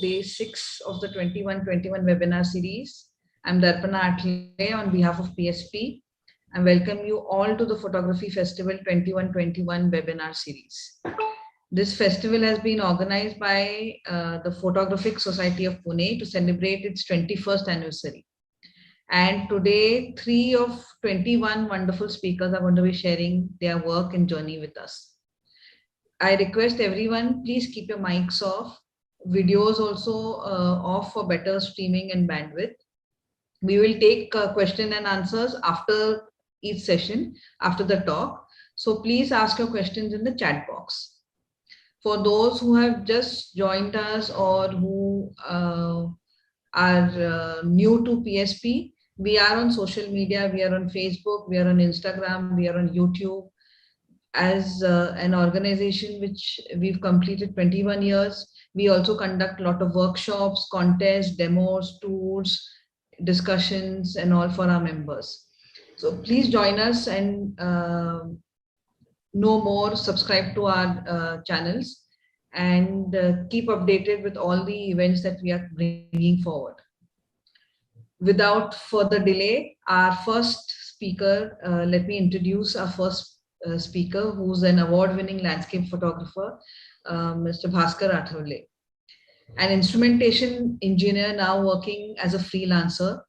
day 6 of the 21-21 webinar series. I'm Darpana Atle on behalf of PSP. I welcome you all to the Photography Festival 21-21 webinar series. This festival has been organized by the Photographic Society of Pune to celebrate its 21st anniversary. And today, 3 of 21 wonderful speakers are going to be sharing their work and journey with us. I request everyone, please keep your mics off. Videos also off for better streaming and bandwidth. We will take question and answers after each session, after the talk. So please ask your questions in the chat box. For those who have just joined us or who are new to PSP, we are on social media, we are on Facebook, we are on Instagram, we are on YouTube. As an organization which we've completed 21 years, we also conduct a lot of workshops, contests, demos, tours, discussions, and all for our members. So please join us and know more, subscribe to our channels, and keep updated with all the events that we are bringing forward. Without further delay, our first speaker, let me introduce our first speaker, who's an award-winning landscape photographer, Mr. Bhaskar Athavale, an instrumentation engineer now working as a freelancer.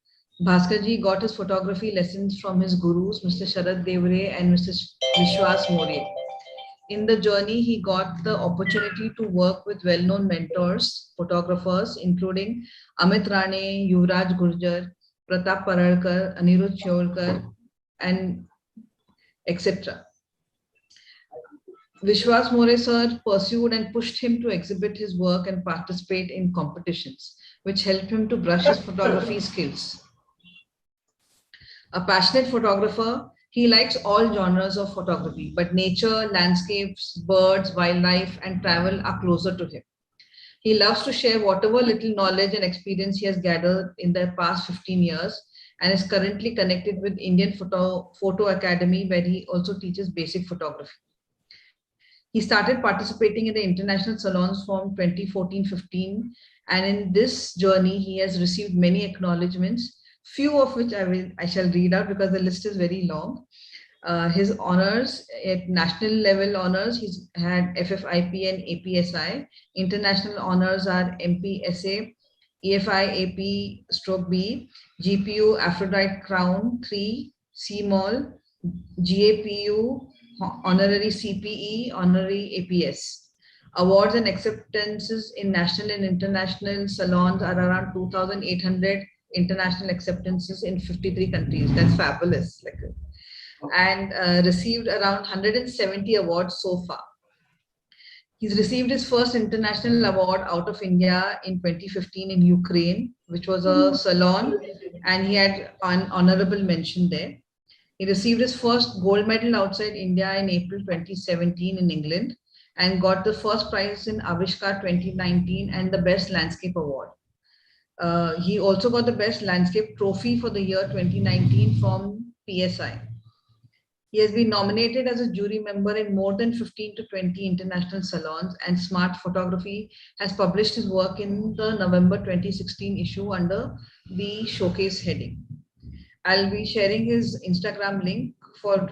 Bhaskarji got his photography lessons from his gurus, Mr. Sharad Devre and Mr. Vishwas More. In the journey, he got the opportunity to work with well-known mentors, photographers, including Amit Rane, Yuvraj Gurjar, Pratap Paralkar, Anirudh Sholkar, and etc. Vishwas More sir pursued and pushed him to exhibit his work and participate in competitions, which helped him to brush his photography skills. A passionate photographer, he likes all genres of photography, but nature, landscapes, birds, wildlife, and travel are closer to him. He loves to share whatever little knowledge and experience he has gathered in the past 15 years and is currently connected with Indian Photo Academy, where he also teaches basic photography. He started participating in the international salons from 2014-15, and in this journey, he has received many acknowledgements, few of which I shall read out because the list is very long. His honors at national level honors, he's had FFIP and APSI. International honors are MPSA, EFI AP/B, GPU Aphrodite Crown 3, CMOL, GAPU, honorary CPE, honorary APS. Awards and acceptances in national and international salons are around 2,800 international acceptances in 53 countries. That's fabulous. And received around 170 awards so far. He's received his first international award out of India in 2015 in Ukraine, which was a salon, and he had an honorable mention there. He received his first gold medal outside India in April 2017 in England and got the first prize in Avishkar 2019 and the Best Landscape Award. He also got the Best Landscape Trophy for the year 2019 from PSI. He has been nominated as a jury member in more than 15 to 20 international salons, and Smart Photography has published his work in the November 2016 issue under the Showcase heading. I'll be sharing his Instagram link for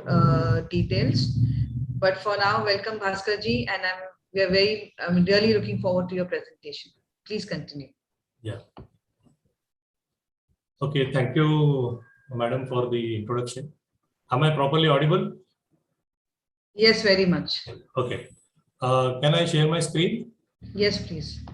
details. But for now, welcome Bhaskarji, and I'm really looking forward to your presentation. Please continue. Yeah. Okay, thank you, madam, for the introduction. Am I properly audible? Yes, very much. Okay. Can I share my screen? Yes, please.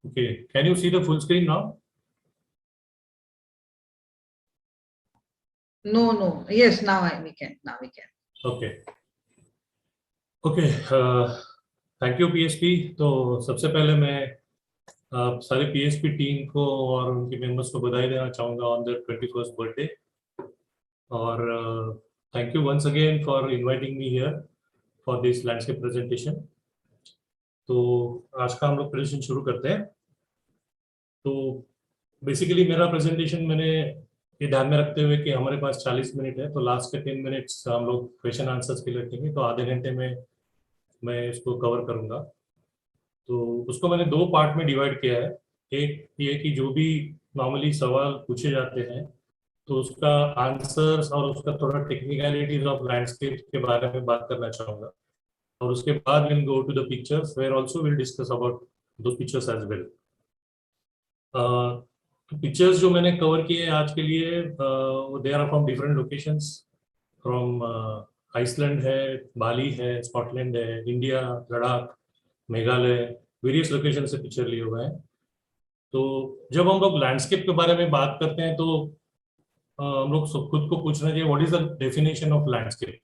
Okay, can you see the full screen now? No. Yes, we can. Now we can. Okay. Okay. Thank you PSP. तो सबसे पहले मैं सारे PSP team को और उनके members को बधाई देना चाहूँगा ऑन द 21st बर्थडे। और thank you once again for inviting me here for this landscape presentation. तो आज का हम लोग प्रेजेंटेशन शुरू करते हैं। तो बेसिकली मेरा प्रेजेंटेशन मैंने ये ध्यान में रखते हुए कि हमारे पास 40 मिनट है, तो लास्ट के 10 मिनट्स हम लोग क्वेश्चन आंसर्स के लिए रखेंगे, तो आधे घंटे में मैं इसको कवर करूंगा। तो उसको मैंने दो पार्ट में डिवाइड किया है। एक ये कि जो भी नॉर्मली सवाल पूछे जाते हैं तो उसका आंसर्स और उसका थोड़ा टेक्निकलिटीज ऑफ लैंडस्केप के बारे में बात करना चाहूंगा। और उसके बाद will go to the pictures where also will discuss about those pictures as well. Pictures जो मैंने कवर किए हैं आज के लिए they are from different locations, from Iceland है, बाली है, स्कॉटलैंड है, India, Ladakh, Meghalaya, various location से पिक्चर लिए हुए हैं। तो जब हम लोग लैंडस्केप के बारे में बात करते हैं तो हम लोग खुद को पूछना चाहिए what is the definition of landscape.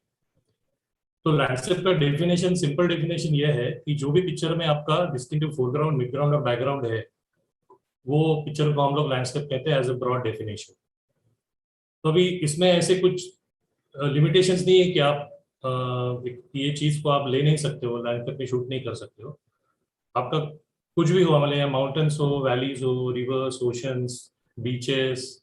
तो लैंडस्केप का डेफिनेशन, सिंपल डेफिनेशन यह है कि जो भी पिक्चर में आपका डिस्टिंक्टिव फोरग्राउंड, मिडग्राउंड और बैकग्राउंड है, वो पिक्चर को हम लोग लैंडस्केप कहते हैं एज अ ब्रॉड डेफिनेशन। तो अभी इसमें ऐसे कुछ लिमिटेशंस नहीं है कि आप ये चीज को आप ले नहीं सकते हो, लैंडस्केप में शूट नहीं कर सकते हो। आपका कुछ भी हो, मतलब माउंटेन्स हो, वैलीज हो, reverse, oceans, beaches,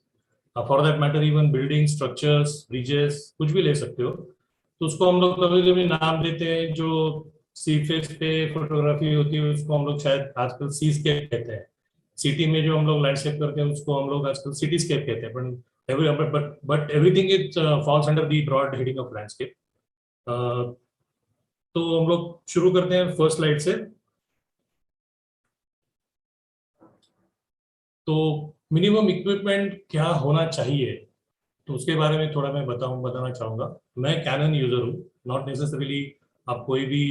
for that matter even building, structures, bridges, कुछ भी ले सकते हो। तो उसको हम लोग कभी कभी नाम देते हैं, जो सी फेस पे फोटोग्राफी होती है उसको हम लोग शायद आजकल सी स्केप कहते हैं। सिटी में जो हम लोग लैंडस्केप करते हैं उसको हम लोग आजकल सिटी स्केप कहते हैं। But everything is falls under the broad heading of landscape. तो हम लोग शुरू करते हैं फर्स्ट स्लाइड से। तो मिनिमम इक्विपमेंट क्या होना चाहिए, तो उसके बारे में थोड़ा मैं बताना चाहूँगा। मैं कैनन यूजर हूँ, नॉट नेसेसरीली आप कोई भी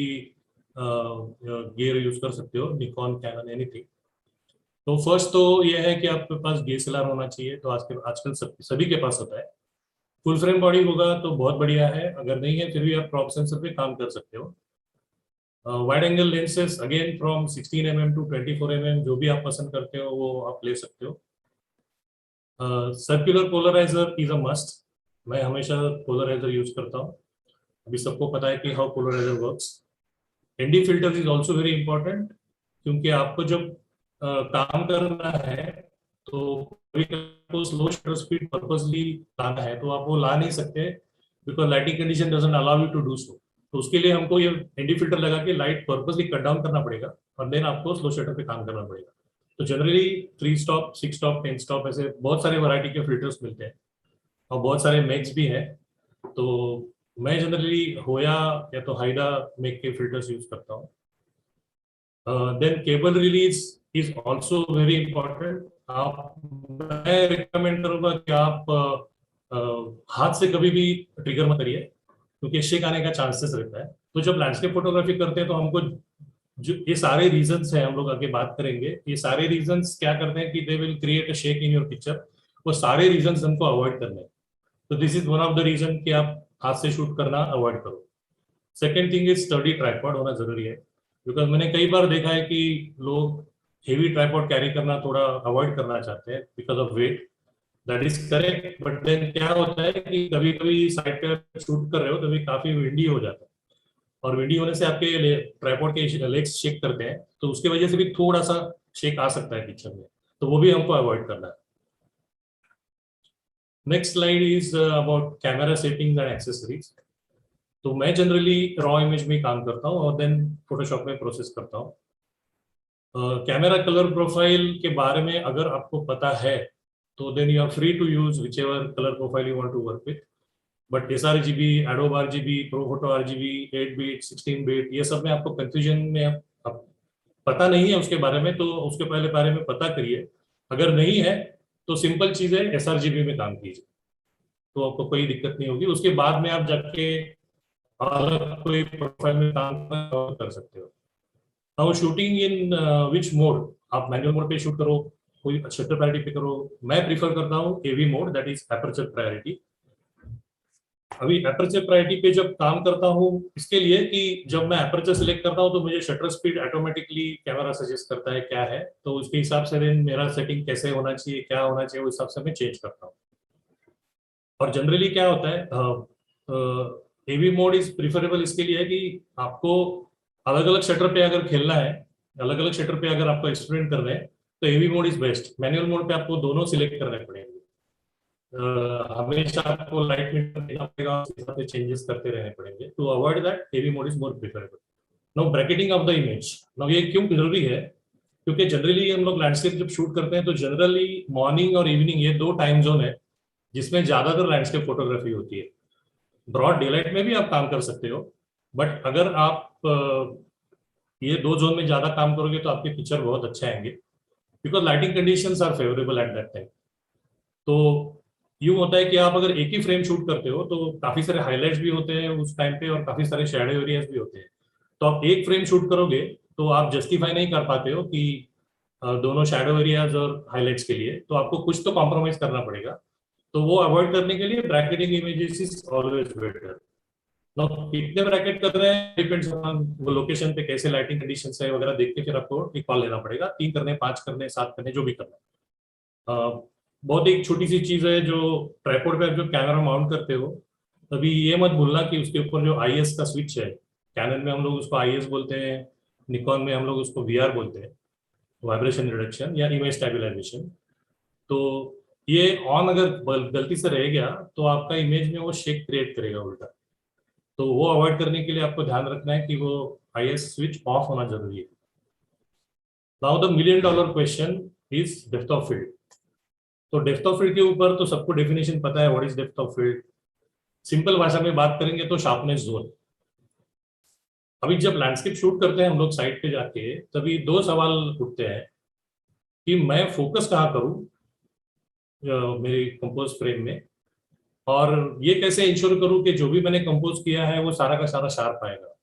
गियर यूज कर सकते हो, निकॉन, कैनन, एनीथिंग। तो फर्स्ट तो ये है कि आपके पास डीएसएलआर होना चाहिए। तो आजकल सभी के पास होता है। फुल फ्रेम बॉडी होगा तो बहुत बढ़िया है, अगर नहीं है फिर भी आप क्रॉप सेंसर पे काम कर सकते हो। Wide angle lenses again from 16 mm to 24 mm, जो भी आप पसंद करते हो वो आप ले सकते हो। Circular polariser is a must. मैं हमेशा पोलराइजर यूज करता हूँ। अभी सबको पता है कि how polariser works. ND filter is also very important, क्योंकि आपको जब काम करना है तो कभी स्लो शटर स्पीड पर्पसली लाना है तो आप वो ला नहीं सकते, because lighting condition doesn't allow you to do so. तो उसके लिए हमको ये एनडी फिल्टर लगा के लाइट पर्पसली कट डाउन करना पड़ेगा और देन आपको स्लो शटर पे काम करना पड़ेगा। तो जनरली 3 स्टॉप, 6 स्टॉप, 10 स्टॉप, ऐसे बहुत सारे वैरायटी के फिल्टर्स मिलते हैं और बहुत सारे मेक्स भी हैं। तो मैं जनरली होया या तो हाइडा मेक के फिल्टर्स यूज करता हूँ। Then cable release is also very important. आप, मैं रिकमेंड करूंगा कि आप हाथ से कभी भी ट्रिगर मत करिए, क्योंकि शेक आने का चांसेस रहता है। तो जब लैंडस्केप फोटोग्राफी करते हैं तो हमको जो ये सारे रीजंस हैं, हम लोग आगे बात करेंगे, ये सारे रीजंस क्या करते हैं कि they will create a shake in your picture. वो सारे रीजंस हमको अवॉइड करने हैं। तो this is one of the reason कि आप हाथ से शूट करना अवॉइड करो। Second thing is sturdy tripod होना जरूरी है, बिकॉज मैंने कई बार देखा है कि लोग हेवी ट्राइपॉड कैरी करना थोड़ा अवॉइड करना चाहते हैं because of weight. That is correct, but then क्या होता है कि कभी कभी साइड पे शूट कर रहे हो तभी काफी विंडी हो जाता है, और विंडी होने से आपके ट्राइपॉड के लेग्स शेक करते हैं, तो उसकी वजह से भी थोड़ा सा शेक आ सकता है पिक्चर में। तो वो भी हमको अवॉइड करना है। Next slide is about camera settings and accessories. तो मैं जनरली रॉ इमेज में काम करता हूँ और देन फोटोशॉप में प्रोसेस करता हूँ। कैमरा कलर प्रोफाइल के बारे में अगर आपको पता है तो then you are free to use whichever colour profile you want to work with. But sRGB, Adobe RGB, pro photo RGB, 8 bit, 16 bit, ये सब में आपको कंफ्यूजन में आप पता नहीं है उसके बारे में, तो उसके पहले बारे में पता करिए। अगर नहीं है तो सिंपल चीज है, sRGB में काम कीजिए, तो आपको कोई दिक्कत नहीं होगी। उसके बाद में आप जाके अलग कोई प्रोफाइल में काम कर सकते हो। Now shooting in which mode, आप मैनुअल मोड पे शूट करो, कोई शटर प्रायोरिटी पे करो, मैं प्रीफर करता हूँ AV mode, that is aperture priority. अभी एपर्चर प्रायोरिटी पे जब काम करता हूँ, इसके लिए कि जब मैं एपर्चर सिलेक्ट करता हूँ तो मुझे shutter speed automatically camera suggest करता है क्या है, तो उसके हिसाब से then मेरा सेटिंग कैसे होना चाहिए, क्या होना चाहिए, उस हिसाब से मैं चेंज करता हूँ। और जनरली क्या होता है, एवी मोड इज प्रिफरेबल इसके लिए है कि आपको अलग अलग शटर पे अगर खेलना है, अलग अलग शटर पे अगर आपको एक्सपेरिमेंट कर रहे हैं, तो AV mode is best. Manual mode पे आपको दोनों सिलेक्ट करने पड़ेंगे। हमेशा आपको लाइट मीटर देना पड़ेगा, उस हिसाब से चेंजेस करते रहने पड़ेंगे। To avoid that AV mode is more preferable. Now bracketing of the image, now ये क्यों जरूरी है, क्योंकि जनरली हम लोग लैंडस्केप जब शूट करते हैं तो जनरली मॉर्निंग और इवनिंग ये दो टाइम जोन है जिसमें ज्यादातर लैंडस्केप फोटोग्राफी होती है। ब्रॉड डेलाइट में भी आप काम कर सकते हो, बट अगर आप ये दो जोन में ज्यादा काम करोगे तो आपके पिक्चर बहुत अच्छे आएंगे, because lighting conditions are favourable at that time. तो यूं होता है कि आप अगर एक ही फ्रेम शूट करते हो तो काफी सारे हाईलाइट्स भी होते हैं उस टाइम पे और काफी सारे शैडो एरियाज भी होते हैं। तो आप एक फ्रेम शूट करोगे तो आप जस्टिफाई नहीं कर पाते हो कि दोनों शैडो एरियाज और हाईलाइट्स के लिए, तो आपको कुछ तो कॉम्प्रोमाइज करना पड़ेगा। तो वो अवॉइड करने के लिए bracketing images is always better. कितने ब्रैकेट कर रहे हैं डिपेंड्स ऑन वो लोकेशन पे कैसे लाइटिंग कंडीशंस है वगैरह देख के फिर आपको एक कॉल लेना पड़ेगा, 3 करने, 5 करने, 7 करने, जो भी करना है। बहुत एक छोटी सी चीज है, जो ट्राइपॉड पे आप जो कैमरा माउंट करते हो, तभी ये मत भूलना कि उसके ऊपर जो आईएस का स्विच है, कैनन में हम लोग उसको आईएस बोलते हैं, निकॉन में हम लोग उसको वीआर बोलते हैं, वाइब्रेशन रिडक्शन या इमेज स्टेबलाइजेशन। तो ये ऑन अगर गलती से रह गया तो आपका इमेज में वो शेक क्रिएट करेगा उल्टा। तो वो अवॉइड करने के लिए आपको ध्यान रखना है कि वो आईएस स्विच ऑफ होना जरूरी है। Now the million dollar question is depth of field. तो डेप्थ ऑफ फील्ड के ऊपर तो सबको डेफिनेशन पता है, what is depth of field. Simple भाषा में बात करेंगे तो शार्पनेस जोन। अभी जब लैंडस्केप शूट करते हैं हम लोग साइड पे जाके, तभी दो सवाल उठते हैं कि मैं फोकस कहाँ करूँ मेरी कंपोज फ्रेम में, और ये कैसे इंश्योर करूँ कि जो भी मैंने कंपोज किया है वो सारा का सारा शार्प आएगा।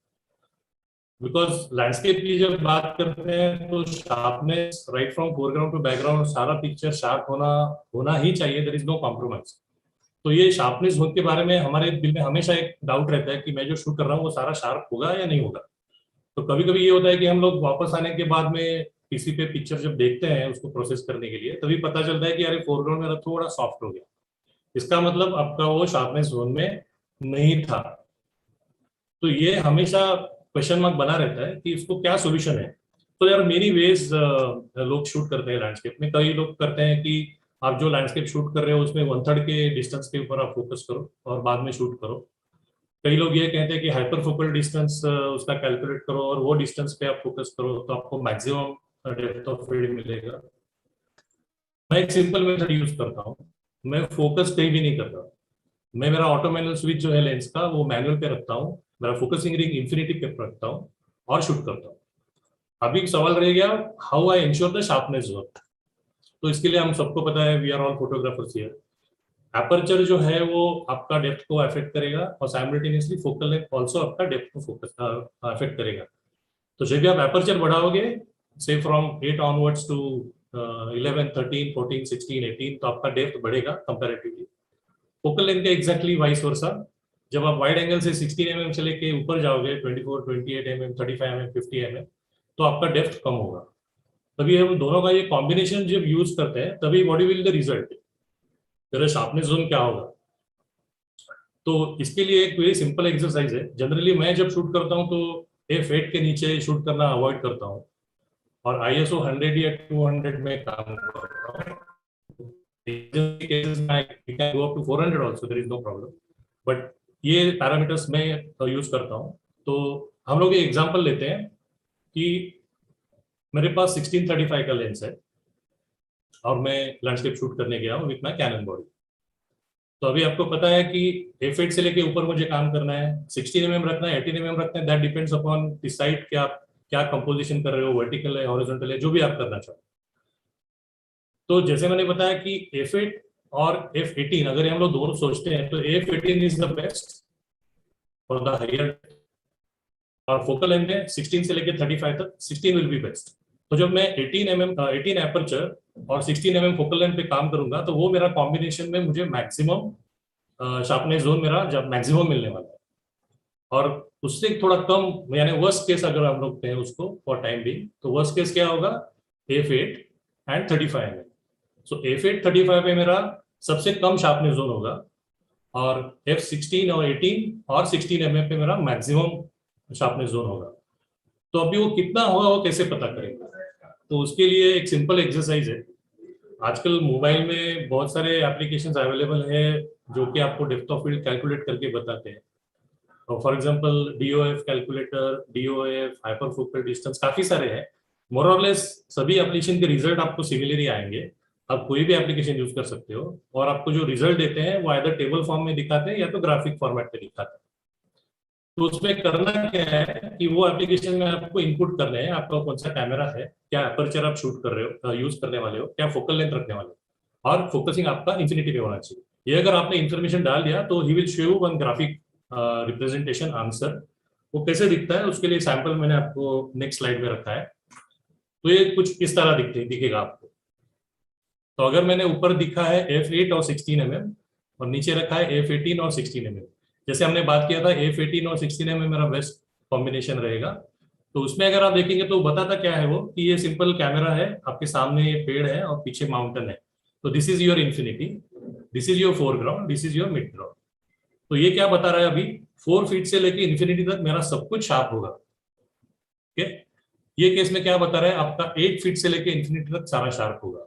बिकॉज लैंडस्केप की जब बात करते हैं तो sharpness right from foreground to background सारा पिक्चर शार्प होना होना ही चाहिए, देयर इज नो कॉम्प्रोमाइज। तो ये शार्पनेस के बारे में हमारे दिल में हमेशा एक डाउट रहता है कि मैं जो शूट कर रहा हूँ वो सारा शार्प होगा या नहीं होगा। तो कभी कभी ये होता है कि हम लोग वापस आने के बाद में पीसी पे पिक्चर जब देखते हैं उसको प्रोसेस करने के लिए, तभी पता चलता है कि अरे फोरग्राउंड मेरा थोड़ा सॉफ्ट हो गया, इसका मतलब आपका वो शार्पनेस जोन में नहीं था। तो ये हमेशा क्वेश्चन मार्क बना रहता है कि इसको क्या सोल्यूशन है। तो यार मेनी वेज लोग शूट करते हैं लैंडस्केप में। कई लोग करते हैं कि आप जो लैंडस्केप शूट कर रहे हो उसमें 1/3 के डिस्टेंस के ऊपर आप फोकस करो और बाद में शूट करो। कई लोग ये कहते हैं कि हाइपर फोकल डिस्टेंस उसका कैलकुलेट करो और वो डिस्टेंस पे आप फोकस करो तो आपको मैक्सिमम डेप्थ ऑफ फील्ड मिलेगा। मैं एक सिंपल मेथड यूज करता हूँ, मैं फोकस कहीं भी नहीं करता। मैं मेरा ऑटो मैनुअल स्विच जो है लेंस का वो मैनुअल पे रखता हूँ, मेरा फोकसिंग रिंग इंफिनिटी पे रखता हूँ और शूट करता हूँ। अभी सवाल रह गया how I ensure the sharpness work. तो इसके लिए हम सबको पता है we are all photographers here, aperture जो है वो आपका डेप्थ को अफेक्ट करेगा और साइमल्टेनियसली फोकल लेंथ आल्सो आपका डेप्थ को फोकस अफेक्ट करेगा। तो जब भी आप एपर्चर बढ़ाओगे से फ्रॉम 8 ऑनवर्ड्स टू 11, 13, 14, 16, 18, तो आपका डेप्थ बढ़ेगा कंपैरेटिवली। फोकल लेंथ का एग्जैक्टली वाइस वर्सा। जब आप वाइड एंगल से 16 mm से लेके ऊपर जाओगे 24, 28 mm, 35 mm, 50 mm, तो आपका डेप्थ कम होगा। तभी हम दोनों का ये कॉम्बिनेशन जब यूज करते हैं तभी व्हाट विल द रिजल्ट, तेरा शार्पनेस जोन क्या होगा। तो इसके लिए एक वेरी सिंपल एक्सरसाइज है। जनरली मैं जब शूट करता हूँ तो F8 के नीचे शूट करना अवॉइड करता हूँ और ISO 100 या 200 में काम करता हूँ। cases में I can go up to 400 also, there is no problem, but ये पैरामीटर्स मैं यूज करता हूँ। तो हम लोग ये एग्जांपल लेते हैं कि मेरे पास 1635 का लेंस है और मैं लैंडस्केप शूट करने गया हूँ विथ माय कैनन बॉडी। तो अभी आपको पता है कि F8 से लेके ऊपर मुझे काम करना है, 16 mm रखना है, 18 mm रखना है, that depends upon this side कि आप क्या कंपोजिशन कर रहे हो, वर्टिकल है, हॉरिजॉन्टल है, जो भी आप करना चाहो। तो जैसे मैंने बताया कि F8 और F18 अगर हम लोग दोनों सोचते हैं तो F18 is the best for the higher, और फोकल लेंथ में 16 से लेकर 35 तक 16 विल बी बेस्ट। तो जब मैं 18 एपर्चर और 16 फोकल लेंथ पे काम करूंगा तो वो मेरा कॉम्बिनेशन में मुझे मैक्सिमम शार्पनेस जोन मेरा जब मैक्सिमम मिलने वाला है। और उससे थोड़ा कम यानी वर्स्ट केस अगर हम लोग कहें उसको फॉर टाइम भी, तो वर्स्ट केस क्या होगा, F8 and 35 mm। So F8 35 में मेरा सबसे कम शार्पनेस जोन होगा और F16 और 18 और 16 पे मेरा मैक्सिमम शार्पनेस जोन होगा। तो अभी वो कितना होगा वो कैसे पता करेंगे, तो उसके लिए एक सिंपल एक्सरसाइज है। आजकल मोबाइल में बहुत सारे एप्लीकेशंस अवेलेबल है जो कि आपको डेप्थ ऑफ फील्ड कैलकुलेट करके बताते हैं। For example DOF calculator, DOF, hyper focal distance, काफी सारे हैं। मोर और लेस सभी एप्लीकेशन के रिजल्ट आपको सिमिलर ही आएंगे। आप कोई भी एप्लीकेशन यूज कर सकते हो और आपको जो रिजल्ट देते हैं वो आइदर टेबल फॉर्म में दिखाते हैं या तो ग्राफिक फॉर्मेट में दिखाते हैं। तो उसमें करना क्या है कि वो एप्लीकेशन में आपको इनपुट करने हैं, आपका कौन सा कैमरा है, क्या अपर्चर आप शूट कर रहे हो, यूज करने वाले हो, क्या फोकल लेंथ रखने वाले हो, और फोकसिंग आपका इंफिनिटी पे होना चाहिए। ये अगर आपने इन्फॉर्मेशन डाल दिया तो he will show you one graphic representation answer. वो कैसे दिखता है उसके लिए सैंपल मैंने आपको नेक्स्ट स्लाइड में रखा है। तो ये कुछ इस तरह दिखेगा आपको। तो अगर मैंने ऊपर दिखा है F8 और 16 mm और नीचे रखा है F18 और 16 mm, जैसे हमने बात किया था F18 और 16 mm मेरा बेस्ट कॉम्बिनेशन रहेगा। तो उसमें अगर आप देखेंगे तो बताता क्या है वो कि ये सिंपल कैमरा है, आपके सामने ये पेड़ है और पीछे माउंटेन है। तो this is your infinity, this is your foreground, this is your mid ground. तो ये क्या बता रहा है अभी, 4 फीट से लेके इन्फिनिटी तक मेरा सब कुछ शार्प होगा। ठीक है, ये केस में क्या बता रहा है, आपका 8 फीट से लेके इन्फिनिटी तक सारा शार्प होगा।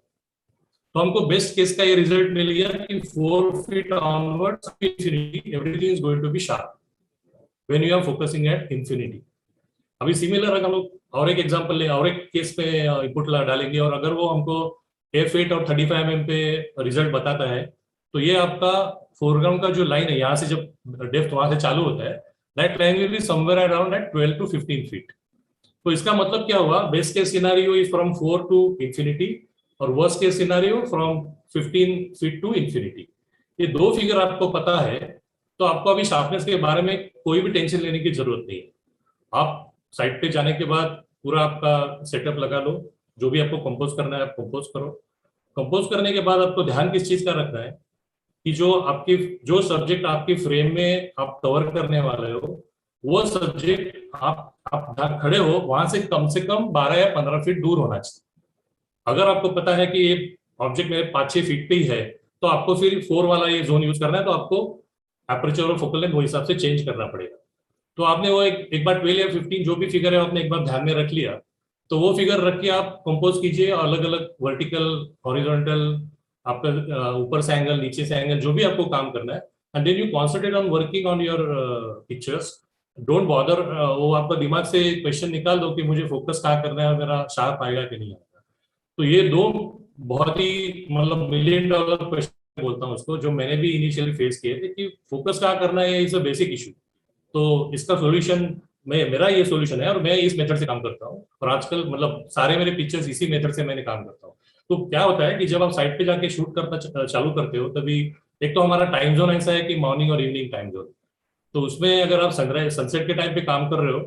तो हमको बेस्ट केस का ये रिजल्ट मिल गया कि 4 feet onwards infinity everything is going to be sharp when you are focusing at infinity. अभी सिमिलर अगर हम लोग और एक एग्जांपल ले और एक केस पे इनपुट डालेंगे और अगर वो हमको F8 और 35 mm पे रिजल्ट बताता है, तो ये आपका फोरग्राउंड का जो लाइन है यहाँ से जब डेप्थ वहां से चालू होता है, that line will be somewhere around at 12 to 15 feet. तो इसका मतलब क्या हुआ, best case scenario is from 4 to infinity और worst case scenario from 15 feet to infinity. ये दो फिगर आपको पता है तो आपको अभी शार्पनेस के बारे में कोई भी टेंशन लेने की जरूरत नहीं है। आप साइट पे जाने के बाद पूरा आपका सेटअप लगा लो, जो भी आपको कंपोज करना है आप कंपोज करो। कंपोज करने के बाद आपको ध्यान किस चीज का रखना है कि जो सब्जेक्ट आपके फ्रेम में आप कवर करने वाले हो वो सब्जेक्ट आप जहाँ खड़े हो वहां से कम 12 या 15 फीट दूर होना चाहिए। अगर आपको पता है कि ये ऑब्जेक्ट मेरे 5-6 फीट पे ही है तो आपको फिर 4 वाला ये जोन यूज करना है, तो आपको एपर्चर और फोकल लेंथ वो हिसाब से चेंज करना पड़ेगा। तो आपने वो एक बार 12 या 15 जो भी फिगर है आपने एक बार ध्यान में रख लिया, तो वो फिगर रख के आप कंपोज कीजिए, अलग अलग वर्टिकल, हॉरिजॉन्टल, आपका ऊपर से एंगल, नीचे से एंगल, जो भी आपको काम करना है, and then you concentrate on working on your pictures. Don't bother, वो आपका दिमाग से क्वेश्चन निकाल दो कि मुझे फोकस कहाँ करना है और मेरा शार्प आएगा कि नहीं आएगा। तो ये दो बहुत ही मतलब मिलियन डॉलर क्वेश्चन बोलता हूँ उसको, जो मैंने भी इनिशियली फेस किए थे कि फोकस कहाँ करना है, इज अ बेसिक इशू। तो इसका सॉल्यूशन मेरा ये सॉल्यूशन है और मैं इस मेथड से काम करता हूँ और आजकल मतलब सारे मेरे पिक्चर्स इसी मेथड से मैंने काम करता हूँ। तो क्या होता है कि जब आप साइट पे जाके शूट करना चालू करते हो तभी एक तो हमारा टाइम जोन ऐसा है कि मॉर्निंग और इवनिंग टाइम जोन। तो उसमें अगर आप सनराइज सनसेट के टाइम पे काम कर रहे हो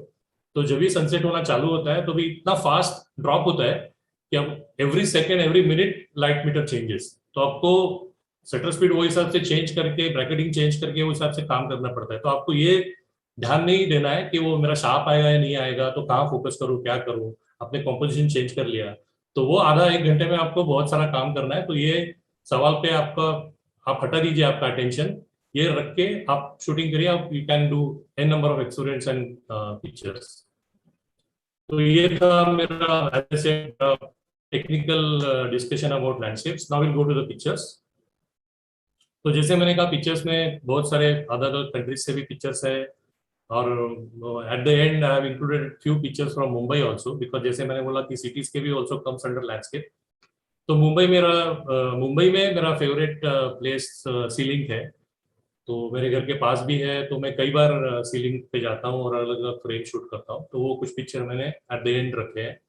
तो जब भी सनसेट होना चालू होता है तो भी इतना फास्ट ड्रॉप होता है कि अब every second every minute light metre changes. तो आपको शटर स्पीड वो हिसाब से चेंज करके, ब्रैकेटिंग चेंज करके वो हिसाब से काम करना पड़ता है। तो आपको ये ध्यान नहीं देना है कि वो मेरा शार्प आएगा या नहीं आएगा, तो कहाँ फोकस करूँ क्या करूँ। आपने कॉम्पोजिशन चेंज कर लिया तो वो आधा एक घंटे में आपको बहुत सारा काम करना है। तो ये सवाल पे आपका आप हटा दीजिए आपका अटेंशन, ये रख के आप शूटिंग करिए। आप you can do an number of experience and pictures. तो ये था मेरा technical discussion about landscapes. Now will go to the pictures. तो जैसे मैंने कहा पिक्चर्स में बहुत सारे अलग अलग कंट्रीज से भी पिक्चर्स है और at the and I have included few pictures from Mumbai also, because जैसे मैंने बोला कि सिटीज के भी आल्सो कम्स अंडर लैंडस्केप। तो मुंबई में मेरा फेवरेट प्लेस सीलिंग है। तो मेरे घर के पास भी है, तो मैं कई बार सीलिंग पे जाता हूँ और अलग अलग फ्रेम शूट करता हूँ। तो वो कुछ पिक्चर मैंने एट द एंड रखे हैं।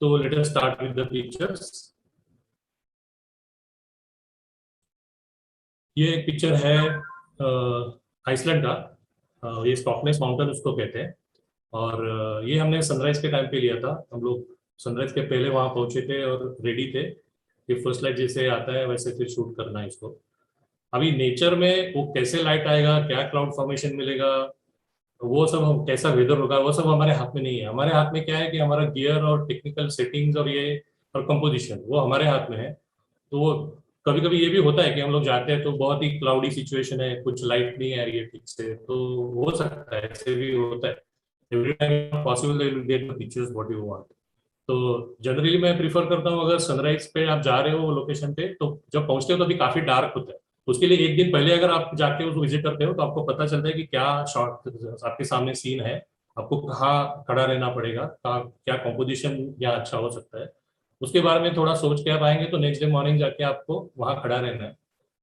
तो let us start with the pictures. ये एक पिक्चर है आइसलैंड का, ये स्टॉकनेस माउंटेन उसको कहते हैं। और ये हमने सनराइज के टाइम पे लिया था। हम लोग सनराइज के पहले वहां पहुंचे थे और रेडी थे कि फर्स्ट लाइट जैसे आता है वैसे फिर शूट करना है इसको। अभी नेचर में वो कैसे लाइट आएगा, क्या क्लाउड फॉर्मेशन मिलेगा, वो सब हम कैसा वेदर होगा, वो सब हमारे हाथ में नहीं है। हमारे हाथ में क्या है कि हमारा गियर और टेक्निकल सेटिंग्स और ये और कंपोजिशन वो हमारे हाथ में है। तो वो कभी कभी ये भी होता है कि हम लोग जाते हैं तो बहुत ही क्लाउडी सिचुएशन है, कुछ लाइट नहीं आ रही है ठीक से, तो हो सकता है, ऐसे भी होता है। Every time possible that you will get the pictures what you want. तो जनरली मैं प्रिफर करता हूँ अगर सनराइज पे आप जा रहे हो लोकेशन पे, तो जब पहुंचते हो तो अभी काफी डार्क होता है। उसके लिए एक दिन पहले अगर आप जाके उसको विजिट करते हो तो आपको पता चलता है कि क्या शॉट आपके सामने सीन है, आपको कहाँ खड़ा रहना पड़ेगा, कहाँ क्या कॉम्पोजिशन यहाँ अच्छा हो सकता है। उसके बारे में थोड़ा सोच के आप आएंगे तो नेक्स्ट डे मॉर्निंग जाके आपको वहाँ खड़ा रहना है।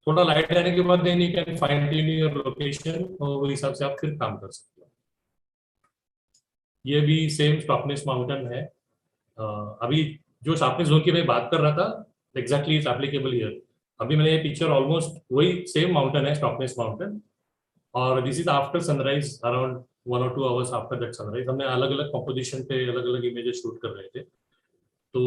थोड़ा लाइट रहने के बाद then you can find tune your location और वो हिसाब से आप फिर काम कर सकते हो। ये भी सेम स्टॉकनेस माउंटेन है। अभी जो शार्पनेस जोन की मैं बात कर रहा था एग्जैक्टली इज एप्लीकेबल हियर। अभी मैंने ये पिक्चर ऑलमोस्ट वही सेम माउंटेन है, स्टॉकनेस माउंटेन, और this is after sunrise around 1 or 2 hours after that sunrise. हमने अलग अलग कॉम्पोजिशन पे अलग अलग इमेजेस शूट कर रहे थे। तो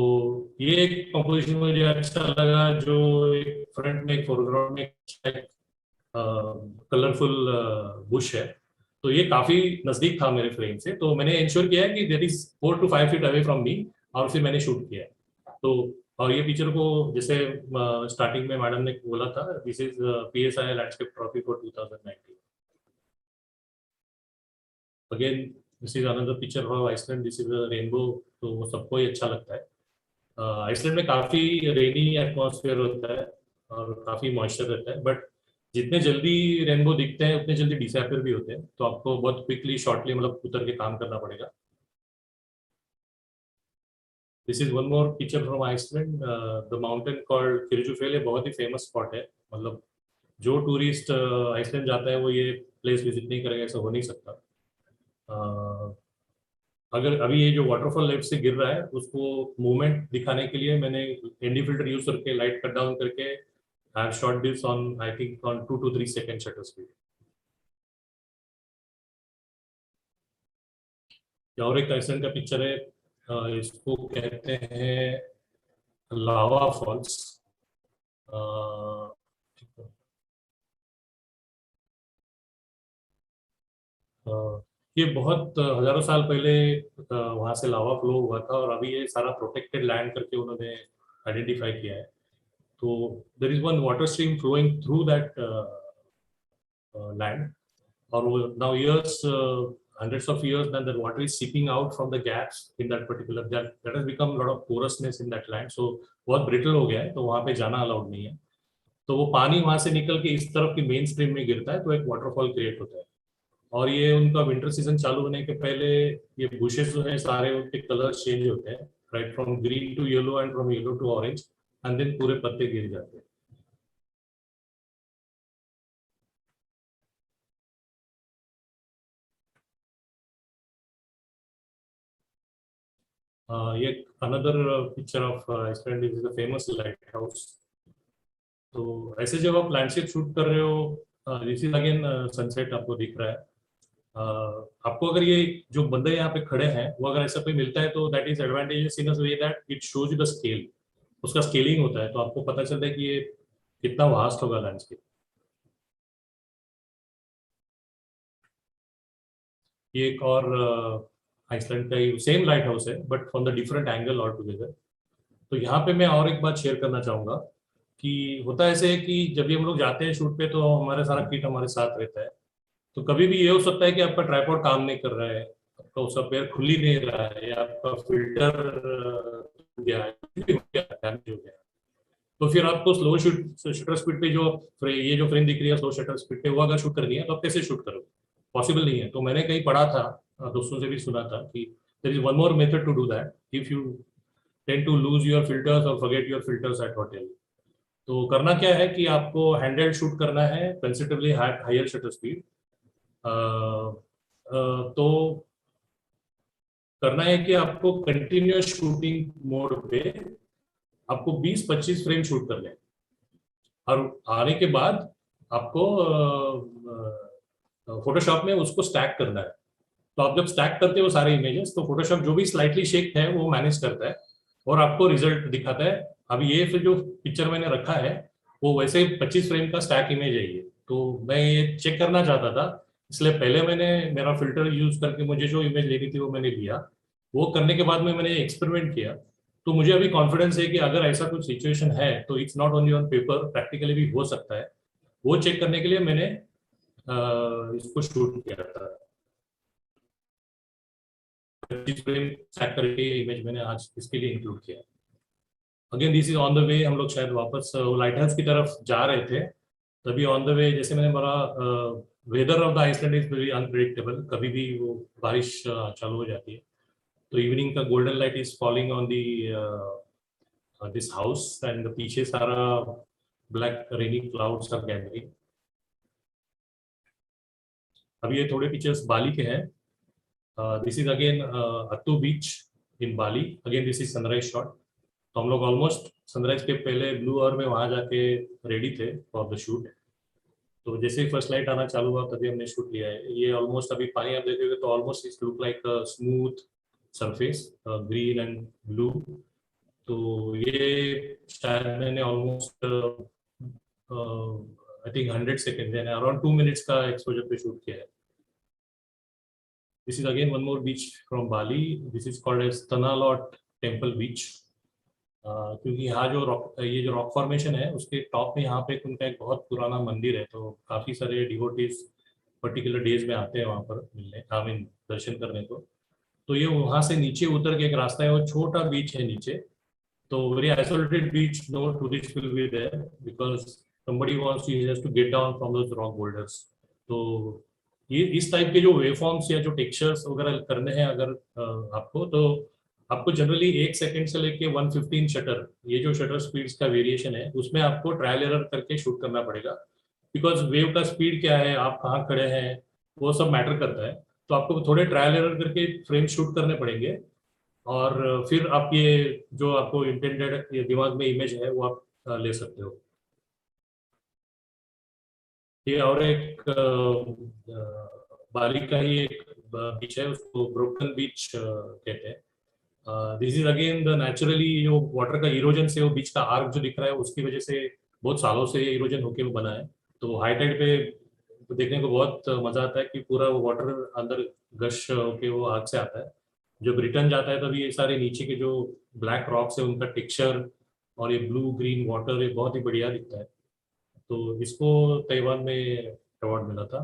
ये एक कॉम्पोजिशन मुझे अच्छा लगा जो एक फ्रंट में एक फोरग्राउंड में एक कलरफुल बुश है। तो ये काफी नजदीक था मेरे फ्रेम से, तो मैंने इंश्योर किया है कि there is 4 to 5 feet away from me, और फिर मैंने शूट किया है। तो और ये पिक्चर को जैसे स्टार्टिंग में मैडम ने बोला था, this is PSI landscape trophy for 2019। Again this is another picture of Iceland, this is rainbow. तो वो सबको ही अच्छा लगता है। आइसलैंड में काफी रेनी एटमॉस्फेयर होता है और काफी मॉइस्चर रहता है, बट जितने जल्दी रेनबो दिखते हैं उतने जल्दी डिसअपियर भी होते हैं, तो आपको बहुत क्विकली शॉर्टली मतलब उतर के काम करना पड़ेगा। This is one more picture from Iceland, the mountain called Kirkjufell. ये बहुत ही फेमस स्पॉट है, मतलब जो टूरिस्ट आइसलैंड जाता है वो ये प्लेस विजिट नहीं करेगा, ऐसा हो नहीं सकता। Uh, अगर अभी ये जो वाटरफॉल लेफ्ट से गिर रहा है उसको मूवमेंट दिखाने के लिए मैंने एनडी फिल्टर यूज करके लाइट कट डाउन करके I have shot this on I think on 2 to 3 second shutter speed. या और एक आइसलैंड का पिक्चर है, इसको कहते हैं लावा फॉल्स। ये बहुत हजारों साल पहले वहां से लावा फ्लो हुआ था, और अभी ये सारा प्रोटेक्टेड लैंड करके उन्होंने आइडेंटिफाई किया है। तो there is one water stream flowing through that land, or now years, hundreds of years, then the water is seeping out from the gaps in that particular, that has become a lot of porousness in that land, so बहुत brittle हो गया है, तो वहाँ पे जाना allowed नहीं है। तो वो पानी वहां से निकल के इस तरफ की मेन स्ट्रीम में गिरता है तो एक वाटरफॉल क्रिएट होता है। और ये उनका विंटर सीजन चालू होने के पहले ये बुशेस जो है सारे उनके कलर चेंज होते हैं, right from green to yellow and from yellow to orange, and then पूरे पत्ते गिर जाते हैं। ये another picture of Iceland is the famous lighthouse. तो ऐसे जब आप लैंडस्केप शूट कर रहे हो, दिस इज अगेन सनसेट आपको दिख रहा है। आपको अगर ये जो बंदे यहाँ पे खड़े हैं वो अगर ऐसा कोई मिलता है तो that is advantages in a way that it shows you the scale, उसका स्केलिंग होता है, तो आपको पता चलता है कि ये कितना वास्ट होगा लैंडस्केप। ये एक और आइसलैंड का ही सेम लाइट हाउस है but from the different angle all together. तो यहाँ पे मैं और एक बात शेयर करना चाहूंगा कि होता ऐसे है कि जब भी हम लोग जाते हैं शूट पे तो हमारे सारा किट हमारे साथ रहता है। तो कभी भी ये हो सकता है कि आपका ट्राइपॉड काम नहीं कर रहा है, आपका उसका पैर खुल ही नहीं रहा है, या आपका फिल्टर टूट गया है, कुछ भी हो गया है, डैमेज हो गया है। तो फिर आपको स्लो शटर स्पीड पे जो ये जो फ्रेम दिख रही है स्लो शटर स्पीड पे वो अगर शूट करनी है तो आप कैसे शूट करोगे? पॉसिबल नहीं है। तो मैंने कहीं पढ़ा था, दोस्तों से भी सुना था कि there is one more method to do that if you tend to lose your filters और forget your filters at hotel. तो करना क्या है कि आपको हैंडहेल्ड शूट करना है, कंसिडरेबली हायर शटर स्पीड। तो करना है कि आपको कंटिन्यूअस शूटिंग मोड पे आपको 20-25 फ्रेम शूट करने हैं, और आने के बाद आपको फोटोशॉप में उसको स्टैक करना है। तो आप जब स्टैक करते हो सारे इमेजेस तो फोटोशॉप जो भी स्लाइटली शेक है वो मैनेज करता है और आपको रिजल्ट दिखाता है। अभी ये फिर जो पिक्चर मैंने रखा है वो वैसे 25 फ्रेम का स्टैक इमेज है ये, तो मैं ये चेक करना चाहता था, इसलिए पहले मैंने मेरा फिल्टर यूज करके मुझे जो इमेज लेनी थी वो मैंने लिया। वो करने के बाद में मैंने एक्सपेरिमेंट किया, तो मुझे अभी कॉन्फिडेंस है कि अगर ऐसा कुछ सिचुएशन है तो it's not only on paper, practically भी हो सकता है। वो चेक करने के लिए मैंने इसको शूट किया था। 25 फ्रेम स्टैक करके इमेज मैंने आज इसके लिए इंक्लूड किया। Again this is on the way, हम लोग शायद वापस लाइट हाउस की तरफ जा रहे थे, तभी ऑन द वे जैसे मैंने बोला weather of the Iceland is very unpredictable, कभी भी वो बारिश चालू हो जाती है। तो इवनिंग का golden light is falling on the this house and पीछे सारा black rainy clouds are gathering. अभी ये थोड़े पिक्चर्स बाली के हैं। This is again Atuh beach in Bali, again this is sunrise shot. तो हम लोग ऑलमोस्ट सनराइज के पहले ब्लू आवर में वहां जाके रेडी थे फॉर द शूट। तो जैसे ही फर्स्ट लाइट आना चालू हुआ तभी हमने शूट लिया है। ये ऑलमोस्ट अभी पानी आप देखोगे तो almost it look like smooth surface, green and blue. तो ये शायद मैंने ऑलमोस्ट आई थिंक 100 सेकेंड यानी अराउंड 2 मिनट्स का एक्सपोजर पे शूट किया है। This is again one more beach from Bali, this is called as Tanah Lot temple beach. क्योंकि यहाँ जो रॉक, ये जो रॉक फॉर्मेशन है उसके टॉप में यहाँ पे उनका एक बहुत पुराना मंदिर है, तो काफी सारे डिवोटीज पर्टिकुलर डेज में आते हैं वहाँ पर मिलने, आई मीन दर्शन करने को। तो ये वहाँ से नीचे उतर के एक रास्ता है, वो छोटा बीच है नीचे, तो very isolated beach, no tourist will be there because somebody wants to get down from those rock boulders। तो ये इस टाइप के जो वेवफॉर्म्स या जो टेक्सचर्स वगैरह करने हैं अगर आपको, तो आपको जनरली 1 सेकंड से लेके 115 शटर, ये जो शटर स्पीड्स का वेरिएशन है उसमें आपको ट्रायल एरर करके शूट करना पड़ेगा, बिकॉज वेव का स्पीड क्या है, आप कहाँ खड़े हैं, वो सब मैटर करता है। तो आपको थोड़े ट्रायल एरर करके फ्रेम शूट करने पड़ेंगे, और फिर आप ये जो आपको इंटेंडेड दिमाग में इमेज है वो आप ले सकते हो। ये और एक बाली का ही एक बीच है, उसको ब्रोकन बीच कहते हैं। This is again the naturally जो वाटर का इरोजन से वो बीच का आर्क जो दिख रहा है उसकी वजह से बहुत सालों से ये इरोजन होके वो बना है। तो हाई टाइड पे तो देखने को बहुत मजा आता है कि पूरा वो वाटर अंदर गश होके वो आग से आता है। जब रिटर्न जाता है तभी ये सारे नीचे के जो ब्लैक रॉक्स है उनका टेक्सचर और ये ब्लू ग्रीन वाटर ये बहुत ही बढ़िया दिखता है। तो इसको ताइवान में अवार्ड मिला था।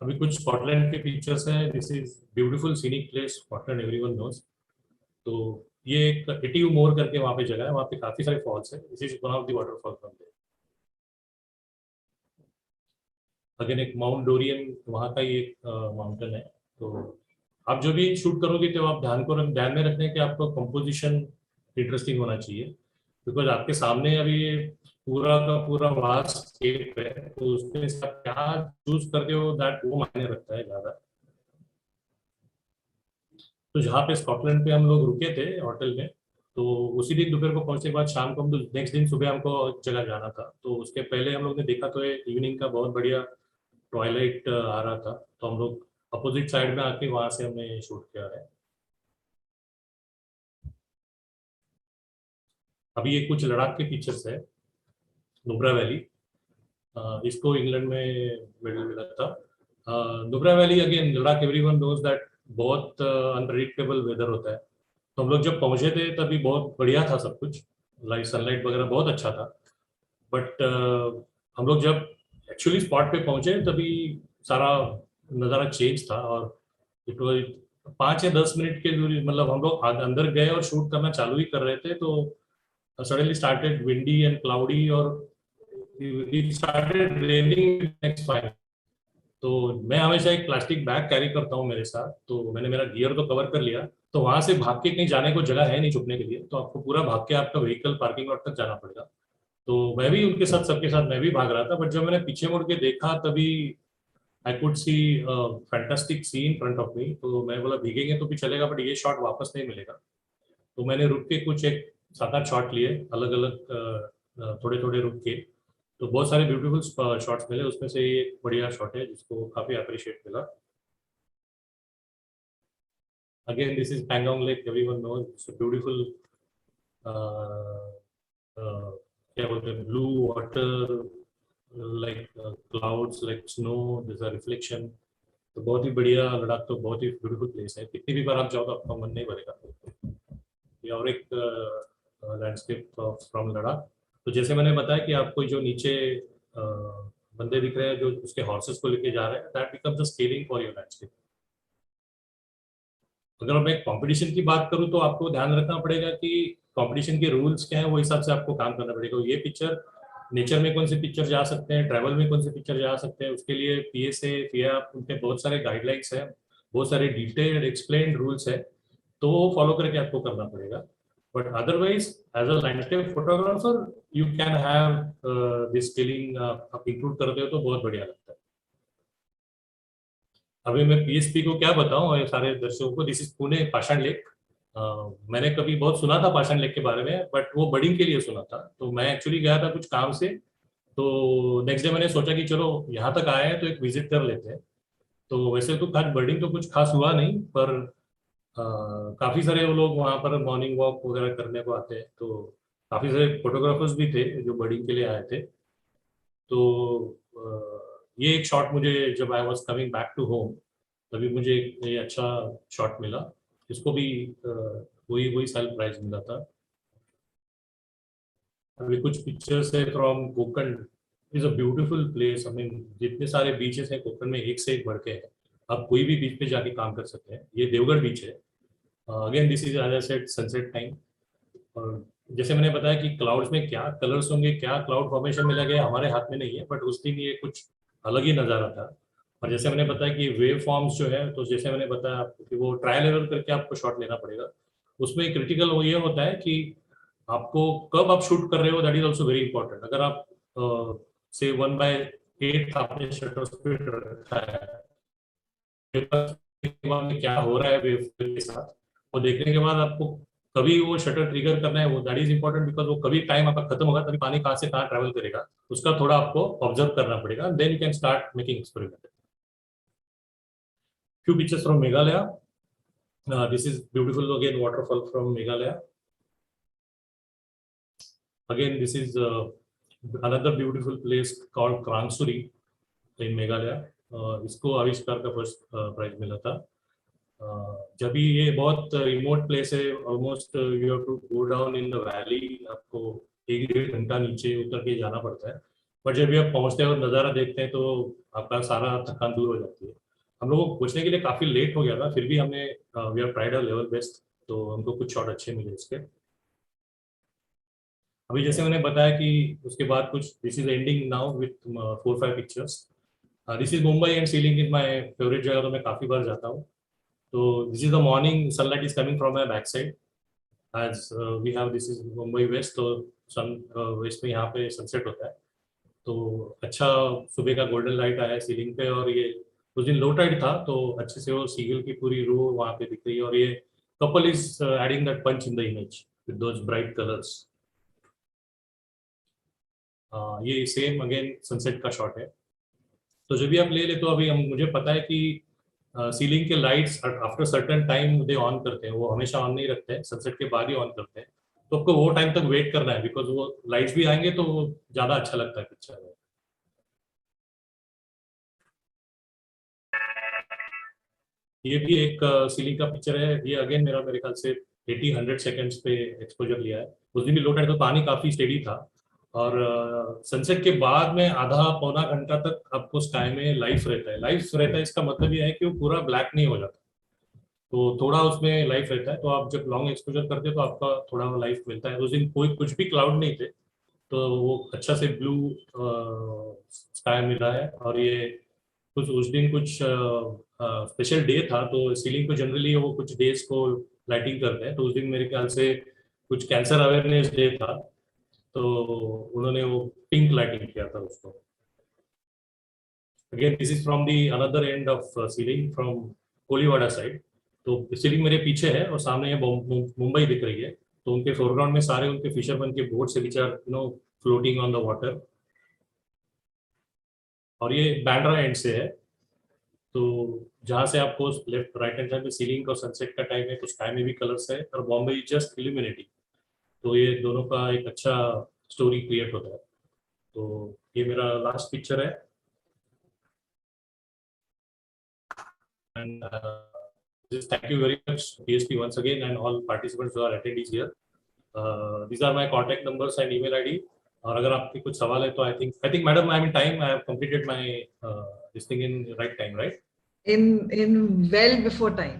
अभी कुछ स्कॉटलैंड के पिक्चर्स हैं। This is beautiful scenic place Scotland, everyone knows. तो ये एक एटीव मोर करके वहाँ पे जगह है, वहाँ पे काफी सारे फॉल्स है। This is one of the waterfall from there. Again एक माउंट डोरियन वहाँ का ही एक माउंटेन है। तो आप जो भी शूट करोगे तो आप ध्यान में रखना है कि आपका कंपोजिशन इंटरेस्टिंग होना चाहिए, बिकॉज आपके सामने अभी पूरा का पूरा वास्ट स्केप है, तो उसमें से आप क्या चूज करते हो दैट वो मायने रखता है ज्यादा। तो जहाँ पे स्कॉटलैंड पे हम लोग रुके थे होटल में, तो उसी दिन दोपहर को पहुंचने के बाद शाम को हम नेक्स्ट दिन सुबह हमको एक जगह जाना था, तो उसके पहले हम लोग ने देखा तो इवनिंग का बहुत बढ़िया ट्वाइलाइट आ रहा था, तो हम लोग अपोजिट साइड में आके वहां से हमने शूट किया है। अभी ये कुछ लद्दाख के पिक्चर्स है, नुब्रा वैली। इसको इंग्लैंड में मेडल मिला था। Nubra valley again Ladakh, everyone knows that बहुत अनप्रेडिक्टेबल वेदर होता है। तो हम लोग जब पहुंचे थे तभी बहुत बढ़िया था सब कुछ, लाइट सनलाइट वगैरह बहुत अच्छा था। बट हम लोग जब एक्चुअली स्पॉट पे पहुंचे तभी सारा नज़ारा चेंज था, और इट वाज 5 या 10 मिनट के दूरी, मतलब हम लोग अंदर गए और शूट करना चालू ही कर रहे थे तो suddenly started windy and cloudy, और इट स्टार्टेड रेनिंग नेक्स्ट 5। तो मैं हमेशा एक प्लास्टिक बैग कैरी करता हूँ मेरे साथ, तो मैंने मेरा गियर तो कवर कर लिया। तो वहां से भाग के कहीं जाने को जगह है नहीं छुपने के लिए, तो आपको पूरा भाग के आपका व्हीकल पार्किंग लॉट तक जाना पड़ेगा। तो मैं भी उनके साथ, सबके साथ मैं भी भाग रहा था, बट जब मैंने पीछे मुड़ के देखा तभी I could see fantastic scene front of me. तो मैं बोला भीगेंगे तो भी चलेगा बट ये शॉट वापस नहीं मिलेगा। तो मैंने रुक के कुछ एक 7-8 शॉट लिए अलग अलग, थोड़े थोड़े रुक के। तो बहुत सारे ब्यूटीफुल शॉट्स मिले, उसमें से ये एक बढ़िया शॉट है जिसको काफी अप्रिशिएट मिला। Again this is Pangong lake, everyone knows, it's a beautiful क्या बोलते हैं, blue water, like clouds, like snow, this a reflection. तो बहुत ही बढ़िया, लद्दाख तो बहुत ही ब्यूटीफुल प्लेस है, कितनी भी बार आप जाओ तो आपका मन नहीं भरेगा। ये और एक लैंडस्केप फ्रॉम लद्दाख। तो जैसे मैंने बताया कि आपको जो नीचे बंदे दिख रहे हैं जो उसके हॉर्सेस को लेके जा रहे हैं, that becomes the scaling for your landscape. अगर मैं कंपटीशन की बात करूं तो आपको ध्यान रखना पड़ेगा कि कंपटीशन के रूल्स क्या है, वो हिसाब से आपको काम करना पड़ेगा। ये पिक्चर नेचर में कौन से पिक्चर जा सकते हैं, ट्रैवल में कौन से पिक्चर जा सकते हैं, उसके लिए PSA फिया उनके बहुत सारे गाइडलाइंस है, बहुत सारे डिटेल्ड एक्सप्लेन्ड रूल्स है, तो वो फॉलो करके आपको करना पड़ेगा। But otherwise as a landscape photographer you can have this skilling, आप इंक्लूड करते हो तो बहुत बढ़िया लगता है। अभी मैं PSP को क्या बताऊं ये सारे दर्शकों को, दिस इज पुणे पाषाण लेक। मैंने कभी बहुत सुना था पाषाण लेक के बारे में, बट वो बडिंग के लिए सुना था, तो मैं एक्चुअली गया था कुछ काम से। तो नेक्स्ट डे मैंने सोचा कि चलो यहाँ तक आए हैं तो एक विजिट कर लेते हैं। तो वैसे तो खास बर्डिंग तो कुछ खास हुआ नहीं, पर काफी सारे वो लोग वहाँ पर मॉर्निंग वॉक वगैरह करने को आते हैं, तो काफी सारे फोटोग्राफर्स भी थे जो बर्डिंग के लिए आए थे। तो ये एक शॉट मुझे, जब I was coming back to home, तभी मुझे ये अच्छा शॉट मिला। इसको भी वही वही सेल्फ प्राइज मिला था। अभी कुछ पिक्चर्स है from Konkan. Is a beautiful place. I mean जितने सारे बीचेस हैं कोकण में, एक से एक बढ़ के है। आप कोई भी बीच पे जाके काम कर सकते हैं। ये देवगढ़ बीच है। Again this is as I said sunset time. और जैसे मैंने बताया कि क्लाउड्स में क्या कलर्स होंगे, क्या क्लाउड फॉर्मेशन में लगे, हमारे हाथ में नहीं है, बट उस दिन ये कुछ अलग ही नज़ारा था। और जैसे मैंने बताया कि वेव फॉर्म्स जो है, तो जैसे मैंने बताया आपको कि वो ट्रायल एरर करके आपको शॉट लेना पड़ेगा। उसमें क्रिटिकल वो ये होता है कि आपको कब आप शूट कर रहे हो, that is also very important. अगर आप से 1/8 आपने शटर स्पीड रखा है, में क्या हो रहा है वेव के साथ, वो देखने के बाद आपको कभी वो शटर ट्रिगर करना है, वो दैट इज इंपॉर्टेंट, बिकॉज वो कभी टाइम आपका खत्म होगा तभी पानी कहाँ से कहाँ ट्रैवल करेगा, उसका थोड़ा आपको ऑब्जर्व करना पड़ेगा। Then you can start making experiment. Few pictures from Meghalaya. This is beautiful again waterfall from Meghalaya. Again this is another beautiful place called Krangsuri in Meghalaya. इसको आविष्कार का फर्स्ट प्राइज मिला था। जब भी ये बहुत रिमोट प्लेस है, almost you have to go down in the valley, आपको 1-1.5 घंटा नीचे उतर के जाना पड़ता है। बट जब भी आप पहुंचते हैं और नज़ारा देखते हैं तो आपका सारा थकान दूर हो जाती है। हम लोगों को पहुंचने के लिए काफ़ी लेट हो गया था, फिर भी हमने we have tried our level best, तो हमको कुछ शॉट अच्छे मिले इसके। अभी जैसे मैंने बताया कि उसके बाद कुछ, this is ending now with 4-5 pictures. This is Mumbai and ceiling is my favourite जगह, तो मैं काफ़ी बार जाता हूँ। तो this is the morning sunlight is coming from my back side, as we have, this is Mumbai west, तो सन वेस्ट में यहाँ पे सनसेट होता है। तो अच्छा सुबह का गोल्डन लाइट आया है सीलिंग पे, और ये उस दिन लो टाइड था तो अच्छे से वो सीगल की पूरी रो वहाँ पे दिख रही है, और ये couple is adding that punch in the image with those bright colours. ये सेम अगेन सनसेट का शॉट है। तो जब भी आप ले ले तो अभी हम, मुझे पता है कि सीलिंग के lights after certain time they on करते हैं, वो हमेशा ऑन नहीं रखते हैं, सनसेट के बाद ही ऑन करते हैं। तो आपको वो टाइम तक वेट करना है, बिकॉज वो लाइट्स भी आएंगे तो वो ज़्यादा अच्छा लगता है पिक्चर में। ये भी एक सीलिंग का पिक्चर है। ये अगेन मेरा, मेरे ख्याल से 80-100 सेकेंड्स पे एक्सपोजर लिया है। उस दिन भी लो टाइड तो पानी काफ़ी स्टेडी था, और सनसेट के बाद में आधा पौना घंटा तक आपको स्काई में लाइफ रहता है। लाइफ रहता है इसका मतलब ये है कि वो पूरा ब्लैक नहीं हो जाता, तो थोड़ा उसमें लाइफ रहता है। तो आप जब लॉन्ग एक्सपोजर करते हो तो आपका थोड़ा लाइफ मिलता है। उस दिन कोई कुछ भी क्लाउड नहीं थे, तो वो अच्छा से ब्लू स्काई मिला है। और ये कुछ उस दिन कुछ स्पेशल डे था, तो सीलिंग को जनरली वो कुछ डेज को लाइटिंग करते हैं, तो उस दिन मेरे ख्याल से कुछ कैंसर अवेयरनेस डे था, तो उन्होंने वो पिंक लाइटिंग किया था उसको। Again this is from the another end of ceiling from Koliwada side. तो सीलिंग मेरे पीछे है और सामने ये मुंबई दिख रही है। तो उनके फोरग्राउंड में सारे उनके फिशरमैन के boats which are floating on the water. और ये बैंड्रा एंड से है, तो जहाँ से आपको लेफ्ट राइट हैंड साइड में सीलिंग और सनसेट का टाइम है, कुछ टाइम में भी कलर्स है, और बॉम्बे इज जस्ट इल्यूमिनेटिंग, तो ये दोनों का एक अच्छा स्टोरी क्रिएट होता है। तो ये मेरा लास्ट पिक्चर है, and just thank you very much PSP once again and all participants who are attendees here. These are my contact numbers and email ID. और अगर आपके कुछ सवाल है तो I think madam I am in time, I have completed my this thing in right time, right? In well before time.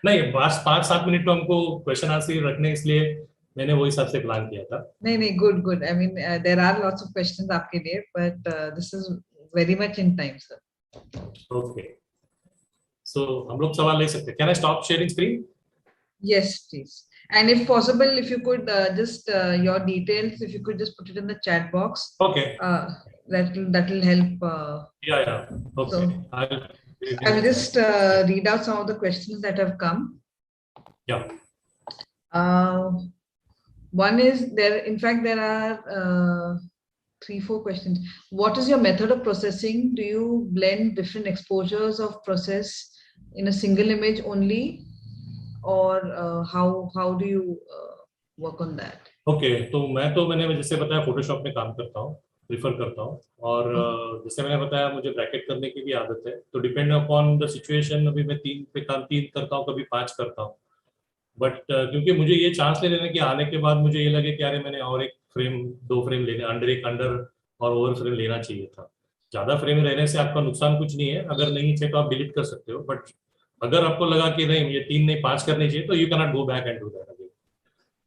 नहीं, बस 5-7 minute तो हमको क्वेश्चन आंसर रखने, इसलिए मैंने वो हिसाब से प्लान किया था। नहीं, good. I mean, there are lots of questions आपके लिए, but this is very much in time, sir. Okay. So हम लोग सवाल ले सकते हैं। Can I stop sharing screen? Yes, please. And if possible, if you could just your details, if you could just put it in the chat box. Okay. That will help. Yeah. Okay. So, I'll just read out some of the questions that have come. Yeah. One is there. In fact, there are 3-4 questions. What is your method of processing? Do you blend different exposures of process in a single image only, or how do you work on that? Okay, तो मैंने जैसे बताया Photoshop में काम करता हूँ, prefer करता हूँ, और जैसे मैंने बताया मुझे ब्रैकेट करने की भी आदत है, तो डिपेंड अपॉन द सिचुएशन अभी मैं 3 पे काम 3 करता हूँ, कभी 5 करता हूँ, बट क्योंकि मुझे ये चांस ले लेने की आने के बाद मुझे ये लगे कि अरे मैंने और एक फ्रेम 2 फ्रेम लेने, अंडर और ओवर फ्रेम लेना चाहिए था। ज्यादा फ्रेम रहने से आपका नुकसान कुछ नहीं है, अगर नहीं चाहिए तो आप डिलीट कर सकते हो, बट अगर आपको लगा कि नहीं ये 3 नहीं 5 करनी चाहिए तो you can not go back and do that again.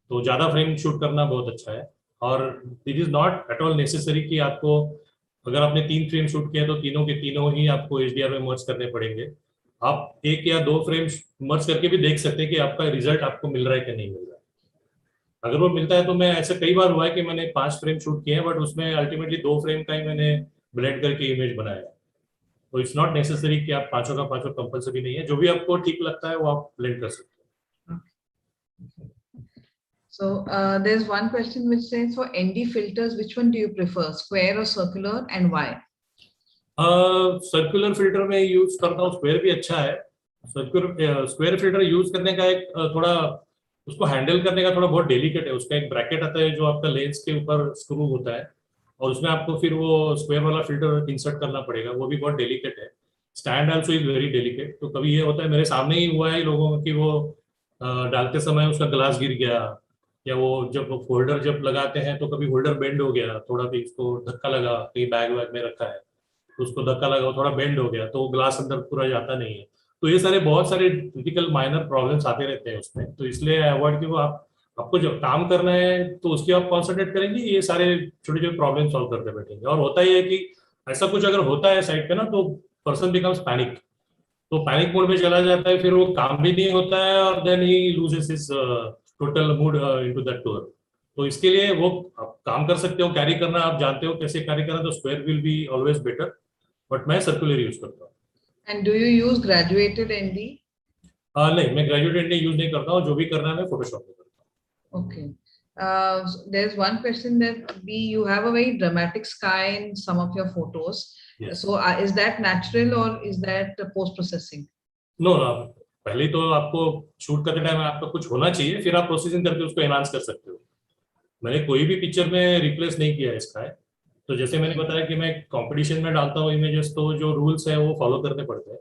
तो ज्यादा फ्रेम शूट करना बहुत अच्छा है, और it is not at all necessary कि आपको, अगर आपने 3 फ्रेम शूट किया तो तीनों के तीनों ही आपको HDR में मर्ज करने पड़ेंगे। आप 1 या 2 फ्रेम मर्ज करके भी देख सकते हैं कि आपका रिजल्ट आपको मिल रहा है कि नहीं मिल रहा है। अगर वो मिलता है तो मैं, ऐसे कई बार हुआ है कि मैंने 5 फ्रेम शूट किए हैं, बट उसमें अल्टीमेटली 2 फ्रेम का ही मैंने ब्लेंड करके इमेज बनाया है। तो इट्स नॉट नेसेसरी कि आप 5 का 5 कंपल्सरी नहीं है, जो भी आपको ठीक लगता है वो आप ब्लेंड कर सकते हैं। So there's one question which says, for ND filters, which one do you prefer, square or circular, and why? Circular filter में यूज करता हूँ, स्क्वायर भी अच्छा है। स्क्वायर फिल्टर यूज करने का एक थोड़ा, उसको हैंडल करने का थोड़ा बहुत डेलिकेट है। उसका एक ब्रैकेट आता है जो आपका लेंस के ऊपर स्क्रू होता है, और उसमें आपको फिर वो स्क्वायर वाला फिल्टर इंसर्ट करना पड़ेगा, वो भी बहुत डेलिकेट है। Stand also is very delicate. तो कभी ये होता है, मेरे सामने ही हुआ है लोगों की, वो डालते समय उसका ग्लास गिर गया, या वो जब होल्डर जब लगाते हैं तो कभी होल्डर बेंड हो गया, थोड़ा भी उसको धक्का लगा, कहीं बैग वैग में रखा है तो उसको धक्का लगा, थोड़ा बेंड हो गया, तो वो ग्लास अंदर पूरा जाता नहीं है। तो ये सारे बहुत सारे क्रिटिकल माइनर प्रॉब्लम्स आते रहते हैं उसमें, तो इसलिए अवॉइड कि वो आपको जब काम करना है तो उसकी आप कॉन्सेंट्रेट करेंगे, ये सारे छोटे छोटे प्रॉब्लम सॉल्व करते बैठेंगे। और होता ही है कि ऐसा कुछ अगर होता है साइड पे ना, तो पर्सन बिकम्स पैनिक, तो पैनिक मोड में चला जाता है, फिर वो काम भी नहीं होता है, और then he loses his total mood into that tour. तो इसके लिए वो आप काम कर सकते हो, कैरी करना आप जानते हो कैसे कैरी करना, तो square will be always better, but मैं सर्कुलर यूज करता हूँ। And do you use graduated ND? नहीं, मैं ग्रेजुएट ND यूज नहीं करता हूँ, जो भी करना है मैं फोटोशॉप में करता हूँ। Okay. There's one question that you have a very dramatic sky in some of your photos. Yes. So is that natural or is that post processing? No, पहले तो आपको शूट करते टाइम आपका कुछ होना चाहिए, फिर आप प्रोसेसिंग करके उसको एनहांस कर सकते हो। मैंने कोई भी पिक्चर में रिप्लेस नहीं किया है इसका। तो जैसे मैंने बताया कि मैं कंपटीशन में डालता हूँ इमेजेस, तो जो रूल्स है वो फॉलो करने पड़ते हैं।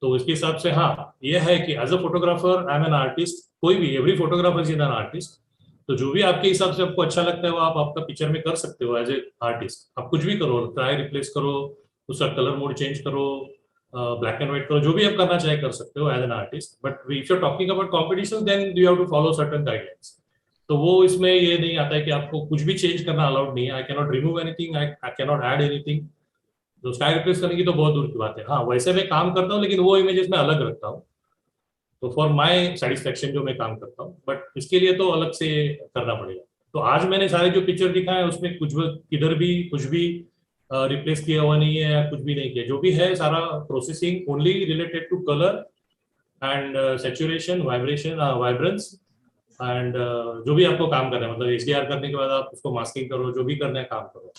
तो उसके हिसाब से हाँ, ये है कि as a photographer I am an artist, कोई भी, every photographer is an artist. तो जो भी आपके हिसाब से आपको अच्छा लगता है वो आप आपका पिक्चर में कर सकते हो एज ए आर्टिस्ट। आप कुछ भी करो, ट्राई रिप्लेस करो, उसका कलर मोड चेंज करो, ब्लैक एंड व्हाइट करो, जो भी आप करना चाहे कर सकते हो as an artist. But if you are talking about competition, then you have to follow certain guidelines. तो वो इसमें ये नहीं आता है कि आपको कुछ भी चेंज करना अलाउड नहीं है। I can not remove anything, I can not add anything. तो स्टाइल रिप्लेस करने की तो बहुत दूर की बात है। हाँ, वैसे मैं काम करता हूँ, लेकिन वो इमेजेस में अलग रखता हूँ, तो फॉर माय सेटिस्फेक्शन जो मैं काम करता हूँ, बट इसके लिए तो अलग से करना पड़ेगा। तो आज मैंने सारे जो पिक्चर दिखाए उसमें कुछ भी, किधर भी कुछ भी रिप्लेस किया हुआ नहीं है या कुछ भी नहीं किया। जो भी है सारा processing only related to colour and saturation, vibration, vibrance, and जो भी आपको काम करना है, मतलब HDR करने के बाद आप उसको मास्किंग करो, जो भी करना है काम करो।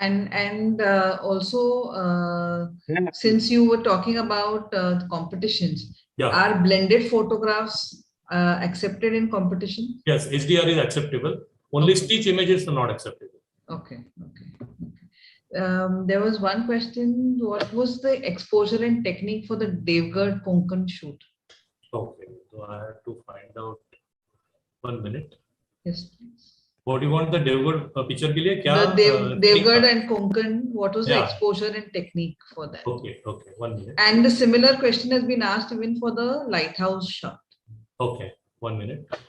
And also, since you were talking about competitions, Yeah. are blended photographs accepted in competition? Yes, HDR is acceptable. Only Okay. stitch images are not acceptable. Okay. There was one question: what was the exposure and technique for the Devgarh Konkan shoot? Okay, so I have to find out. 1 minute. Yes, please. What do you want the Devgarh picture के लिए क्या? The Devgarh and Konkan, what was the Yeah. exposure and technique for that? Okay, 1 minute. And the similar question has been asked even for the lighthouse shot. Okay, 1 minute.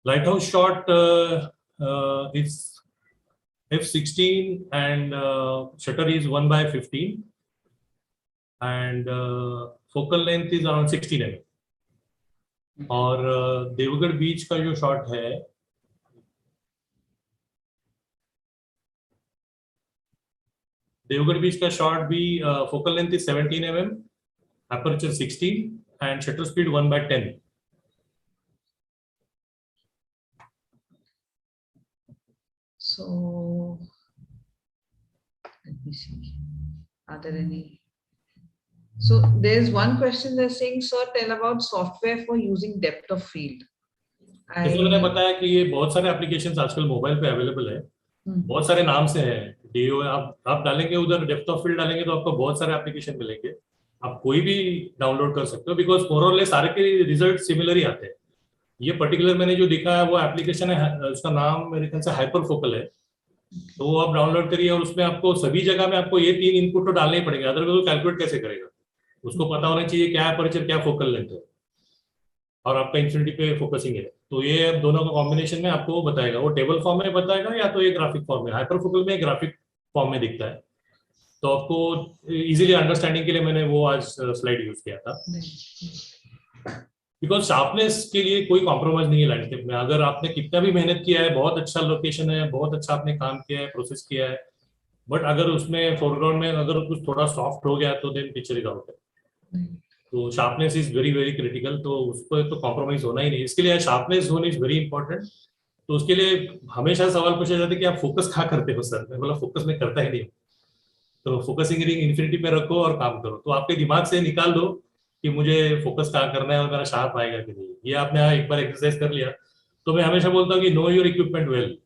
Lighthouse shot is f16 and shutter is 1/15 and focal length is around 16 mm. और देवगढ़ बीच का जो shot है देवगढ़ बीच का shot भी focal length is 17 mm, aperture 16 and shutter speed 1/10. So let me see. Are there any? So there's one question they're saying, sir, tell about software for using depth of field. जैसे मैंने बताया कि ये बहुत सारे applications आजकल mobile पे available है, बहुत सारे नाम से हैं. डीओ आप डालेंगे उधर डेप्थ ऑफ फील्ड डालेंगे तो आपको बहुत सारे एप्लीकेशन मिलेंगे. आप कोई भी डाउनलोड कर सकते हो बिकॉज मोर और लेस सारे के रिजल्ट सिमिलर ही आते हैं. ये पर्टिकुलर मैंने जो दिखा है वो एप्लीकेशन है, उसका नाम मेरे ख्याल से हाइपर फोकल है. तो वो आप डाउनलोड करिए और उसमें आपको सभी जगह में आपको ये 3 इनपुट तो डालने ही पड़ेंगे, अदरवाइज वो कैलकुलेट कैसे करेगा. उसको पता होना चाहिए क्या अपर्चर क्या फोकल लेंथ है और आपका इंफिनिटी पे फोकसिंग है. तो ये दोनों का कॉम्बिनेशन में आपको वो बताएगा, वो टेबल फॉर्म में बताएगा या तो ये ग्राफिक फॉर्म में. हाइपर फोकल में ग्राफिक फॉर्म में दिखता है. तो आपको इजीली अंडरस्टैंडिंग के लिए मैंने वो आज स्लाइड यूज किया था. बिकॉज शार्पनेस के लिए कोई कॉम्प्रोमाइज नहीं है लैंडस्केप में. अगर आपने कितना भी मेहनत किया है, बहुत अच्छा लोकेशन है, बहुत अच्छा आपने काम किया है, प्रोसेस किया है, बट अगर उसमें फोरग्राउंड में अगर कुछ थोड़ा सॉफ्ट हो गया तो देन पिक्चर इज आउट है. तो sharpness is very very critical. तो उस पर तो कॉम्प्रोमाइज होना ही नहीं. इसके लिए sharpness zone is very important. तो उसके लिए हमेशा सवाल पूछा जाता है कि आप फोकस कहाँ करते हो सर. मैं बोला फोकस में करता ही नहीं. तो फोकसिंग रिंग इन्फिनिटी पे रखो और काम करो. तो आपके दिमाग से निकाल दो कि मुझे फोकस कहाँ करना है और मेरा शार्प आएगा कि नहीं. ये आपने एक बार एक्सरसाइज कर लिया. तो मैं हमेशा बोलता हूँ कि नो योर इक्विपमेंट वेल.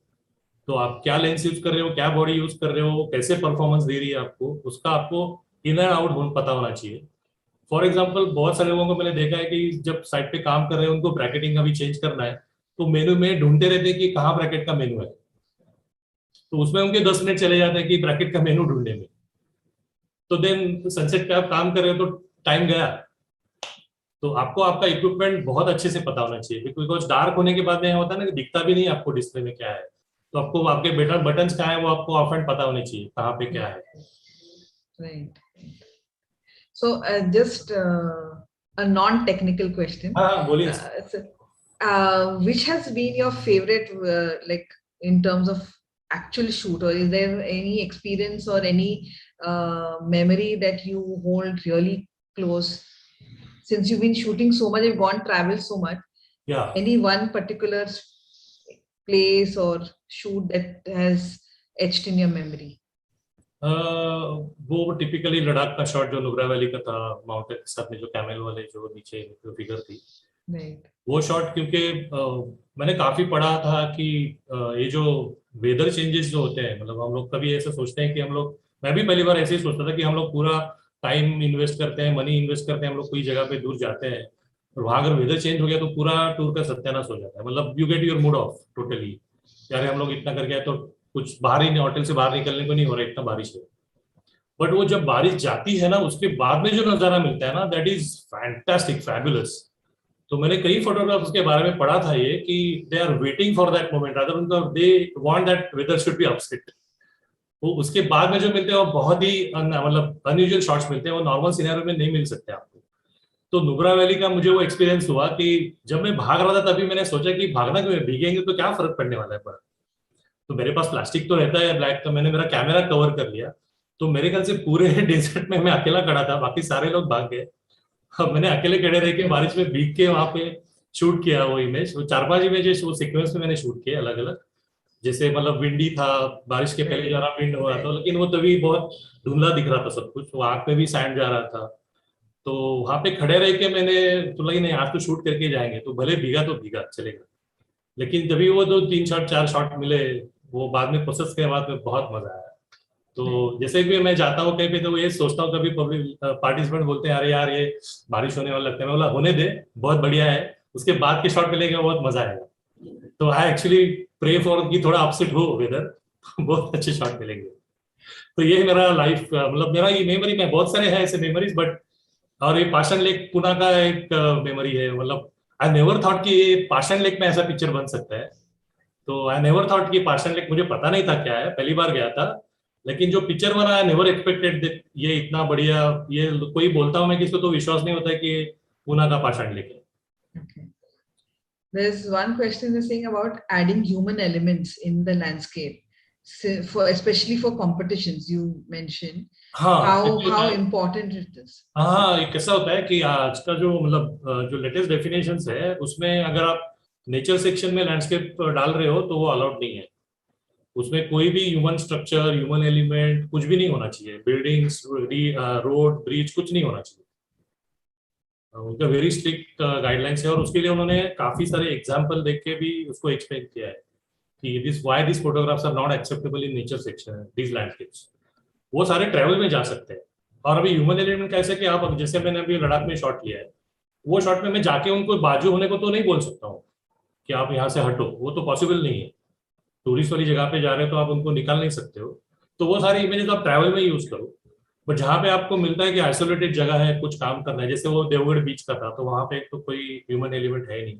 तो आप क्या लेंस यूज कर रहे हो, क्या बॉडी यूज कर रहे हो, कैसे परफॉर्मेंस दे रही है आपको, उसका आपको इन एंड आउट पता होना चाहिए. फॉर एग्जाम्पल बहुत सारे लोगों को मैंने देखा है कि जब साइट पे काम कर रहे हैं उनको ब्रैकेटिंग का भी चेंज करना है तो मेनू में ढूंढते रहते हैं कि कहाँ ब्रैकेट का मेनू है. तो उसमें उनके 10 मिनट चले जाते हैं कि ब्रैकेट का मेनू ढूंढने में. तो देन सनसेट पे आप काम कर रहे हो तो टाइम गया. तो आपको आपका इक्विपमेंट बहुत अच्छे से पता होना चाहिए बिकॉज डार्क होने के बाद में होता है ना कि दिखता भी नहीं आपको डिस्प्ले में क्या है. तो आपको आपके बटन्स कहाँ है वो आपको ऑफ एंड पता होने चाहिए कहाँ पे क्या है. Right. So just a non-technical question. हाँ बोलिए. Which has been your favorite, like in terms of actual shoot, or is there any experience or any memory that you hold really close? Since you've been shooting so much, you've gone travel so much. Yeah. Any one particular place or shoot that has etched in your memory? वो typically Ladakh का shot जो Nubra valley का था, mountain के साथ में जो camel वाले जो नीचे जो फिगर थी. वो शॉट क्योंकि मैंने काफी पढ़ा था कि ये जो वेदर चेंजेस जो होते हैं, मतलब हम लोग कभी ऐसा सोचते हैं कि हम लोग, मैं भी पहली बार ऐसे ही सोचता था कि हम लोग पूरा टाइम इन्वेस्ट करते हैं, मनी इन्वेस्ट करते हैं, हम लोग कोई जगह पे दूर जाते हैं और वहां अगर वेदर चेंज हो गया तो पूरा टूर का सत्यानाश हो जाता है. मतलब you get your mood off totally. यार हम लोग इतना कर गया तो कुछ बाहर ही नहीं, होटल से बाहर निकलने को नहीं हो रहा, इतना बारिश है. बट वो जब बारिश जाती है ना उसके बाद में जो नजारा मिलता है ना, दैट इज फैंटास्टिक, फैबुलस. तो मैंने कई फोटोग्राफ्स के बारे में पढ़ा था ये कि they are waiting for that moment, other उनका they want that weather should be upset. वो उसके बाद में जो मिलते हैं वो बहुत ही मतलब अनयूजुअल शॉट्स मिलते हैं, वो नॉर्मल सिनेरियो में नहीं मिल सकते आपको. तो नुब्रा वैली का मुझे वो एक्सपीरियंस हुआ कि जब मैं भाग रहा था तभी मैंने सोचा कि भागना क्यों है, भीगेंगे तो क्या फर्क पड़ने वाला है. पर तो मेरे पास प्लास्टिक तो रहता है ब्लैक, तो मैंने मेरा कैमरा कवर कर लिया. तो मेरे ख्याल से पूरे डेजर्ट में मैं अकेला खड़ा था, बाकी सारे लोग भाग गए। अब मैंने अकेले खड़े रह के बारिश में भीग के वहां पे शूट किया वो इमेज। वो 4-5 इमेजेस वो सीक्वेंस में मैंने शूट किए अलग अलग। जैसे मतलब विंडी था, बारिश के पहले जरा विंड हो रहा था, लेकिन वो तभी बहुत धुंधला दिख रहा था सब कुछ, वो आंख में भी सैंड जा रहा था। तो वहां पे खड़े रह के मैंने तो लगी नहीं, आज तो शूट करके जाएंगे, तो भले भीगा तो भीगा चलेगा। लेकिन जब भी वो 2-3 शॉट 4 शॉट मिले, वो बाद में प्रोसेस के बाद में बहुत मजा आया। तो जैसे भी मैं जाता हूँ कहीं पे, तो ये सोचता हूँ, कभी पब्लिक पार्टिसिपेंट बोलते हैं अरे यार ये बारिश होने वाला लगता है, मैं बोला होने दे, बहुत बढ़िया है, उसके बाद के शॉट मिलेगा बहुत मजा आएगा। तो आई एक्चुअली प्रे फॉर कि थोड़ा अपसेट हो वेदर, बहुत अच्छे शॉट मिलेंगे। तो ये मेरा लाइफ मतलब मेरा ये मेमोरी में बहुत सारे हैं ऐसे मेमोरीज, बट और ये पाषाण लेक पुणे का एक मेमोरी है। मतलब आई नेवर थॉट कि ये पाषाण लेक में ऐसा पिक्चर बन सकता है। तो आई नेवर थॉट कि पाषाण लेक, मुझे पता नहीं था क्या है, पहली बार गया था। लेकिन जो पिक्चर बना, आई नेवर एक्सपेक्टेड ये इतना बढ़िया। ये कोई बोलता हूँ मैं किसको तो विश्वास नहीं होता है कि पुणे का पाषाण लेक है। Okay. There's one question they're saying about adding human elements in the landscape, so especially for competitions. You mentioned हाँ how important it is. हाँ, ये कैसा होता है कि आज का जो मतलब जो लेटेस्ट डेफिनेशंस है उसमें अगर आप नेचर सेक्शन में लैंडस्केप डाल रहे हो तो वो अलाउड नहीं है। उसमें कोई भी ह्यूमन स्ट्रक्चर, ह्यूमन एलिमेंट कुछ भी नहीं होना चाहिए, बिल्डिंग्स, रोड, ब्रिज कुछ नहीं होना चाहिए। उनका वेरी स्ट्रिक्ट गाइडलाइंस है, और उसके लिए उन्होंने काफी सारे एग्जाम्पल देख के भी उसको एक्सप्लेन किया है कि this why this photographs are not acceptable in nature section, this landscapes. वो सारे ट्रैवल में जा सकते हैं। और अभी ह्यूमन एलिमेंट कैसे कि आप, जैसे मैंने अभी लद्दाख में शॉट लिया है, वो शॉट में मैं जाके उनको बाजू होने को तो नहीं बोल सकता हूँ कि आप यहाँ से हटो, वो तो पॉसिबल नहीं है। टूरिस्ट वाली जगह पे जा रहे हो तो आप उनको निकाल नहीं सकते हो। तो वो सारी इमेजेस आप ट्रैवल में यूज करो। बट जहाँ पे आपको मिलता है कि आइसोलेटेड जगह है, कुछ काम करना है, जैसे वो देवगढ़ बीच का था, तो वहां पे तो कोई ह्यूमन एलिमेंट है ही नहीं।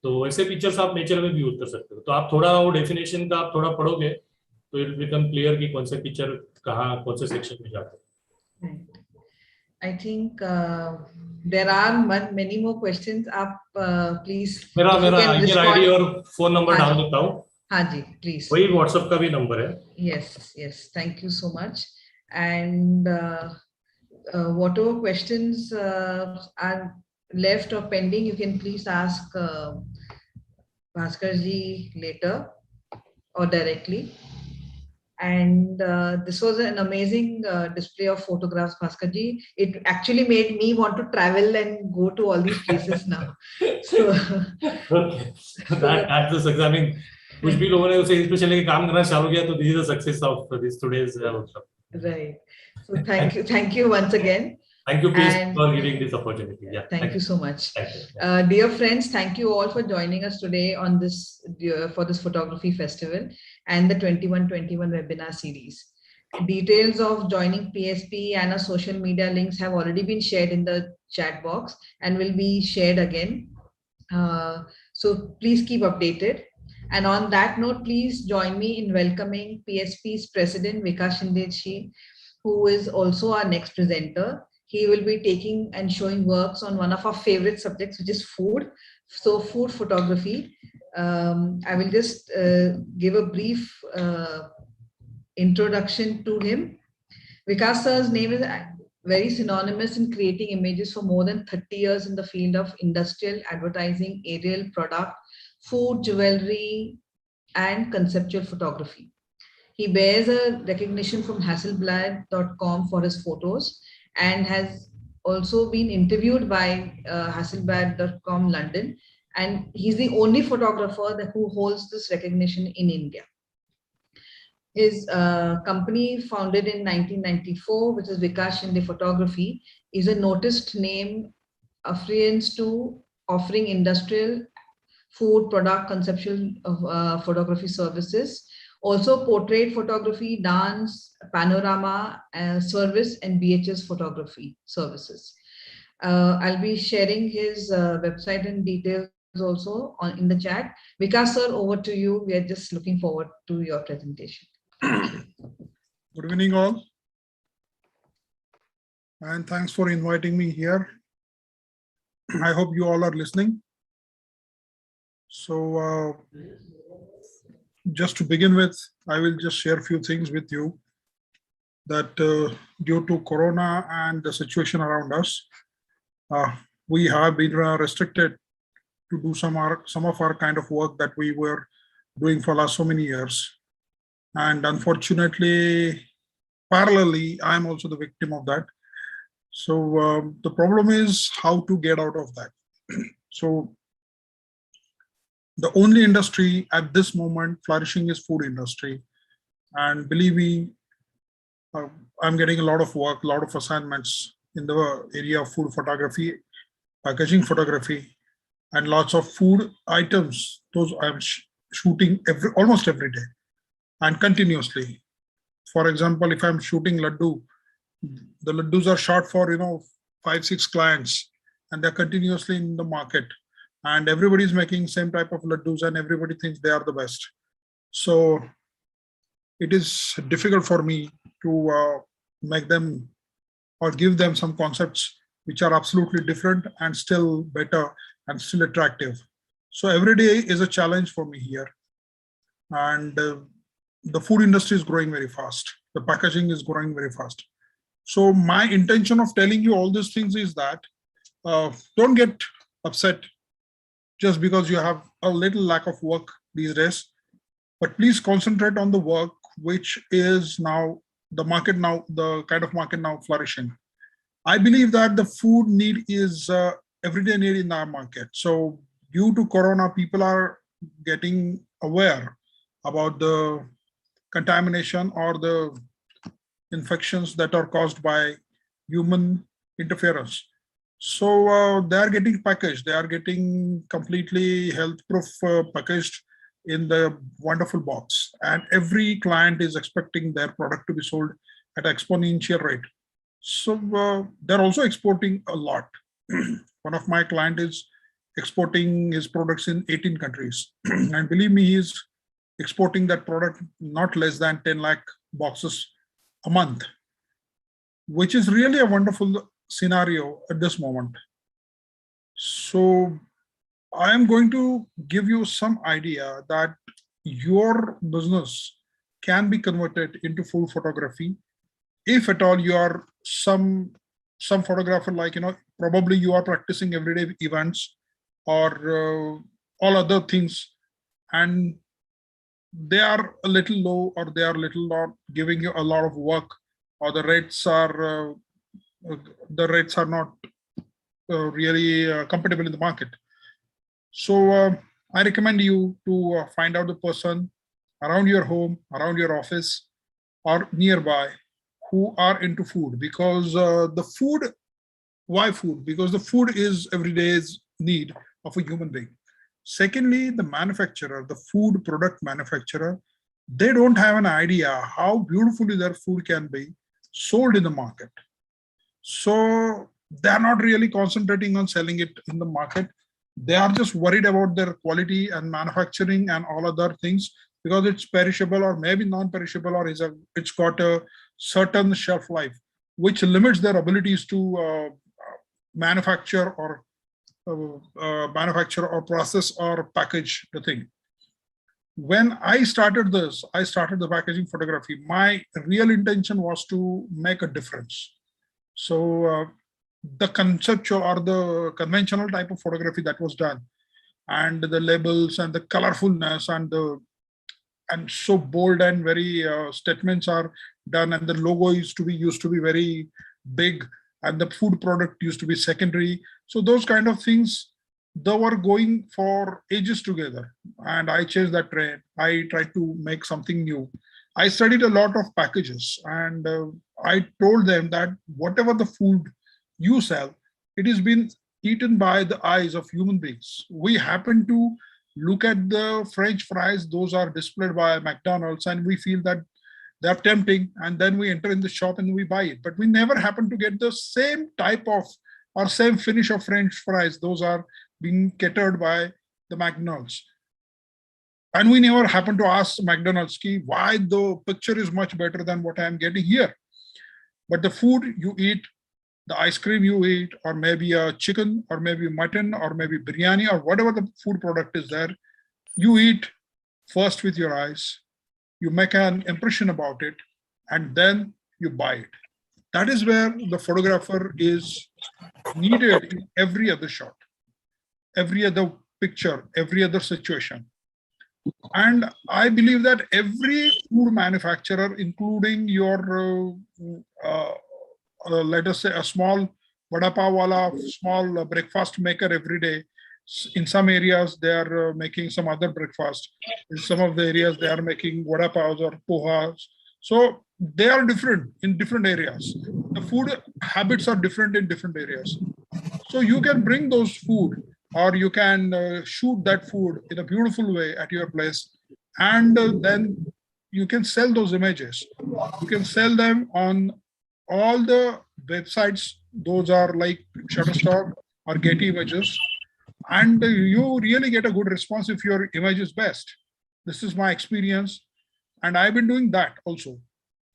तो ऐसे पिक्चर्स आप नेचर में भी यूज कर सकते हो। तो आप थोड़ा वो डेफिनेशन का आप थोड़ा पढ़ोगे तो इट बिकम क्लियर कि कौन से पिक्चर कहाँ कौन से सेक्शन में जाते हैं। Right. I think there are many more questions. आप please, मेरा if you मेरा can ईमेल आईडी respond. और फोन नंबर हाँ डाल जी, देता हूँ, हाँ जी, please. वही व्हाट्सएप का भी नंबर है। Yes, yes. Thank you so much. And whatever questions are left or pending, you can please ask Bhaskar ji later or directly. And this was an amazing display of photographs, Bhaskar ji. It actually made me want to travel and go to all these places now. So, Okay, that's the success. I mean, कुछ भी लोगों ने उसे inspiration लेके काम करना चालू किया, तो this is the success of this today's workshop. right. So thank you once again. Thank you, please, And for giving this opportunity. Yeah, thank you so much. Thank you. Yeah. Dear friends, thank you all for joining us today on this for this photography festival and the 2121 webinar series. Details of joining PSP and our social media links have already been shared in the chat box and will be shared again. So please keep updated. And on that note, please join me in welcoming PSP's president, Vikas Shindeji, who is also our next presenter. He will be taking and showing works on one of our favorite subjects, which is food. So food photography. I will just give a brief introduction to him. Vikas sir's name is very synonymous in creating images for more than 30 years in the field of industrial advertising, aerial product, food, jewelry, and conceptual photography. He bears a recognition from Hasselblad.com for his photos and has also been interviewed by Hasselblad.com London. And he's the only photographer who holds this recognition in India. His company, founded in 1994, which is Vikas Shinde Photography, is a noticed name affluence to offering industrial food product conceptual photography services, also portrait photography, dance, panorama service, and BHS photography services. I'll be sharing his website and details also in the chat. Vikas sir, over to you. We are just looking forward to your presentation. Good evening all, and thanks for inviting me here. I hope you all are listening. So just to begin with, I will just share a few things with you. that due to Corona and the situation around us, we have been restricted to do some of our kind of work that we were doing for last so many years. And unfortunately, parallelly, I'm also the victim of that. So the problem is how to get out of that. So the only industry at this moment flourishing is food industry. And believe me, I'm getting a lot of work, a lot of assignments in the area of food photography, packaging photography, and lots of food items. Those I'm shooting almost every day and continuously. For example, if I'm shooting laddu, the laddus are shot for 5-6 clients, and they're continuously in the market, and everybody's making same type of laddus, and everybody thinks they are the best. So it is difficult for me to make them or give them some concepts which are absolutely different and still better and still attractive. So every day is a challenge for me here. And the food industry is growing very fast. The packaging is growing very fast. So my intention of telling you all these things is that don't get upset just because you have a little lack of work these days, but please concentrate on the work which is now the market now, the kind of market now flourishing. I believe that the food need is everyday need in our market. So due to Corona, people are getting aware about the contamination or the infections that are caused by human interference. So they are getting packaged. They are getting completely health-proof packaged in the wonderful box. And every client is expecting their product to be sold at exponential rate. So they're also exporting a lot. One of my clients is exporting his products in 18 countries. And believe me, he's exporting that product not less than 10 lakh boxes a month, which is really a wonderful scenario at this moment. So I am going to give you some idea that your business can be converted into food photography. If at all you are some photographer, like, probably you are practicing everyday events or all other things, and they are a little low or they are little not giving you a lot of work, or the rates are not really compatible in the market. So I recommend you to find out the person around your home, around your office, or nearby who are into food, because why food? Because the food is everyday's need of a human being. Secondly, the manufacturer, the food product manufacturer, they don't have an idea how beautifully their food can be sold in the market. So they're not really concentrating on selling it in the market. They are just worried about their quality and manufacturing and all other things, because it's perishable or maybe non-perishable, or it's got a certain shelf life, which limits their abilities to manufacture or process or package the thing. When I started the packaging photography, my real intention was to make a difference. So the conceptual or the conventional type of photography that was done, and the labels and the colorfulness and so bold and very statements are done, and the logo used to be very big, and the food product used to be secondary. So those kind of things, they were going for ages together, and I changed that trend. I tried to make something new. I studied a lot of packages, and I told them that whatever the food you sell, it has been eaten by the eyes of human beings. We happen to look at the French fries, those are displayed by McDonald's, and we feel that they're tempting, and then we enter in the shop and we buy it. But we never happen to get the same type of or same finish of French fries. Those are being catered by the McDonald's. And we never happen to ask McDonald's why the picture is much better than what I'm getting here. But the food you eat, the ice cream you eat, or maybe a chicken, or maybe mutton, or maybe biryani, or whatever the food product is there, you eat first with your eyes, you make an impression about it, and then you buy it. That is where the photographer is needed in every other shot, every other picture, every other situation. And I believe that every food manufacturer, including your, let us say, a small vada pav wala, small breakfast maker every day. In some areas, they are making some other breakfast. In some of the areas, they are making vada pavs or pohas. So they are different in different areas. The food habits are different in different areas. So you can bring those food, or you can shoot that food in a beautiful way at your place, and then you can sell those images. You can sell them on all the websites. Those are like Shutterstock or Getty Images, and you really get a good response if your image is best. This is my experience, and I've been doing that also.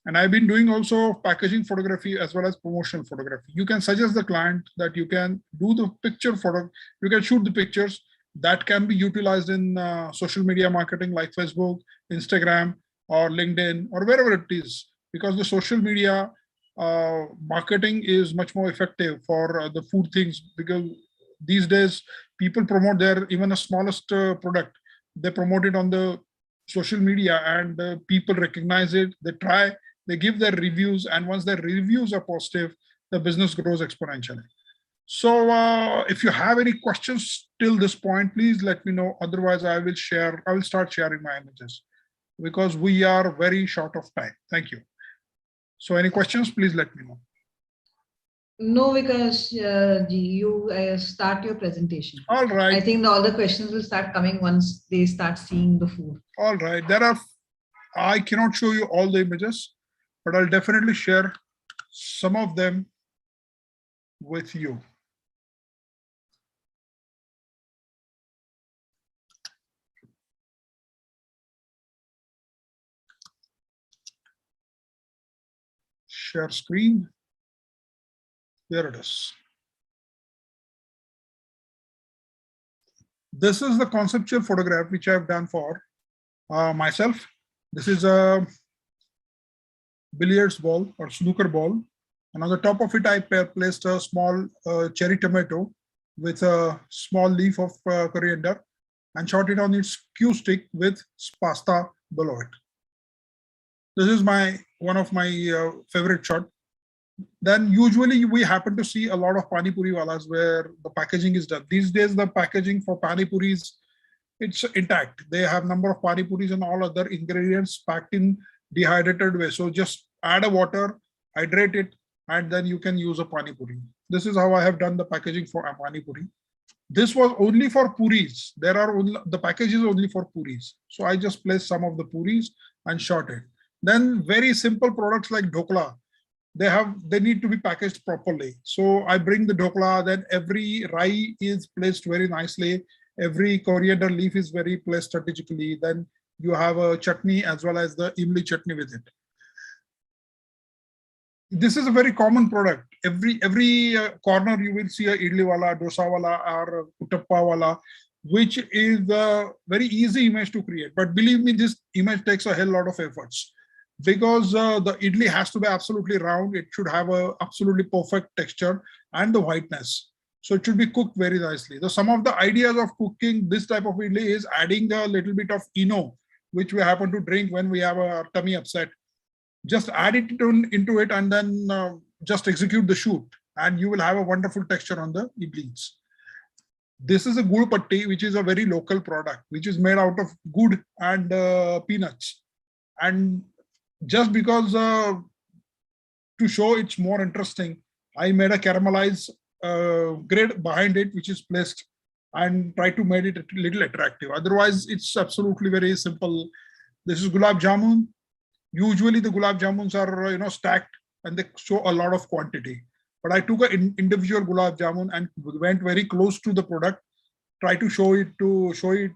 And I've been doing also packaging photography as well as promotional photography. You can suggest the client that you can do the picture photo, you can shoot the pictures that can be utilized in social media marketing like Facebook, Instagram, or LinkedIn, or wherever it is, because the social media marketing is much more effective for the food things, because these days people promote their even the smallest product, they promote it on the social media, and people recognize it, they try, they give their reviews, and once their reviews are positive, the business grows exponentially. So if you have any questions till this point, please let me know. Otherwise, I will start sharing my images, because we are very short of time. Thank you. So any questions, please let me know. No, because you start your presentation. All right. I think all the questions will start coming once they start seeing the food. All right. I cannot show you all the images, but I'll definitely share some of them with you. Share screen. There it is. This is the conceptual photograph which I've done for myself. This is a billiards ball or snooker ball. And on the top of it, I placed a small cherry tomato with a small leaf of coriander and shot it on its cue stick with pasta below it. This is one of my favorite shot. Then usually we happen to see a lot of pani puri walas where the packaging is done. These days, the packaging for pani puris, it's intact. They have number of pani puris and all other ingredients packed in dehydrated way. So just add a water, hydrate it, and then you can use a pani puri. This is how I have done the packaging for a pani puri. This was only for puris. The package is only for puris. So I just placed some of the puris and shot it. Then very simple products like dhokla, they need to be packaged properly. So I bring the dhokla, then every rai is placed very nicely. Every coriander leaf is very placed strategically. Then you have a chutney as well as the imli chutney with it. This is a very common product. Every corner you will see a idli wala, dosa wala, or uttappa wala, which is a very easy image to create. But believe me, this image takes a hell lot of efforts, because the idli has to be absolutely round. It should have a absolutely perfect texture and the whiteness. So it should be cooked very nicely. So some of the ideas of cooking this type of idli is adding a little bit of Eno, which we happen to drink when we have a tummy upset. Just add it into it and then just execute the shoot, and you will have a wonderful texture on the idlis. This is a gud patti, which is a very local product, which is made out of gud and peanuts. And just because to show it's more interesting, I made a caramelized grid behind it, which is placed, and try to make it a little attractive. Otherwise, it's absolutely very simple. This is gulab jamun. Usually the gulab jamuns are stacked and they show a lot of quantity. But I took an individual gulab jamun and went very close to the product, try to show it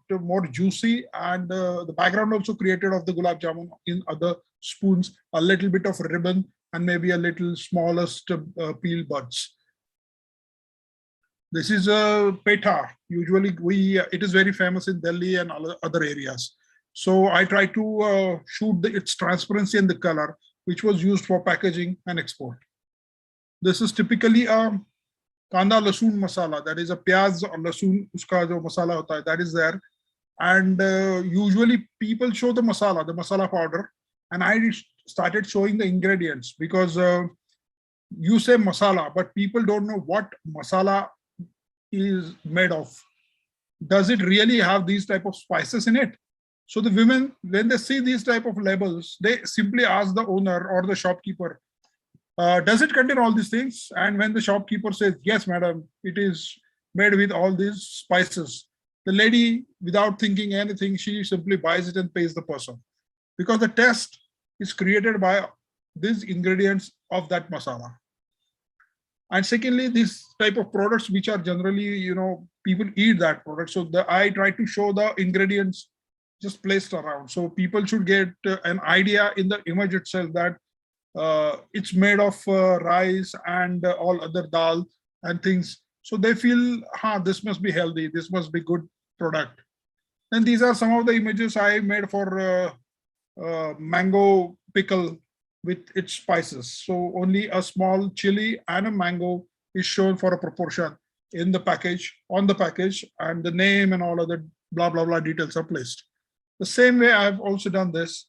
more juicy, and the background also created of the gulab jamun in other spoons, a little bit of ribbon, and maybe a little smallest peel buds. This is a petha. Usually it is very famous in Delhi and other areas. So I try to shoot its transparency and the color. which was used for packaging and export. This is typically a kanda lasoon masala, that is a pyaz or lasoon uska jo masala hota hai, that is there. And usually people show the masala powder, and I started showing the ingredients because you say masala, but people don't know what masala is made of. Does it really have these type of spices in it? So the women, when they see these type of labels, they simply ask the owner or the shopkeeper, does it contain all these things? And when the shopkeeper says, yes, madam, it is made with all these spices, the lady, without thinking anything, she simply buys it and pays the person, because the taste is created by these ingredients of that masala. And secondly, this type of products which are generally, people eat that product. So I try to show the ingredients just placed around. So people should get an idea in the image itself that it's made of rice and all other dal and things. So they feel, this must be healthy, this must be good product. And these are some of the images I made for mango pickle with its spices. So only a small chili and a mango is shown for a proportion in the package, on the package, and the name and all other blah, blah, blah details are placed. The same way I've also done this.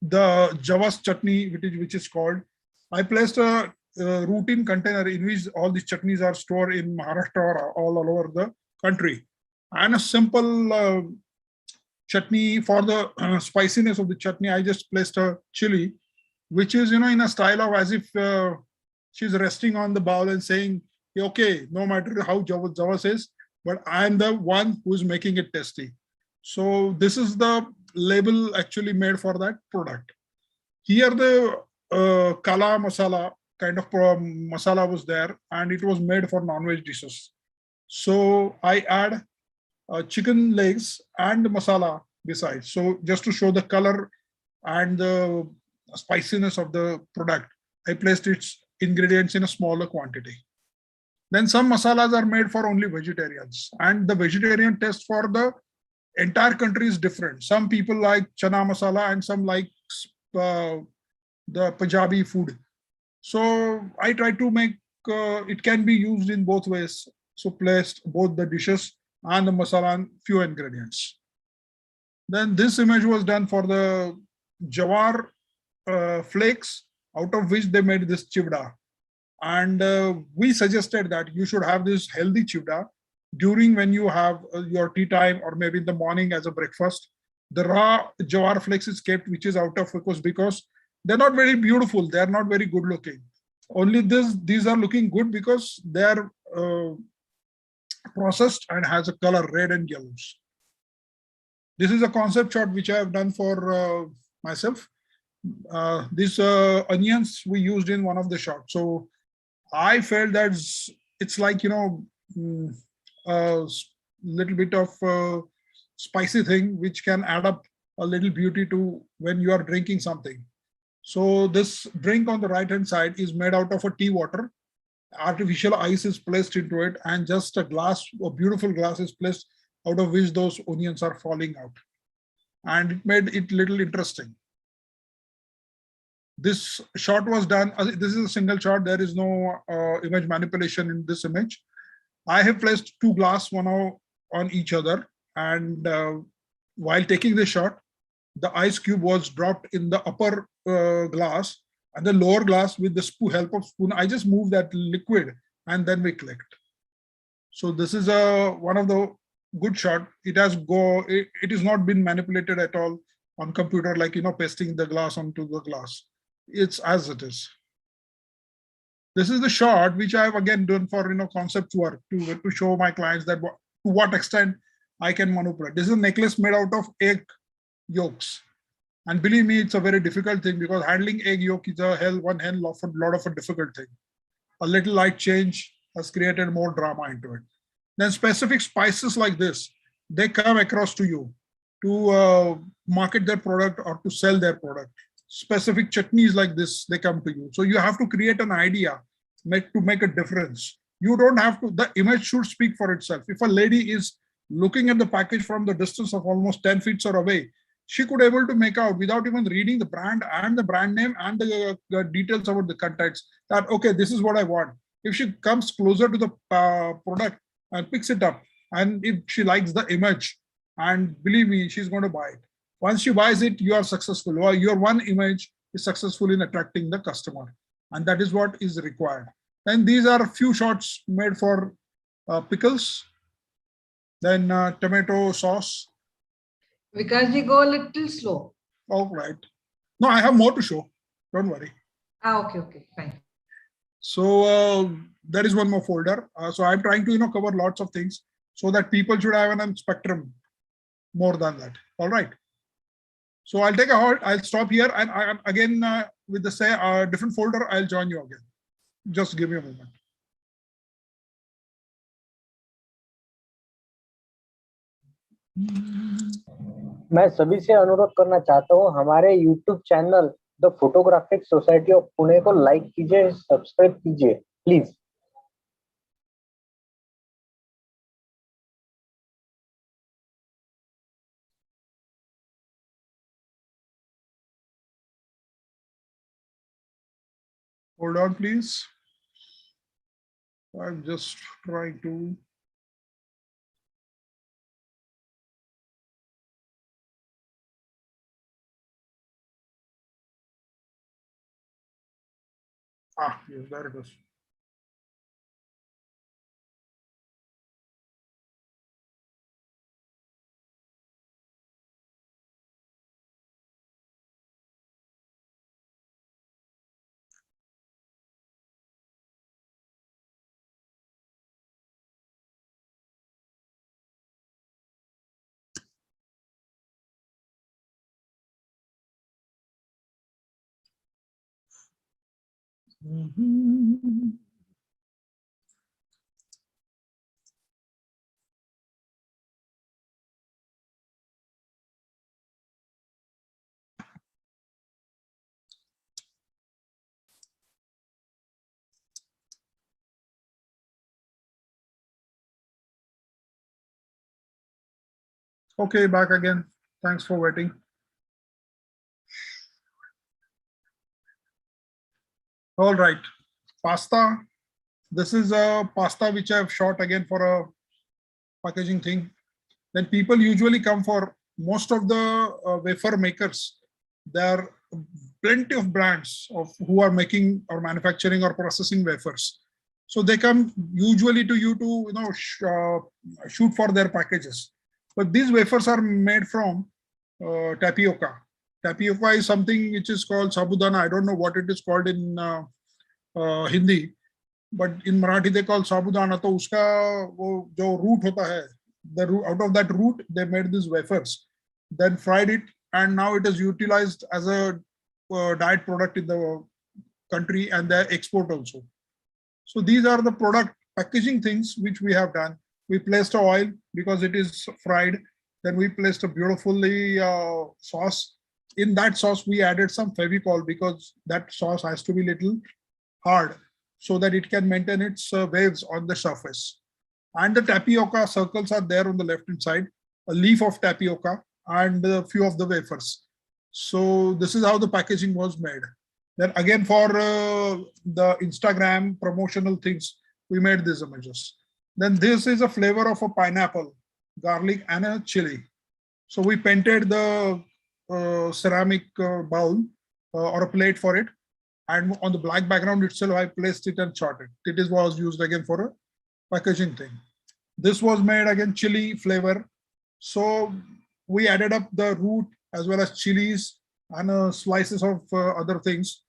The Javas chutney, which is called, I placed a routine container in which all these chutneys are stored in Maharashtra or all over the country. And a simple chutney for the spiciness of the chutney, I just placed a chili, which is, in a style of as if she's resting on the bowl and saying, okay, no matter how Java says, but I'm the one who's making it tasty. So this is the label actually made for that product. Here the kala masala kind of masala was there, and it was made for non-veg dishes. So I add chicken legs and masala besides. So just to show the color and the spiciness of the product, I placed its ingredients in a smaller quantity. Then some masalas are made for only vegetarians, and the vegetarian taste for the entire country is different. Some people like chana masala and some like the Punjabi food. So I try to make it can be used in both ways. So placed both the dishes and the masala and few ingredients. Then this image was done for the jawar flakes, out of which they made this chivda. And we suggested that you should have this healthy chivda during when you have your tea time, or maybe in the morning as a breakfast. The raw jawar flakes is kept, which is out of focus because they're not very beautiful. They're not very good looking. Only these are looking good because they are processed and has a color red and yellows. This is a concept shot which I have done for myself. These onions we used in one of the shots. So I felt that it's like, a little bit of spicy thing which can add up a little beauty to when you are drinking something. So this drink on the right hand side is made out of a tea water. Artificial ice is placed into it, and just a beautiful glass is placed, out of which those onions are falling out. And it made it little interesting. This shot was done, this is a single shot, there is no image manipulation in this image. I have placed two glass, one on each other, and while taking the shot, the ice cube was dropped in the upper glass, and the lower glass with the help of spoon, I just moved that liquid and then we clicked. So this is one of the good shot. It has not been manipulated at all on computer, like, pasting the glass onto the glass. It's as it is. This is the shot which I have again done for concept work to show my clients that to what extent I can manipulate. This is a necklace made out of egg yolks, and believe me, it's a very difficult thing because handling egg yolk is a lot of a difficult thing. A little light change has created more drama into it. Then specific spices like this, they come across to you to market their product or to sell their product. Specific chutneys like this, they come to you. So you have to create an idea to make a difference. You don't have to, the image should speak for itself. If a lady is looking at the package from the distance of almost 10 feet or away, she could able to make out without even reading the brand and the brand name and the details about the contents that, okay, this is what I want. If she comes closer to the product and picks it up, and if she likes the image, and believe me, she's going to buy it. Once she buys it, you are successful. Or your one image is successful in attracting the customer. And that is what is required. And these are a few shots made for pickles, then tomato sauce. Vikasji, go a little slow. All right. No, I have more to show. Don't worry. Okay, fine. So there is one more folder. So I'm trying to cover lots of things so that people should have an spectrum more than that. All right. So I'll take a halt. I'll stop here, and I am again with the different folder. I'll join you again. Just give me a moment. मैं सभी से अनुरोध करना चाहता हूं, हमारे YouTube channel the photographic society of Pune को like कीजिए, सब्सक्राइब कीजिए please. Hold on, please. I'm just trying to. Yes, there it is. Okay, back again. Thanks for waiting. All right, pasta. This is a pasta which I've shot again for a packaging thing. Then people usually come for most of the wafer makers. There are plenty of brands of who are making or manufacturing or processing wafers. So they come usually to you to shoot for their packages. But these wafers are made from tapioca. Tapioca is something which is called sabudana. I don't know what it is called in Hindi, but in Marathi they call sabudana. So uska wo jo root hota hai, the root, out of that root they made these wafers, then fried it, and now it is utilized as a diet product in the country, and they export also. So these are the product packaging things which we have done. We placed a oil because it is fried. Then we placed a beautifully sauce. In that sauce, we added some Fevicol because that sauce has to be little hard so that it can maintain its waves on the surface. And the tapioca circles are there on the left hand side, a leaf of tapioca and a few of the wafers. So this is how the packaging was made. Then again for the Instagram promotional things, we made these images. Then this is a flavor of a pineapple, garlic and a chili. So we painted the ceramic bowl or a plate for it. And on the black background itself, I placed it and shot it. It was used again for a packaging thing. This was made again chili flavor. So we added up the root as well as chilies and slices of other things.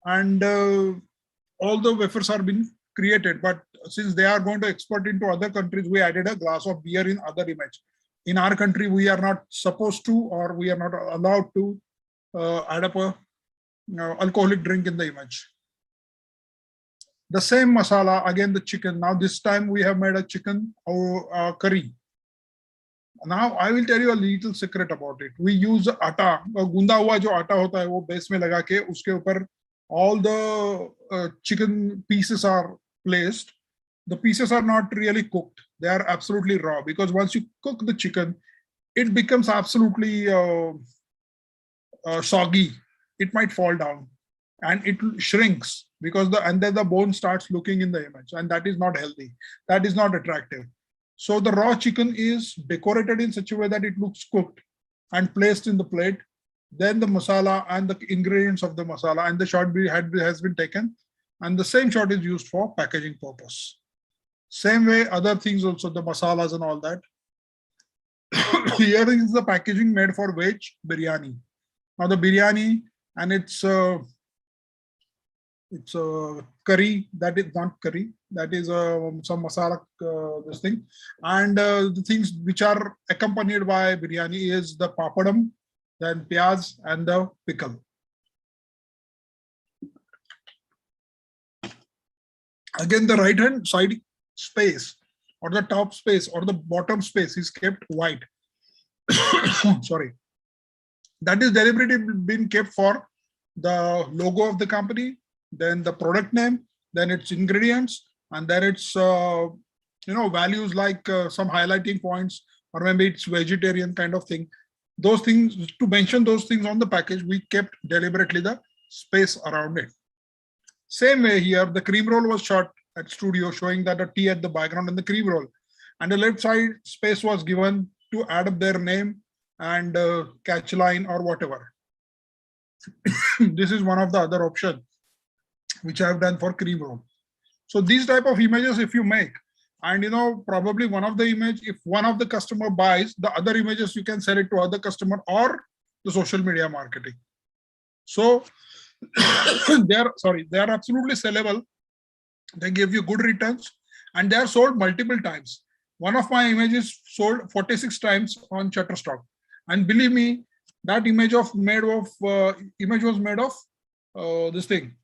And all the wafers are being created. But since they are going to export into other countries, we added a glass of beer in other image. In our country, we are not supposed to, or we are not allowed to add up a alcoholic drink in the image. The same masala, again the chicken. Now this time we have made a chicken or curry. Now I will tell you a little secret about it. We use atta, gunda hua jo atta hota hai, wo base mein laga ke uske upar all the chicken pieces are placed. The pieces are not really cooked. They are absolutely raw, because once you cook the chicken, it becomes absolutely soggy, it might fall down and it shrinks because then the bone starts looking in the image, and that is not healthy. That is not attractive. So the raw chicken is decorated in such a way that it looks cooked and placed in the plate. Then the masala and the ingredients of the masala and the shot has been taken, and the same shot is used for packaging purpose. Same way other things also, the masalas and all that. Here is the packaging made for veg biryani. Now the biryani, and it's a curry, that is not curry, that is some masala, this thing. And the things which are accompanied by biryani is the papadam, then pyaz and the pickle. Again, the right hand side space or the top space or the bottom space is kept white. Sorry. That is deliberately been kept for the logo of the company, then the product name, then its ingredients, and then its values like some highlighting points, or maybe it's vegetarian kind of thing. Those things, to mention those things on the package, we kept deliberately the space around it. Same way here, the cream roll was shot at studio, showing that a T at the background and the cream roll, and the left side space was given to add up their name and catch line or whatever. This is one of the other options which I have done for cream roll. So these type of images, if you make, and probably one of the image, if one of the customer buys, the other images you can sell it to other customer or the social media marketing. So they are absolutely sellable. They give you good returns, and they are sold multiple times. One of my images sold 46 times on Shutterstock, and believe me, that image was made of this thing,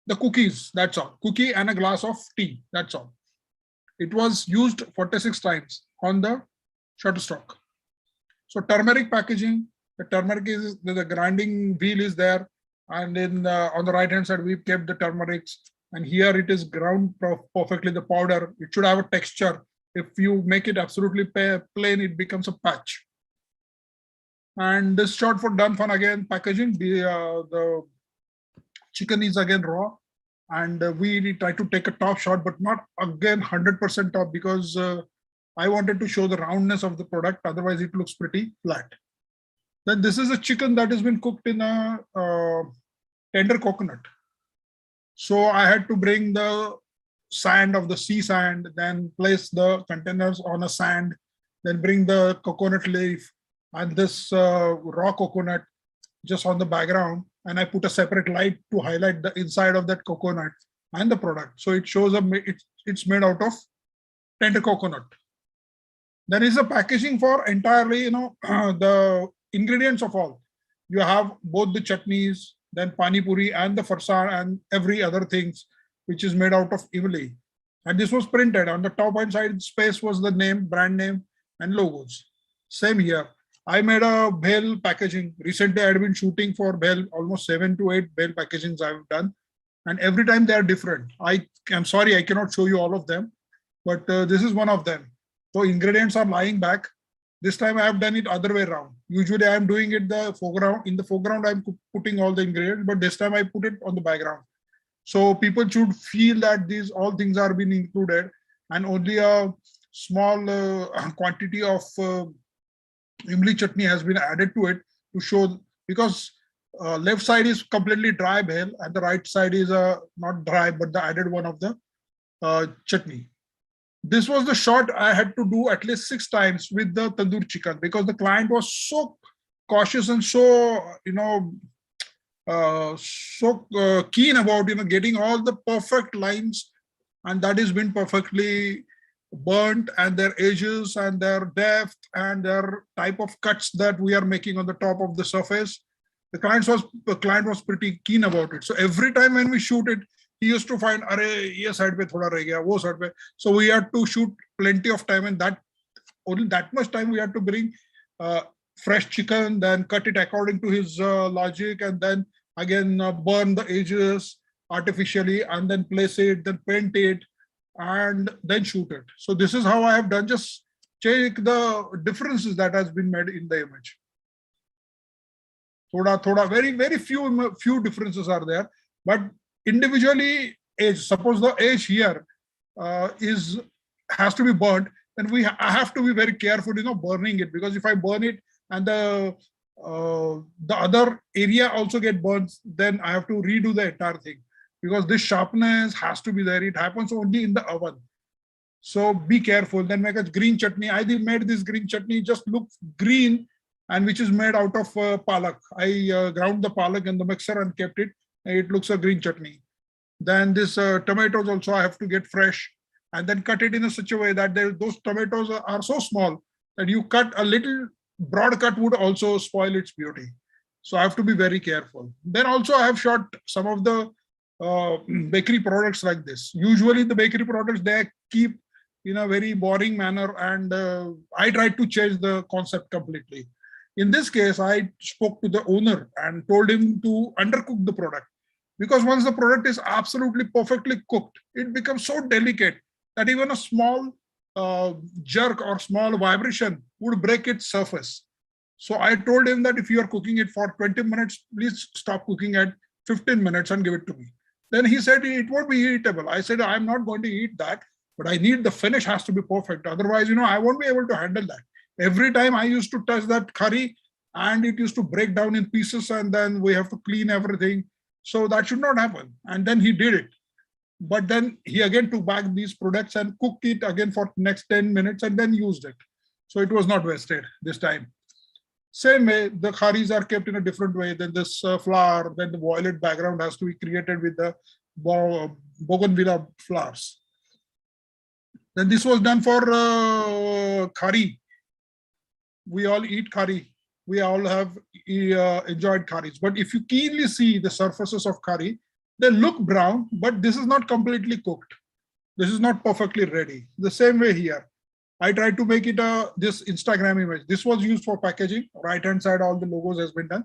the cookies. That's all. Cookie and a glass of tea. That's all. It was used 46 times on the Shutterstock. So turmeric packaging. The turmeric is the grinding wheel is there, and then on the right hand side we've kept the turmerics. And here it is ground perfectly, the powder. It should have a texture. If you make it absolutely plain, it becomes a patch. And this shot for done fun again, packaging. The chicken is again raw. And we try to take a top shot, but not again 100% top, because I wanted to show the roundness of the product. Otherwise, it looks pretty flat. Then this is a chicken that has been cooked in a tender coconut. So I had to bring the sand of the sea sand, then place the containers on a sand, then bring the coconut leaf and this raw coconut just on the background. And I put a separate light to highlight the inside of that coconut and the product. So it shows it's made out of tender coconut. There is a packaging for entirely, the ingredients of all. You have both the chutneys, then pani puri and the farsan and every other things which is made out of imli. And this was printed on the top hand side space was the name, brand name and logos. Same here. I made a bhel packaging. Recently I had been shooting for bhel, almost 7 to 8 bhel packagings I've done. And every time they are different. I'm sorry, I cannot show you all of them, but this is one of them. So ingredients are lying back. This time I have done it other way around. Usually I am doing it the foreground. In the foreground, I'm putting all the ingredients, but this time I put it on the background. So people should feel that these all things are being included, and only a small quantity of imli chutney has been added to it to show, because left side is completely dry bhel and the right side is not dry, but the added one of the chutney. This was the shot I had to do at least 6 times with the tandoor chicken, because the client was so cautious and so keen about getting all the perfect lines, and that has been perfectly burnt, and their edges and their depth and their type of cuts that we are making on the top of the surface. The client was pretty keen about it. So every time when we shoot it, he used to find, ye side pe thoda reh gaya, wo side pe. So we had to shoot plenty of time, and only that much time we had to bring fresh chicken, then cut it according to his logic, and then again burn the edges artificially, and then place it, then paint it, and then shoot it. So this is how I have done. Just check the differences that has been made in the image. very few differences are there, but individually age, suppose the age here has to be burnt, then I have to be very careful, burning it, because if I burn it and the other area also get burnt, then I have to redo the entire thing, because this sharpness has to be there. It happens only in the oven. So be careful. Then make a green chutney. I made this green chutney, just looks green, and which is made out of palak. I ground the palak in the mixer and kept it. And it looks a green chutney. Then this tomatoes also I have to get fresh and then cut it in a such a way that those tomatoes are so small that you cut a little broad cut would also spoil its beauty. So I have to be very careful. Then also I have shot some of the bakery products like this. Usually the bakery products, they keep in a very boring manner, and I tried to change the concept completely. In this case, I spoke to the owner and told him to undercook the product, because once the product is absolutely perfectly cooked, it becomes so delicate that even a small jerk or small vibration would break its surface. So I told him that if you are cooking it for 20 minutes, please stop cooking at 15 minutes and give it to me. Then he said it won't be eatable. I said, I'm not going to eat that, but I need the finish has to be perfect. Otherwise, I won't be able to handle that. Every time I used to touch that curry and it used to break down in pieces, and then we have to clean everything. So that should not happen. And then he did it. But then he again took back these products and cooked it again for next 10 minutes and then used it. So it was not wasted this time. Same way, the curries are kept in a different way. Then this flower, then the violet background has to be created with the bougainvillea flowers. Then this was done for curry. We all eat curry. We all have enjoyed curries. But if you keenly see the surfaces of curry, they look brown, but this is not completely cooked. This is not perfectly ready. The same way here. I tried to make it this Instagram image. This was used for packaging. Right hand side, all the logos has been done.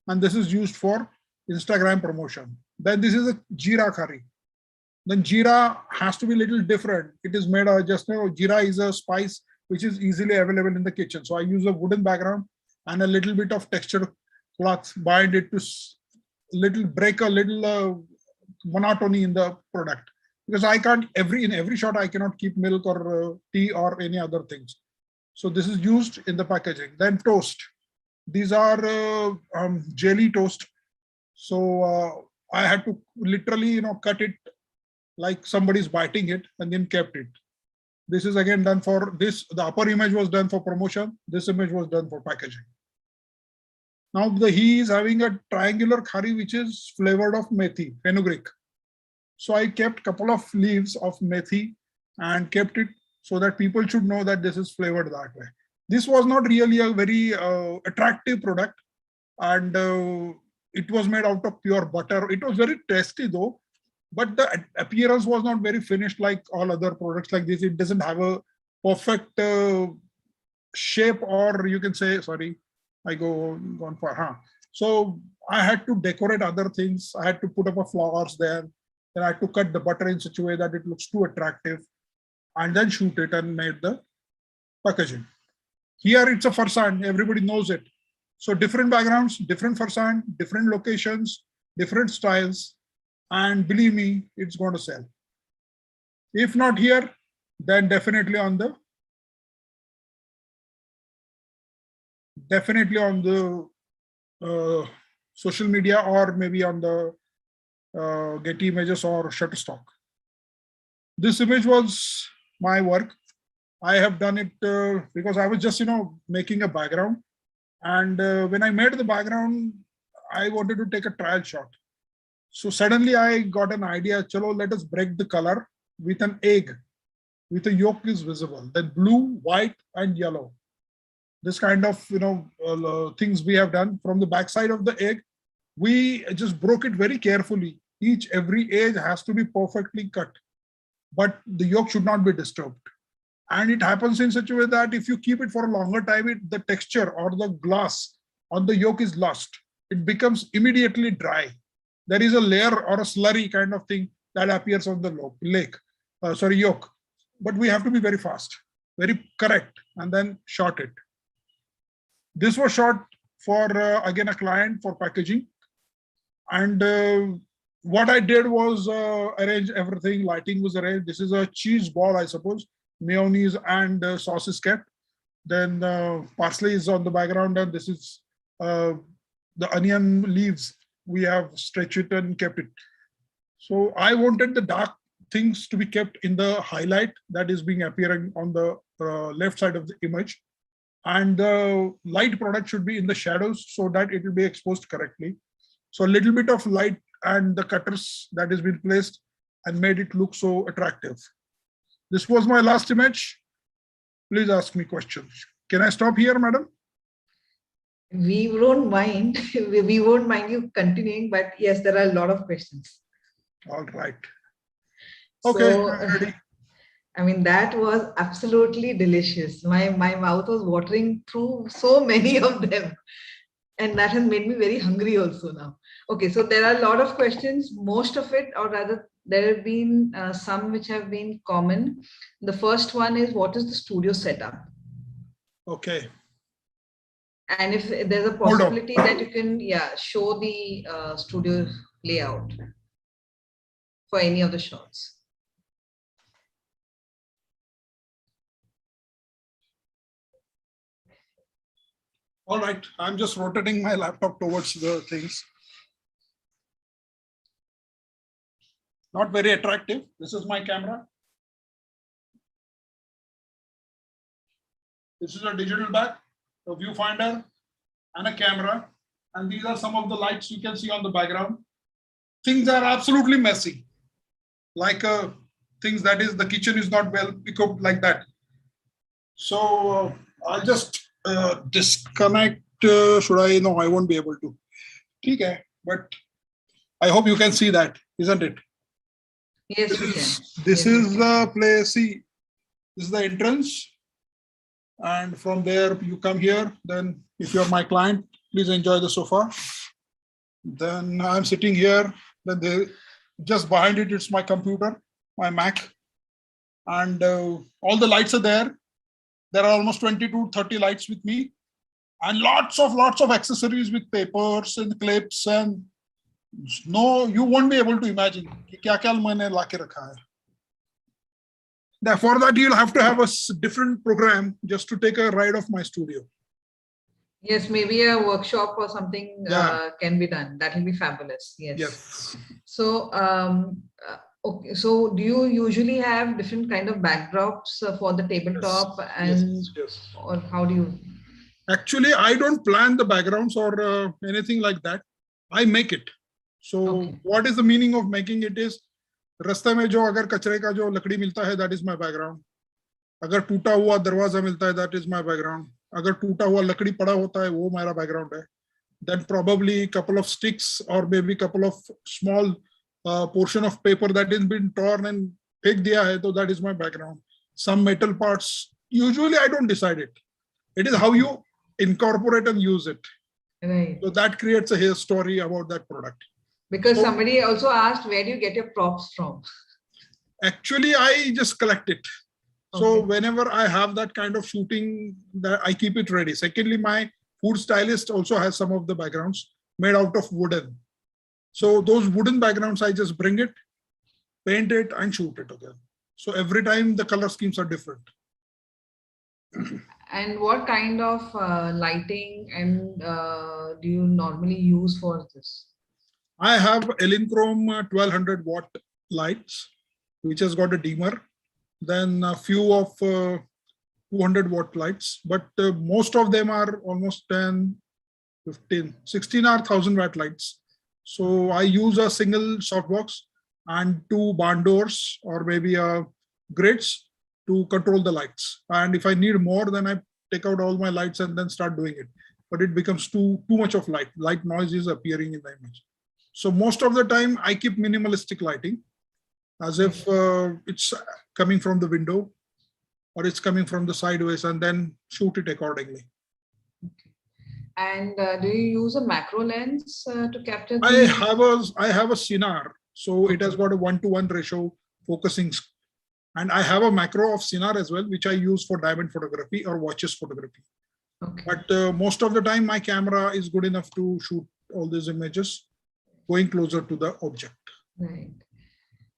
And this is used for Instagram promotion. Then this is a jeera curry. Then jeera has to be a little different. It is made of jeera is a spice which is easily available in the kitchen. So I use a wooden background and a little bit of textured cloth, bind it to break a little monotony in the product. Because I can't, in every shot, I cannot keep milk or tea or any other things. So this is used in the packaging. Then toast. These are jelly toast. So I had to literally, cut it like somebody's biting it and then kept it. This is again done for this. The upper image was done for promotion. This image was done for packaging. Now he is having a triangular curry which is flavored of methi, fenugreek. So I kept a couple of leaves of methi and kept it so that people should know that this is flavored that way. This was not really a very attractive product, and it was made out of pure butter. It was very tasty though, but the appearance was not very finished like all other products like this. It doesn't have a perfect shape, or you can say, sorry, I gone far. So I had to decorate other things. I had to put up a flowers there. Then I had to cut the butter in such a way that it looks too attractive, and then shoot it and made the packaging. Here it's a farsand, everybody knows it. So different backgrounds, different farsand, different locations, different styles, and believe me, it's going to sell. If not here, then definitely on the social media, or maybe on the Getty Images or Shutterstock. This image was my work. I have done it because I was just making a background, and when I made the background, I wanted to take a trial shot. So suddenly I got an idea. Chalo, let us break the color with an egg, with a yolk is visible. Then blue, white, and yellow. This kind of things we have done. From the backside of the egg, we just broke it very carefully. Every edge has to be perfectly cut, but the yolk should not be disturbed. And it happens in such a way that if you keep it for a longer time, the texture or the gloss on the yolk is lost. It becomes immediately dry. There is a layer or a slurry kind of thing that appears on the yolk. But we have to be very fast, very correct, and then shot it. This was shot for again a client for packaging. And what I did was arrange everything. Lighting was arranged. This is a cheese ball, I suppose. Mayonnaise and sauce is kept. Then parsley is on the background, and this is the onion leaves. We have stretched it and kept it. So I wanted the dark things to be kept in the highlight that is being appearing on the left side of the image. And the light product should be in the shadows so that it will be exposed correctly. So a little bit of light and the cutters that has been placed and made it look so attractive. This was my last image. Please ask me questions. Can I stop here, madam? We won't mind. We won't mind you continuing, but yes, there are a lot of questions. All right. Okay, So, I'm ready. I mean, that was absolutely delicious. My mouth was watering through so many of them. And that has made me very hungry also now. Okay, so there are a lot of questions. Most of it, or rather, there have been some which have been common. The first one is, what is the studio setup? Okay. And if there's a Hold on. possibility that you can, show the studio layout for any of the shots. All right. I'm just rotating my laptop towards the things. Not very attractive. This is my camera. This is a digital bag, a viewfinder, and a camera. And these are some of the lights you can see on the background. Things are absolutely messy. Like things that is, the kitchen is not well equipped like that. So I'll just disconnect. Should I? No, I won't be able to. Okay, but I hope you can see that, isn't it? Yes, we can. This Yes, is the place. See, this is the entrance. And from there, you come here. Then, if you're my client, please enjoy the sofa. Then I'm sitting here. Then they, just behind it, it's my computer, my Mac. And all the lights are there. There are almost 20 to 30 lights with me. And lots of accessories with papers and clips. And no, you won't be able to imagine. For that, you'll have to have a different program just to take a ride of my studio. Yes, maybe a workshop or something Yeah. can be done. That will be fabulous. Yes. Yes. So, okay. So, do you usually have different kind of backdrops for the tabletop, and Yes. or how do you? Actually, I don't plan the backgrounds or anything like that. I make it. So, Okay. what is the meaning of making it is, रास्ते में जो अगर कचरे का जो लकड़ी मिलता है, that is my background. अगर टूटा हुआ दरवाजा मिलता है, that is my background. अगर टूटा हुआ लकड़ी पड़ा होता है, वो मेरा background है. Then probably couple of sticks or maybe couple of small portion of paper that has been torn and फेंक दिया है, so that is my background. Some metal parts. Usually I don't decide it. It is how you incorporate and use it. Right. So that creates a story about that product. Because So- somebody also asked, where do you get your props from? Actually, I just collect it. So Okay. whenever I have that kind of shooting, that I keep it ready. Secondly, my food stylist also has some of the backgrounds made out of wooden. So those wooden backgrounds, I just bring it, paint it, and shoot it again. So every time the color schemes are different. And what kind of lighting and do you normally use for this? I have Elinchrome 1200 watt lights, which has got a dimmer. Then a few of 200 watt lights, but most of them are almost 10, 15, 16 or 1000 watt lights. So I use a single softbox and 2 barn doors or maybe grids to control the lights. And if I need more, then I take out all my lights and then start doing it. But it becomes too much of light. Light noise is appearing in the image. So most of the time I keep minimalistic lighting, as if it's coming from the window or it's coming from the sideways, and then shoot it accordingly. And do you use a macro lens to capture? I have a Sinar, so it has got a 1:1 ratio focusing, and I have a macro of Sinar as well, which I use for diamond photography or watches photography. Okay. But most of the time, my camera is good enough to shoot all these images going closer to the object. Right.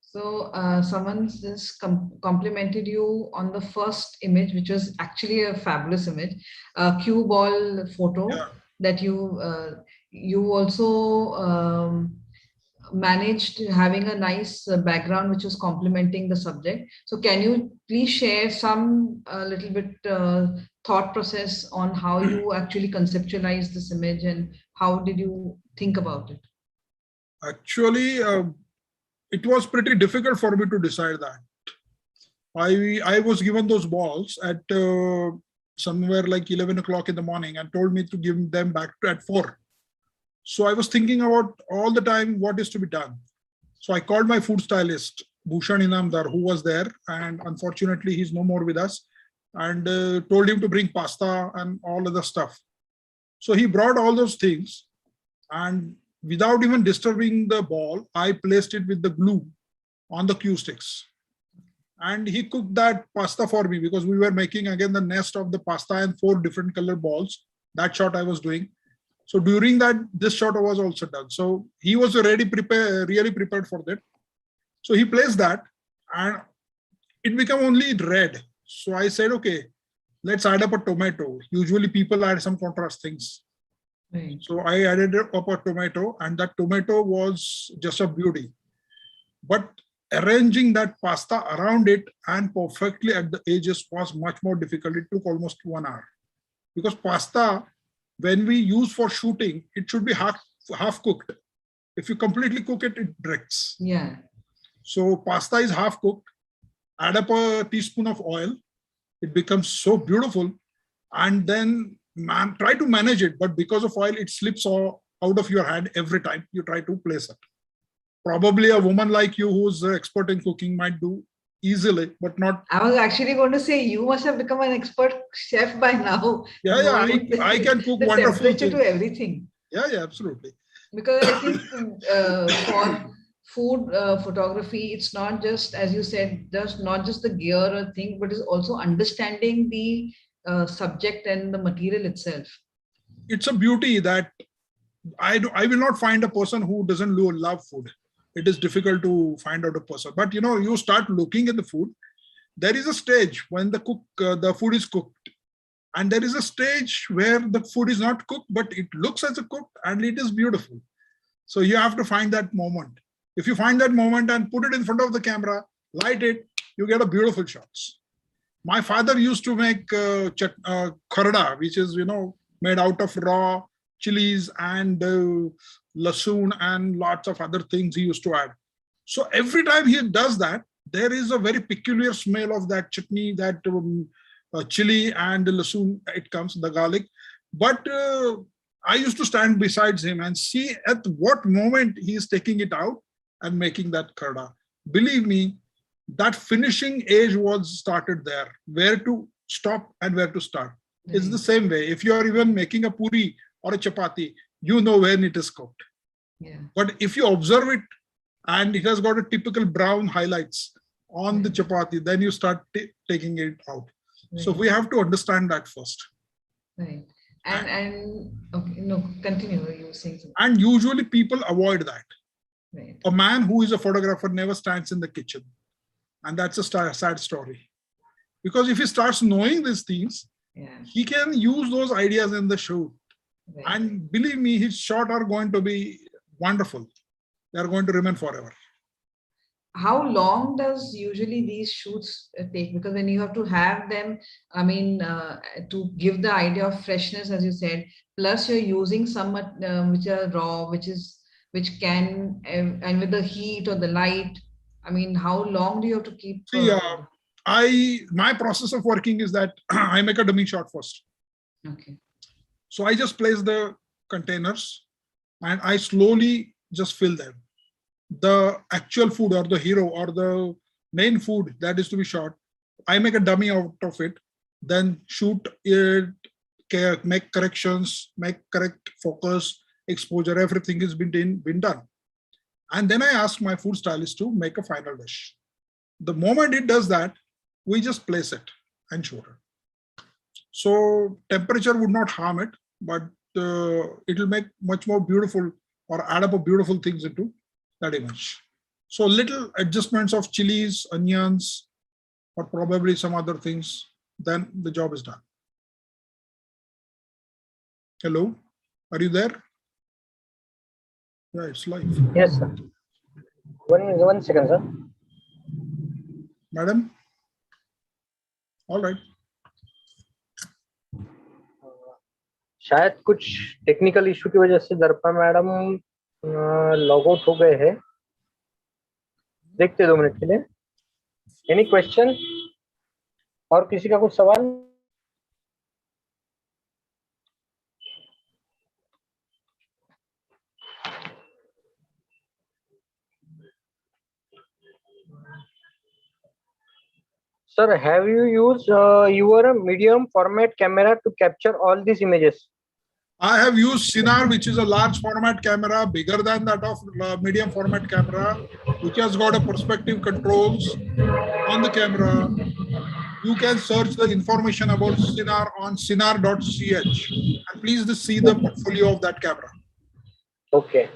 So someone just complimented you on the first image, which was actually a fabulous image, a cue ball photo Yeah. that you also managed having a nice background which was complementing the subject. So can you please share some little bit thought process on how you actually conceptualized this image and how did you think about it? Actually, it was pretty difficult for me to decide that. I was given those balls at somewhere like 11 o'clock in the morning and told me to give them back at 4. So I was thinking about all the time what is to be done. So I called my food stylist, Bhushan Inamdar, who was there, and unfortunately he's no more with us, and told him to bring pasta and all other stuff. So he brought all those things, and without even disturbing the ball, I placed it with the glue on the cue sticks. And he cooked that pasta for me because we were making again the nest of the pasta and 4 different color balls. That shot I was doing. So during that, this shot was also done. So he was really prepared for that. So he placed that and it became only red. So I said, okay, let's add up a tomato. Usually people add some contrast things. Right. So I added up a tomato and that tomato was just a beauty. But arranging that pasta around it and perfectly at the edges was much more difficult. It took almost 1 hour because pasta, when we use for shooting, it should be half cooked. If you completely cook it, it breaks. Yeah. So pasta is half cooked. Add up a teaspoon of oil. It becomes so beautiful. And then try to manage it. But because of oil, it slips out of your hand every time you try to place it. Probably a woman like you who's expert in cooking might do easily, but not. I was actually going to say you must have become an expert chef by now. Yeah, I can cook the wonderful temperature things. to everything. Yeah, absolutely. Because I think for food photography, it's not just, as you said, just not just the gear or thing, but it's also understanding the subject and the material itself. It's a beauty that I will not find a person who doesn't love food. It is difficult to find out a person. But you start looking at the food. There is a stage when the food is cooked. And there is a stage where the food is not cooked, but it looks as a cooked and it is beautiful. So you have to find that moment. If you find that moment and put it in front of the camera, light it, you get a beautiful shots. My father used to make kharda, which is, made out of raw chilies and lasoon and lots of other things he used to add. So every time he does that, there is a very peculiar smell of that chutney, that chili and the lasoon, it comes, the garlic. But I used to stand beside him and see at what moment he is taking it out and making that kharda. Believe me, that finishing age was started there, where to stop and where to start. It's the same way. If you are even making a puri or a chapati, you know when it is cooked. Yeah. But if you observe it and it has got a typical brown highlights on the chapati, then you start taking it out. Right. So we have to understand that first. Right. And okay, no, continue. You were saying something. And usually people avoid that. Right. A man who is a photographer never stands in the kitchen. And that's a sad story. Because if he starts knowing these things, he can use those ideas in the shoot. Right. And believe me, his shots are going to be wonderful. They are going to remain forever. How long does usually these shoots take? Because when you have to have them, I mean, to give the idea of freshness, as you said, plus you're using some which are raw, which can, and with the heat or the light, I mean, how long do you have to keep? See, my process of working is that I make a dummy shot first. Okay. So I just place the containers and I slowly just fill them. The actual food or the hero or the main food that is to be shot, I make a dummy out of it, then shoot it, make corrections, make correct focus, exposure, everything has been done. And then I ask my food stylist to make a final dish. The moment it does that, we just place it and shoot it. So temperature would not harm it, but it will make much more beautiful or add up a beautiful things into that image. So little adjustments of chilies, onions, or probably some other things, then the job is done. Hello, are you there? Yeah, it's live. Yes, sir. One second, sir. Madam? All right. शायद कुछ technical issue की वजह से दर्पण madam log out हो गए हैं. देखते 2 मिनट के लिए. Any question? और किसी का कुछ सवाल? Sir, have you used your medium format camera to capture all these images? I have used Sinar, which is a large format camera, bigger than that of medium format camera, which has got a perspective controls on the camera. You can search the information about Sinar on sinar.ch, and please see the portfolio of that camera. Okay.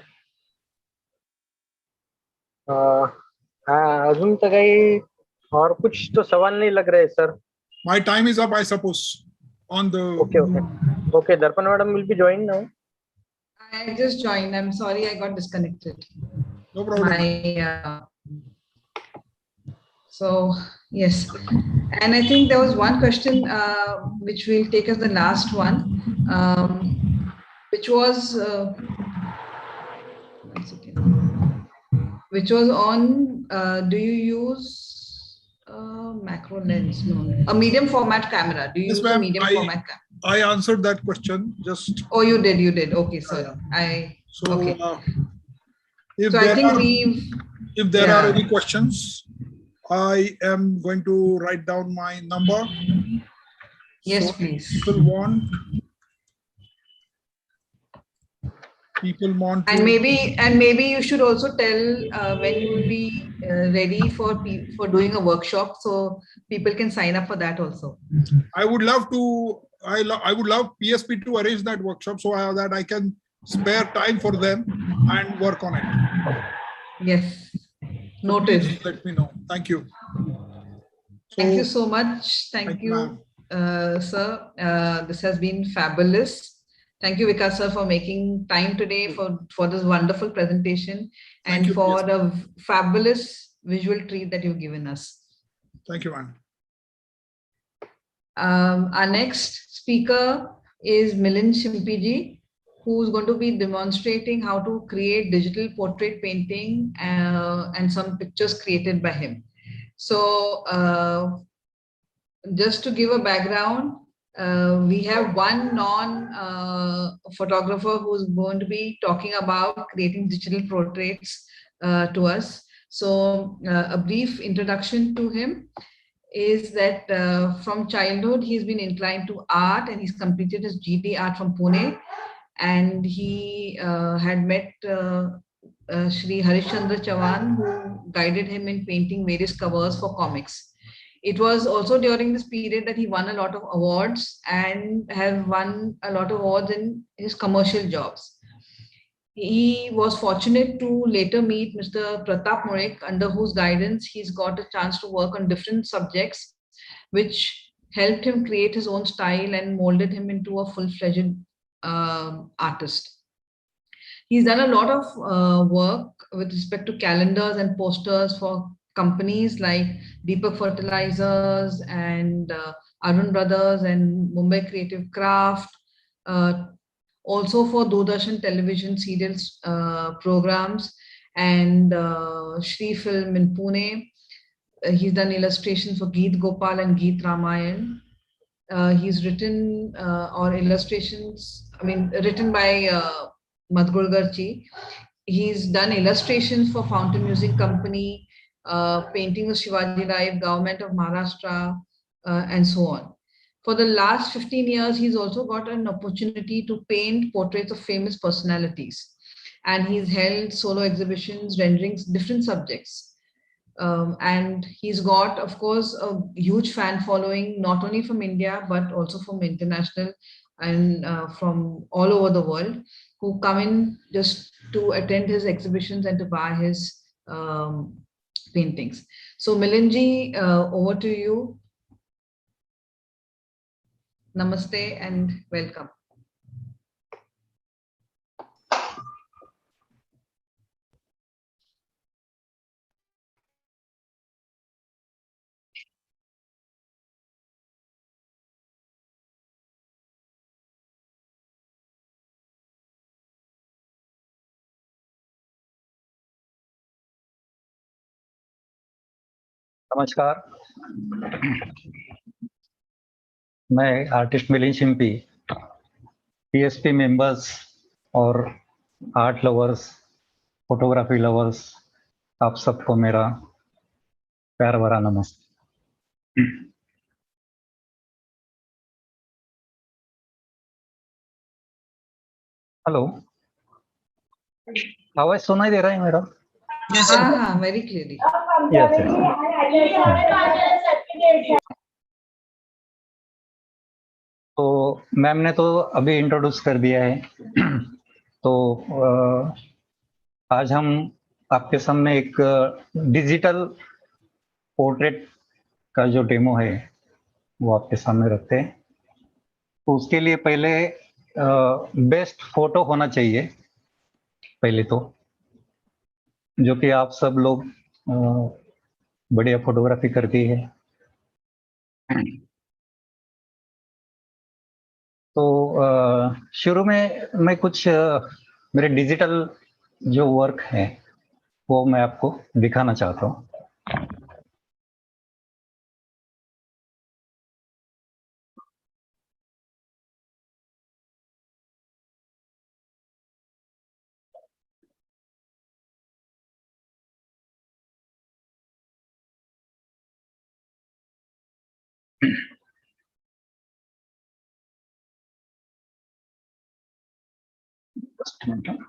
अजून तर काही और कुछ तो सवाल नहीं लग रहे sir. My time is up, I suppose. On the Okay. Darpan madam will be joined now. I just joined. I'm sorry, I got disconnected. No problem. So yes, and I think there was one question which we'll take as the last one, which was on do you use macro lens? No, a medium format camera. Do you use a medium format camera? I answered that question just. Oh, you did. Okay, sir. Okay. If so there are any questions, I am going to write down my number. Yes, so please. People want to, and maybe you should also tell when you will be ready for doing a workshop, so people can sign up for that also. I would love to. I would love PSP to arrange that workshop so that I can spare time for them and work on it. Yes, noted. Please let me know. Thank you. Thank you so much. Thank you, sir. This has been fabulous. Thank you, Vikas sir, for making time today for this wonderful presentation and for the fabulous visual treat that you've given us. Thank you, ma'am. Our next speaker is Milind Shimpiji, who's going to be demonstrating how to create digital portrait painting and some pictures created by him. So just to give a background, we have one non-photographer who's going to be talking about creating digital portraits to us. So a brief introduction to him is that from childhood, he's been inclined to art and he's completed his GD art from Pune. And he had met Shri Harishchandra Chavan, who guided him in painting various covers for comics. It was also during this period that he won a lot of awards and has won a lot of awards in his commercial jobs. He was fortunate to later meet Mr. Pratap Murik, under whose guidance he's got a chance to work on different subjects, which helped him create his own style and molded him into a full-fledged artist. He's done a lot of work with respect to calendars and posters for companies like Deepak Fertilizers and Arun Brothers and Mumbai Creative Craft, also for Doordarshan television serials programs and Shri Film in Pune. He's done illustrations for Geet Gopal and Geet Ramayan. He's written or illustrations, written by Madhgurgarchi. He's done illustrations for Fountain Music Company, painting of Shivaji Life, Government of Maharashtra, and so on. For the last 15 years, he's also got an opportunity to paint portraits of famous personalities. And he's held solo exhibitions rendering different subjects. And he's got, of course, a huge fan following, not only from India, but also from international and from all over the world, who come in just to attend his exhibitions and to buy his paintings. So Milinji, over to you. Namaste and welcome. नमस्कार, मैं artist Milind शिंपी, PSP members और art lovers, photography lovers, आप सबको मेरा प्यार भरा नमस्ते। Hello, आवाज सुनाई दे रहा है मेरा? हाँ, very clearly. Yes, तो मैम ने तो अभी इंट्रोड्यूस कर दिया है। तो आज हम आपके सामने एक डिजिटल पोर्ट्रेट का जो डेमो है वो आपके सामने रखते हैं। तो उसके लिए पहले बेस्ट फोटो होना चाहिए पहले तो, जो कि आप सब लोग बढ़िया फोटोग्राफी करती है। तो शुरू में मैं कुछ मेरे डिजिटल जो वर्क है वो मैं आपको दिखाना चाहता हूँ। Just a minute.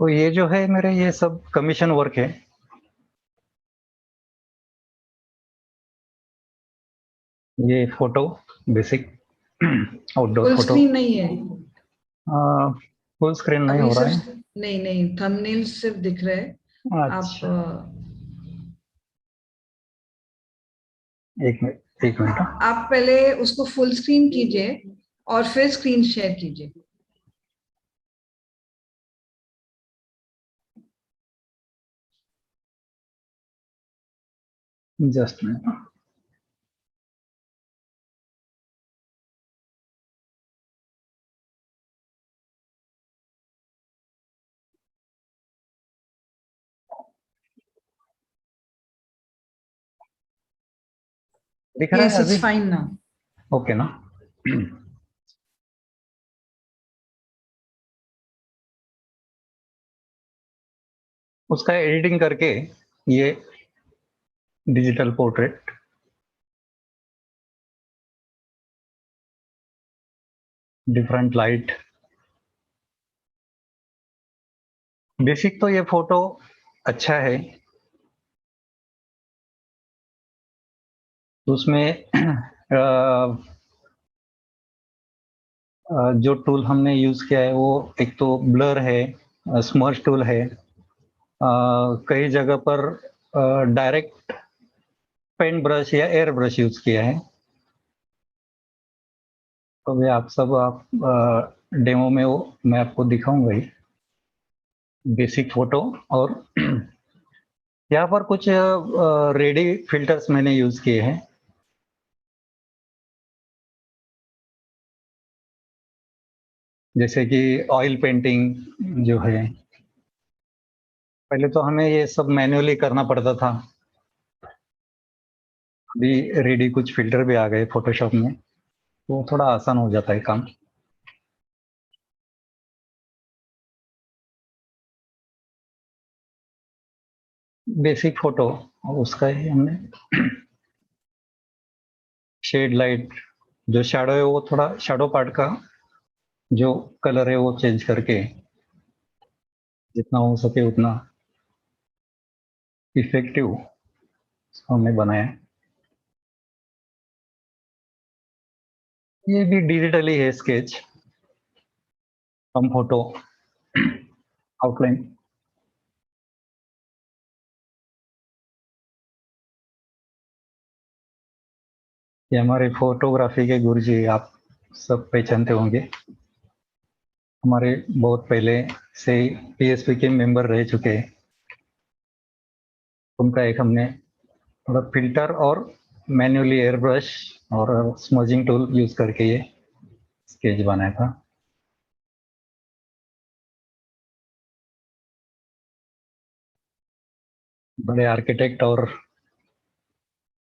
तो ये जो है मेरे ये सब कमीशन वर्क है। ये photo basic outdoor full photo. Screen नहीं है, फुल स्क्रीन नहीं अभी हो रहा सिर्फ है। नहीं, थंबनेल सिर्फ दिख रहे हैं। अच्छा, आप एक मिनट। आप पहले उसको फुल स्क्रीन कीजिए और फिर स्क्रीन शेयर कीजिए। Just minute. दिख रहा Yes, है it's अभी? fine now. ओके ना? उसका एडिटिंग करके ये digital portrait different light, basic तो ये फोटो अच्छा है। उसमें जो टूल हमने यूज किया है वो एक तो ब्लर है, स्मर्श टूल है, कई जगह पर डायरेक्ट पेन ब्रश या एयर ब्रश यूज किया है। तो वे आप सब डेमो में वो मैं आपको दिखाऊंगा ही बेसिक फोटो। और यहाँ पर कुछ रेडी फिल्टर्स मैंने यूज किए हैं। जैसे कि ऑयल पेंटिंग जो है, पहले तो हमें ये सब मैन्युअली करना पड़ता था, अभी रेडी कुछ फिल्टर भी आ गए फोटोशॉप में, तो थोड़ा आसान हो जाता है काम। बेसिक फोटो उसका ही हमने शेड लाइट, जो शैडो है वो थोड़ा शैडो पार्ट का जो कलर है वो चेंज करके जितना हो सके उतना इफेक्टिव हमने बनाया है। ये भी डिजिटली है स्केच, कम फोटो आउटलाइन। ये हमारे फोटोग्राफी के गुरुजी, आप सब पहचानते होंगे, हमारे बहुत पहले से पीएसपी के मेंबर रह चुके हैं। उनका एक हमने थोड़ा फिल्टर और मैन्युअली एयर ब्रश और स्मजिंग टूल यूज करके ये स्केच बनाया था। बड़े आर्किटेक्ट और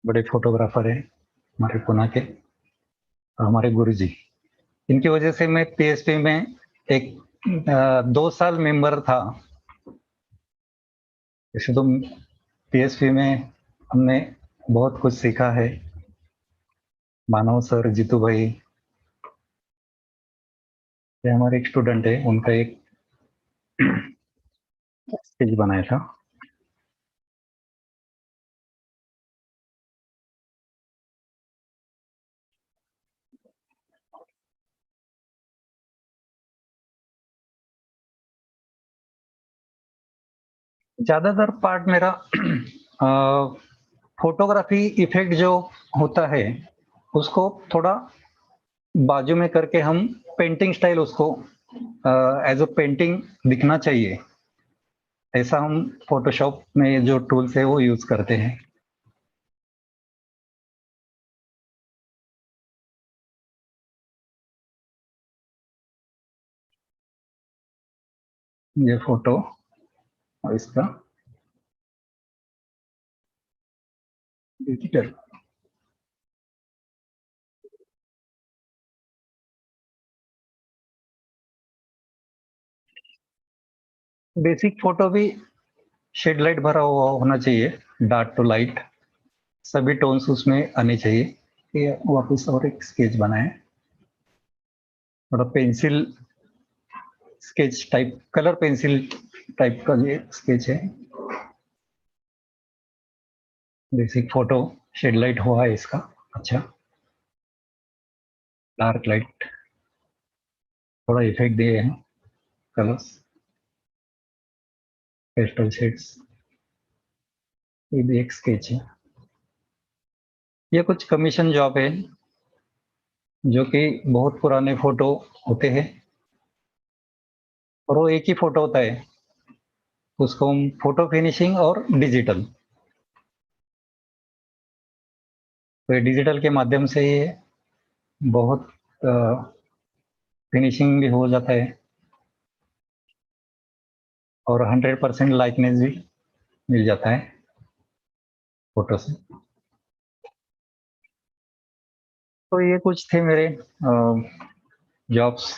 बड़े फोटोग्राफर है हमारे पुणे के, और हमारे गुरुजी, इनकी वजह से मैं पीएसपी में एक 2 साल मेंबर था। वैसे तो पीएसपी में हमने बहुत कुछ सीखा है। मानव सर, जीतू भाई, ये हमारे एक स्टूडेंट है, उनका एक स्केच बनाया था। ज्यादातर पार्ट मेरा फोटोग्राफी इफेक्ट जो होता है उसको थोड़ा बाजू में करके हम पेंटिंग स्टाइल उसको एज अ पेंटिंग दिखना चाहिए, ऐसा हम फोटोशॉप में जो टूल्स है वो यूज करते हैं। ये फोटो और इसका डिजिटल बेसिक फोटो भी शेड लाइट भरा हुआ होना चाहिए, डार्क टू लाइट सभी टोन्स उसमें आने चाहिए। ये वापस और एक स्केच बनाए, थोड़ा pencil sketch type, colour pencil type का ये स्केच है। बेसिक फोटो शेड लाइट हुआ है इसका, अच्छा डार्क लाइट थोड़ा इफेक्ट दिए हैं, कलर्स, पेस्टल शेड्स। ये भी एक स्केच है। ये कुछ कमीशन जॉब है जो कि बहुत पुराने फोटो होते हैं और वो एक ही फोटो होता है, उसको हम फोटो फिनिशिंग और डिजिटल, तो ये डिजिटल के माध्यम से ये बहुत फिनिशिंग भी हो जाता है और 100% लाइकनेस भी मिल जाता है फोटो से। तो ये कुछ थे मेरे जॉब्स।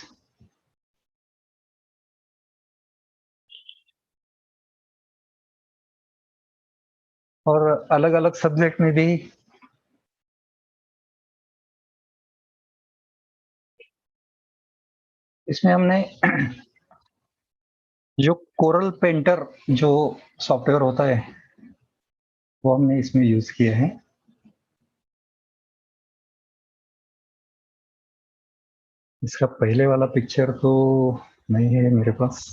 और अलग अलग सब्जेक्ट में भी इसमें हमने जो कोरल पेंटर जो सॉफ्टवेयर होता है वो हमने इसमें यूज किया है। इसका पहले वाला पिक्चर तो नहीं है मेरे पास,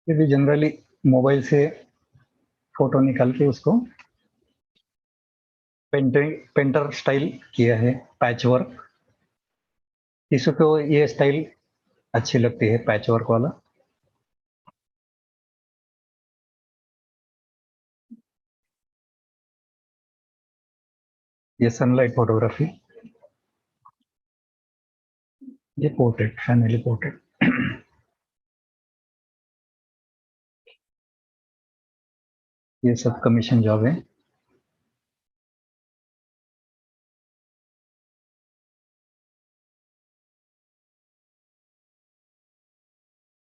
ये भी जनरली मोबाइल से फोटो निकाल के उसको पेंटर स्टाइल किया है, पैच वर्क। इसको ये स्टाइल अच्छी लगती है, पैच वर्क वाला। ये सनलाइट फोटोग्राफी, ये पोर्ट्रेट, फैमिली पोर्ट्रेट। ये सब कमीशन जॉब है।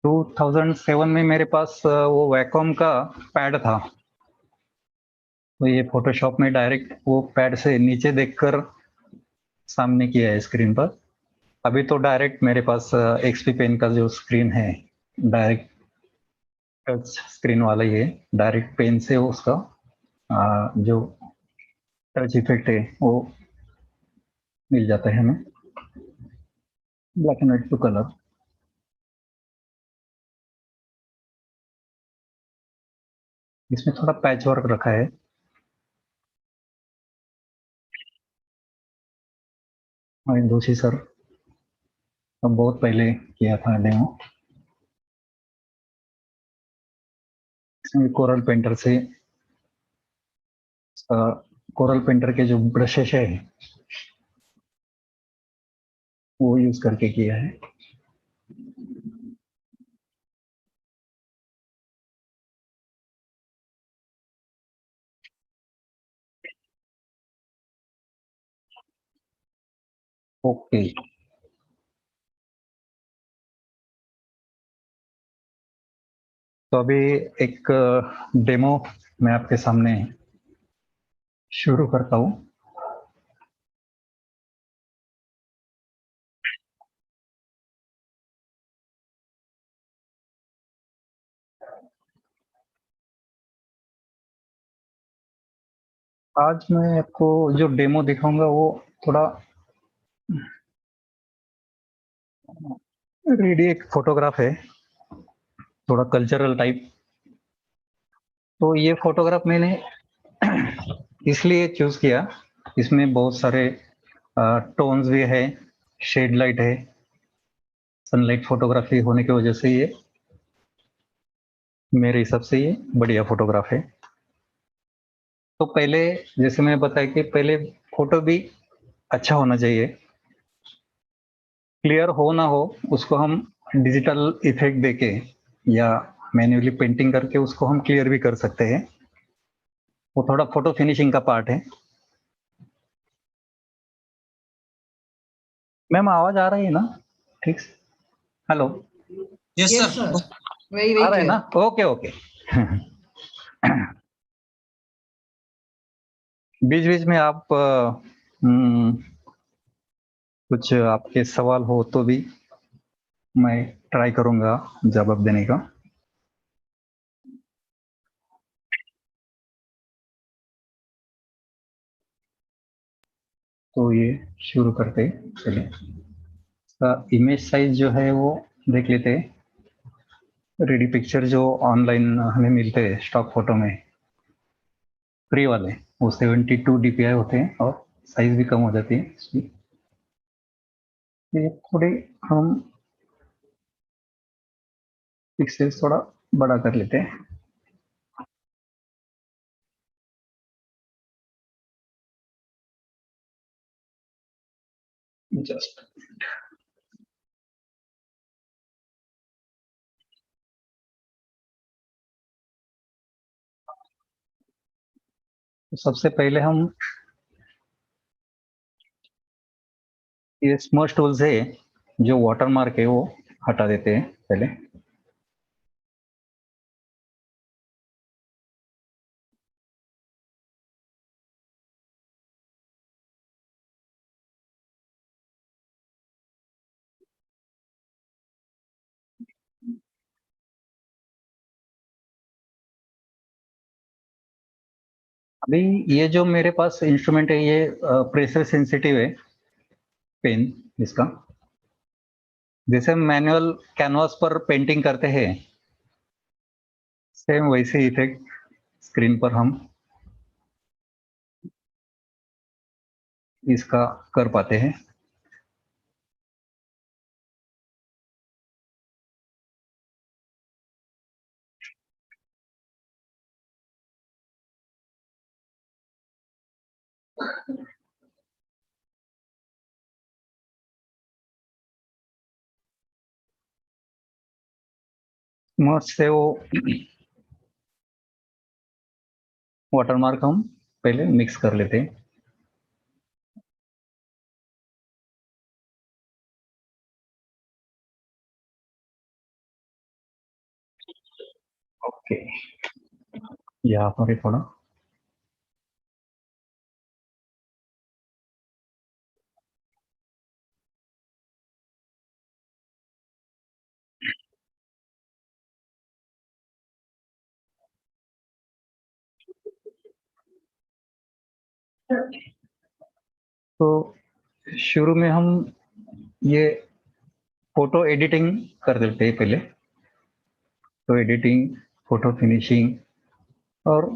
टू 2007 में मेरे पास वो वैकॉम का पैड था, तो ये फोटोशॉप में डायरेक्ट वो पैड से नीचे देखकर सामने किया है स्क्रीन पर। अभी तो डायरेक्ट मेरे पास एक्सपी पेन का जो स्क्रीन है डायरेक्ट टच स्क्रीन वाला ही है, डायरेक्ट पेन से उसका जो टच इफेक्ट है वो मिल जाता है हमें, black and white to colour. इसमें थोड़ा पैच वर्क रखा है। और दोषी सर तो बहुत पहले किया था डेमो। इसमें कोरल पेंटर से कोरल पेंटर के जो ब्रशेस है वो यूज करके किया है। ओके, तो अभी एक डेमो मैं आपके सामने शुरू करता हूँ। आज मैं आपको जो डेमो दिखाऊंगा वो थोड़ा रेडी एक फोटोग्राफ है, थोड़ा कल्चरल टाइप। तो ये फोटोग्राफ मैंने इसलिए चूज किया, इसमें बहुत सारे टोन्स भी है, शेड लाइट है, सनलाइट फोटोग्राफी होने की वजह से ये मेरे हिसाब से ये बढ़िया फोटोग्राफ है। तो पहले जैसे मैं बताया कि पहले फोटो भी अच्छा होना चाहिए, क्लियर हो ना हो उसको हम डिजिटल इफेक्ट देके या मैन्युअली पेंटिंग करके उसको हम क्लियर भी कर सकते हैं। वो थोड़ा फोटो फिनिशिंग का पार्ट है। मैम आवाज आ रही है ना ठीक से? Hello, Yes, sir. Very, आ very रहा है ना? clear. Okay okay. बीच बीच में आप कुछ आपके सवाल हो तो भी मैं ट्राई करूंगा जवाब देने का। तो ये शुरू करते हैं, चलिए। इसका इमेज साइज जो है वो देख लेते हैं। रेडी पिक्चर जो ऑनलाइन हमें मिलते हैं स्टॉक फोटो में, फ्री वाले, वो 72 DPI होते हैं और साइज भी कम हो जाती है इसकी। ये थोड़ी हम पिक्सेल्स थोड़ा बड़ा कर लेते हैं। जस्ट सबसे पहले हम ये स्मर्श टूल से जो वाटर मार्क है वो हटा देते हैं पहले। अभी ये जो मेरे पास इंस्ट्रूमेंट है ये प्रेशर सेंसिटिव है पेन इसका। जैसे हम मैनुअल कैनवास पर पेंटिंग करते हैं सेम वैसे इफेक्ट स्क्रीन पर हम इसका कर पाते हैं। स्मर्श से वो वाटरमार्क हम पहले मिक्स कर लेते हैं। ओके, यहाँ पर ही थोड़ा तो शुरू में हम ये फोटो एडिटिंग कर देते हैं पहले, तो एडिटिंग, फोटो फिनिशिंग और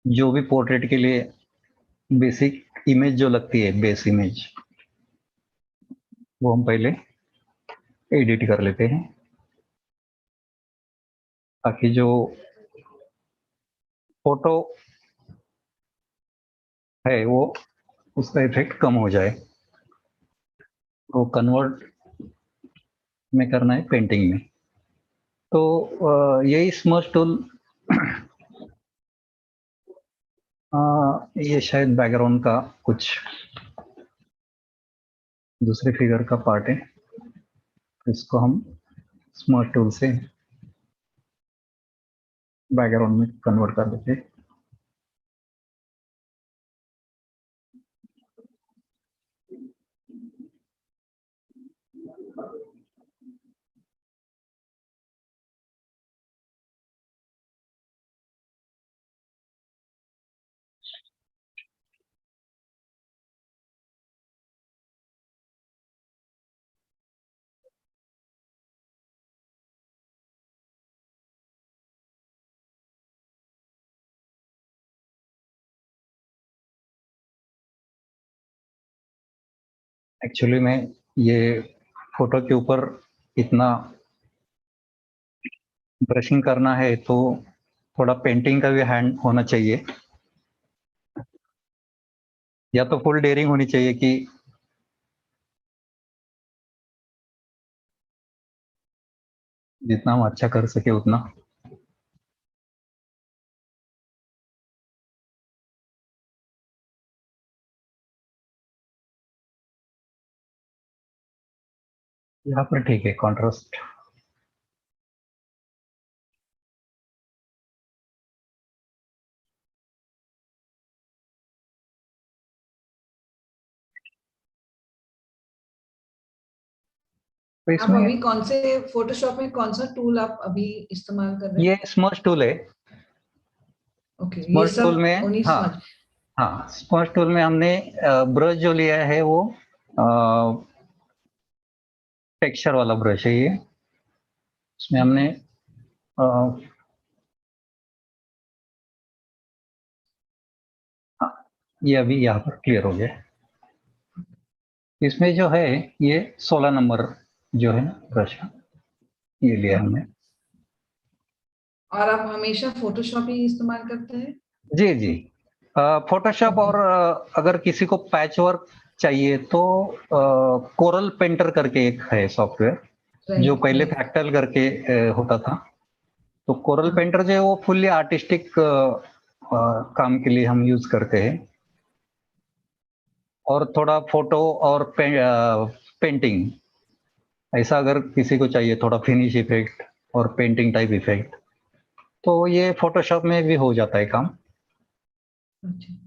जो भी पोर्ट्रेट के लिए बेसिक इमेज जो लगती है, बेस इमेज, वो हम पहले एडिट कर लेते हैं ताकि जो फोटो है वो उसका इफेक्ट कम हो जाए। वो कन्वर्ट में करना है पेंटिंग में। तो यही स्मर्श टूल, ये शायद बैकग्राउंड का कुछ दूसरे फिगर का पार्ट है, इसको हम स्मर्श टूल से बैकग्राउंड में कन्वर्ट कर देते हैं। एक्चुअली में ये फोटो के ऊपर इतना ब्रशिंग करना है तो थोड़ा पेंटिंग का भी हैंड होना चाहिए, या तो फुल डेयरिंग होनी चाहिए कि जितना हम अच्छा कर सके उतना। यहाँ पर ठीक है कॉन्ट्रास्ट। तो आप इसमें अभी कौन से फोटोशॉप में कौन सा टूल आप अभी इस्तेमाल कर रहे हैं? ये स्मर्श टूल है। ओके, ये स्मर्श टूल सब में, उन्हीं हाँ समझ। हाँ, स्मर्श टूल में हमने ब्रश जो लिया है वो टेक्सचर वाला ब्रश है ये। इसमें हमने ये अभी यहाँ पर क्लियर हो गया। इसमें जो है ये 16 नंबर जो है ब्रश का, ये लिया हमने। और आप हमेशा फोटोशॉप ही इस्तेमाल करते हैं? जी जी, फोटोशॉप और अगर किसी को पैच वर्क चाहिए तो कोरल पेंटर करके एक है सॉफ्टवेयर जो पहले फ्रैक्टल करके होता था। तो कोरल पेंटर जो है वो फुल्ली आर्टिस्टिक काम के लिए हम यूज करते हैं, और थोड़ा फोटो और पेंटिंग ऐसा अगर किसी को चाहिए थोड़ा फिनिश इफेक्ट और पेंटिंग टाइप इफेक्ट, तो ये फोटोशॉप में भी हो जाता है काम। अच्छा।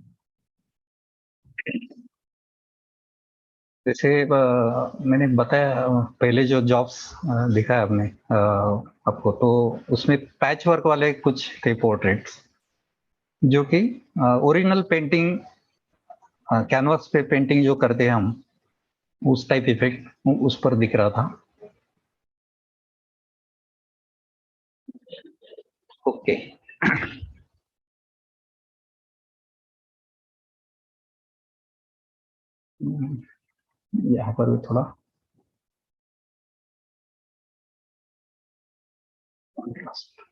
जैसे मैंने बताया पहले जो जॉब्स दिखा है आपने आपको, तो उसमें पैच वर्क वाले कुछ थे पोर्ट्रेट्स जो कि ओरिजिनल पेंटिंग, कैनवास पे पेंटिंग जो करते हैं हम, उस टाइप इफेक्ट उस पर दिख रहा था। ओके, यहाँ पर भी थोड़ा कॉन्ट्रास्ट।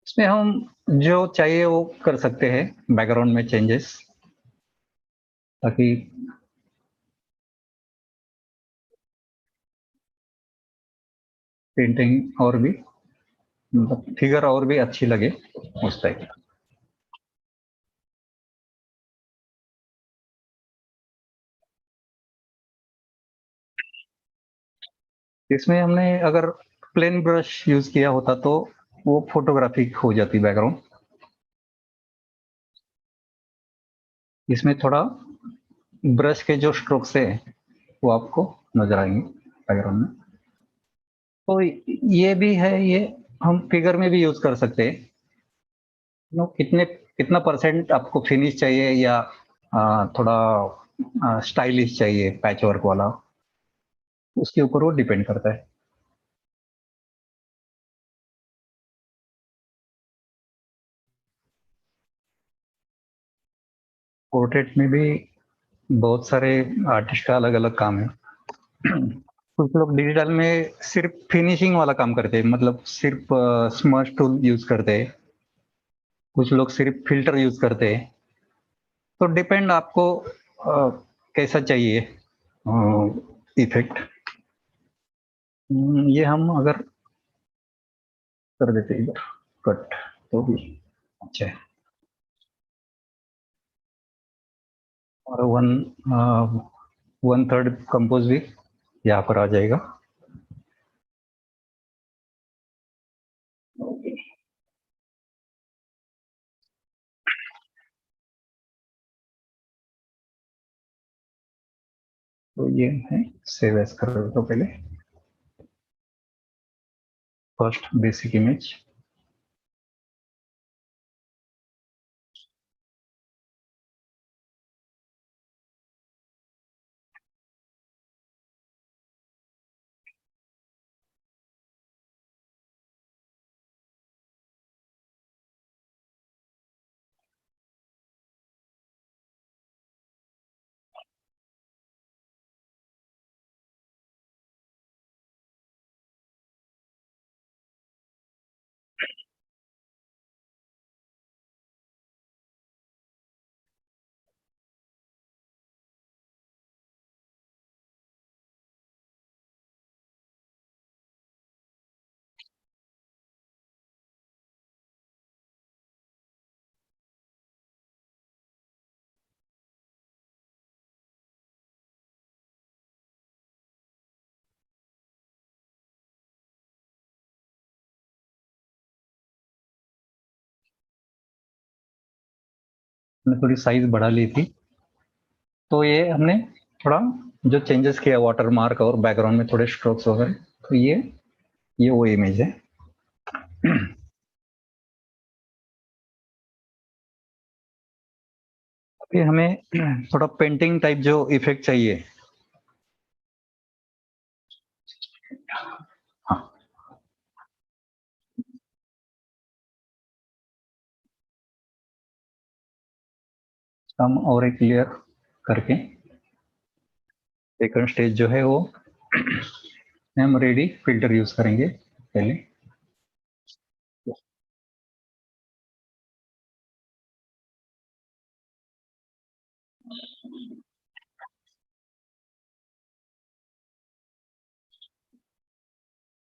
इसमें हम जो चाहिए वो कर सकते हैं बैकग्राउंड में चेंजेस, ताकि पेंटिंग और भी मतलब फिगर और भी अच्छी लगे उस टाइप। इसमें हमने अगर प्लेन ब्रश यूज किया होता तो वो फोटोग्राफिक हो जाती बैकग्राउंड। इसमें थोड़ा ब्रश के जो स्ट्रोक्स है वो आपको नजर आएंगे बैकग्राउंड में। तो ये भी है, ये हम फिगर में भी यूज कर सकते हैं। कितना परसेंट आपको फिनिश चाहिए या थोड़ा स्टाइलिश चाहिए पैच वर्क वाला, उसके ऊपर वो डिपेंड करता है। पोर्ट्रेट में भी बहुत सारे आर्टिस्ट का अलग अलग काम है। कुछ लोग डिजिटल में सिर्फ फिनिशिंग वाला काम करते हैं, मतलब सिर्फ स्मर्श टूल यूज करते हैं। कुछ लोग सिर्फ फिल्टर यूज करते हैं। तो डिपेंड आपको कैसा चाहिए इफेक्ट। ये हम अगर कर देते इधर कट तो भी अच्छा है। और 1/3 कंपोज भी यहाँ पर आ जाएगा। तो ये है सेव एज कर दो पहले, फर्स्ट बेसिक इमेज। हमने थोड़ी साइज बढ़ा ली थी, तो ये हमने थोड़ा जो चेंजेस किया वाटर मार्क और बैकग्राउंड में थोड़े स्ट्रोक्स वगैरह, तो ये वो इमेज है। अभी हमें थोड़ा पेंटिंग टाइप जो इफेक्ट चाहिए, हाँ, हम और एक लेयर करके सेकंड स्टेज जो है वो हम रेडी फिल्टर यूज करेंगे पहले।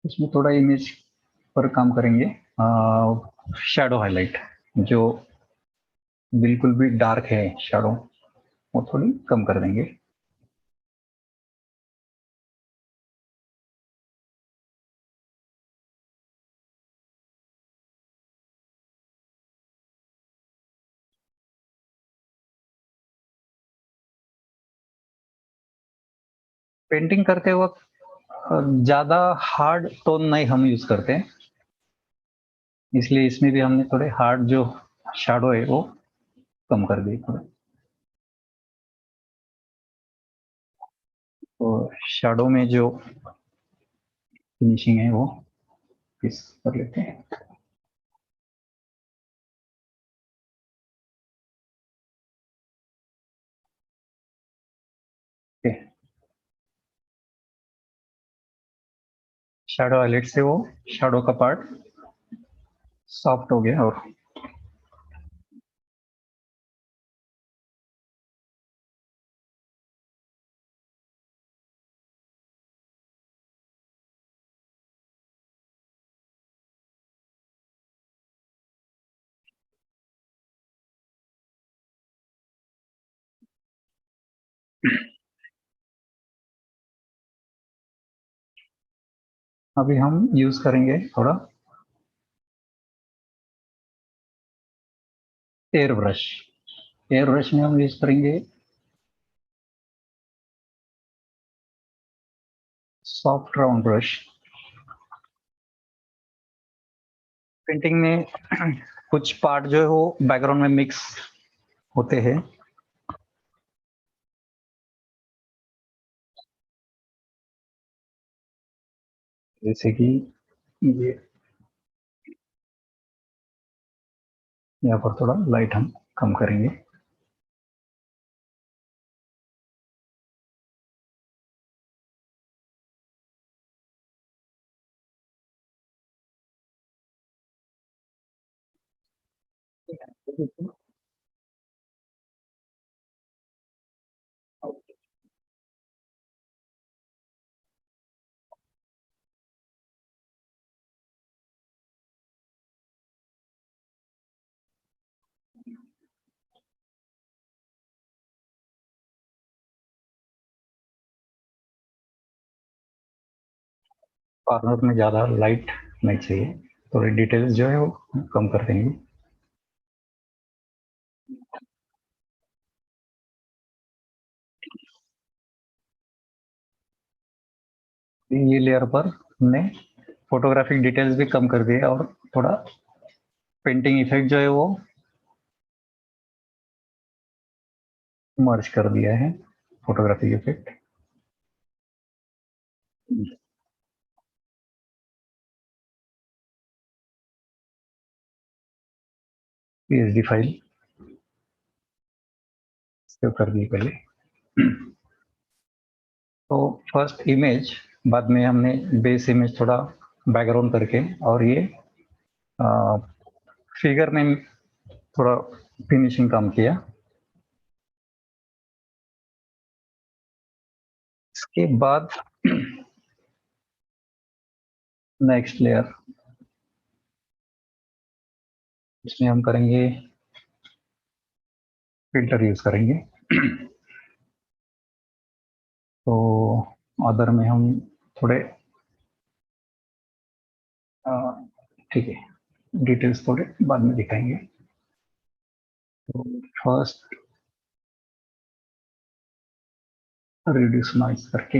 इसमें थोड़ा इमेज पर काम करेंगे, शैडो हाईलाइट जो बिल्कुल भी डार्क है शैडो, वो थोड़ी कम कर देंगे। पेंटिंग करते वक्त ज्यादा हार्ड टोन नहीं हम यूज करते हैं, इसलिए इसमें भी हमने थोड़े हार्ड जो शैडो है वो कम कर दिए थोड़े। तो शैडो में जो फिनिशिंग है वो इस कर लेते हैं। शैडो हाईलाइट से वो शैडो का पार्ट सॉफ्ट हो गया। और अभी हम यूज करेंगे थोड़ा एयर ब्रश। एयर ब्रश में हम यूज करेंगे सॉफ्ट राउंड ब्रश। पेंटिंग में कुछ पार्ट जो है वो बैकग्राउंड में मिक्स होते हैं। जैसे कि ये यहाँ पर थोड़ा लाइट हम कम करेंगे। कॉर्नर में ज्यादा लाइट नहीं चाहिए, थोड़ी डिटेल्स जो है वो कम कर देंगे। ये लेयर पर हमने फोटोग्राफिक डिटेल्स भी कम कर दिए और थोड़ा पेंटिंग इफेक्ट जो है वो मर्ज कर दिया है, photographic effect. PSD file save कर दी पहले। तो फर्स्ट इमेज, बाद में हमने बेस इमेज थोड़ा बैकग्राउंड करके और ये फिगर में थोड़ा फिनिशिंग काम किया। इसके बाद नेक्स्ट लेयर, इसमें हम करेंगे फिल्टर यूज करेंगे। तो अदर में हम थोड़े ठीक है, डिटेल्स थोड़े बाद में दिखाएंगे। तो फर्स्ट रिड्यूस नॉइज करके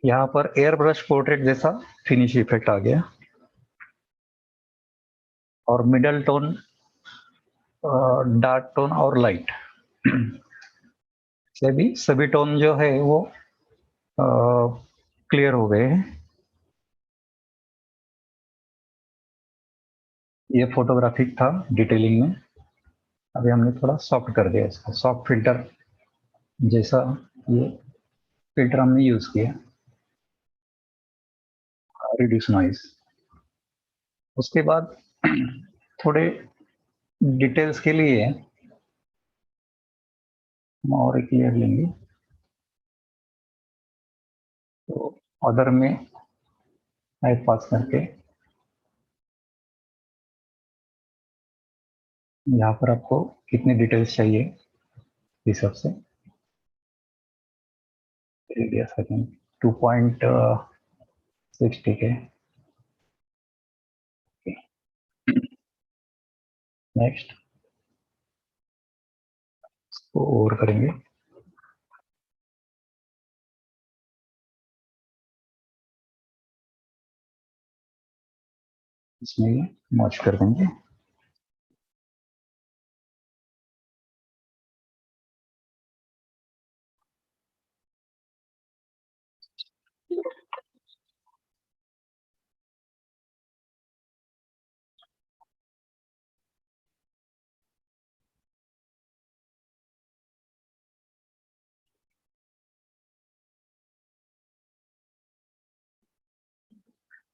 यहाँ पर एयर ब्रश पोर्ट्रेट जैसा फिनिश इफेक्ट आ गया और मिडल टोन, डार्क टोन और लाइट से भी सभी टोन जो है वो क्लियर हो गए हैं। ये फोटोग्राफिक था डिटेलिंग में, अभी हमने थोड़ा सॉफ्ट कर दिया इसका, सॉफ्ट फिल्टर जैसा ये फिल्टर हमने यूज किया, रिड्यूस नॉइज। उसके बाद थोड़े डिटेल्स के लिए हम और एक लेयर लेंगे। तो अदर में हाई पास करके यहाँ पर आपको कितने डिटेल्स चाहिए इस हिसाब से 2.6 ठीक है। नेक्स्ट इसको ओवर करेंगे। इसमें मर्ज कर देंगे।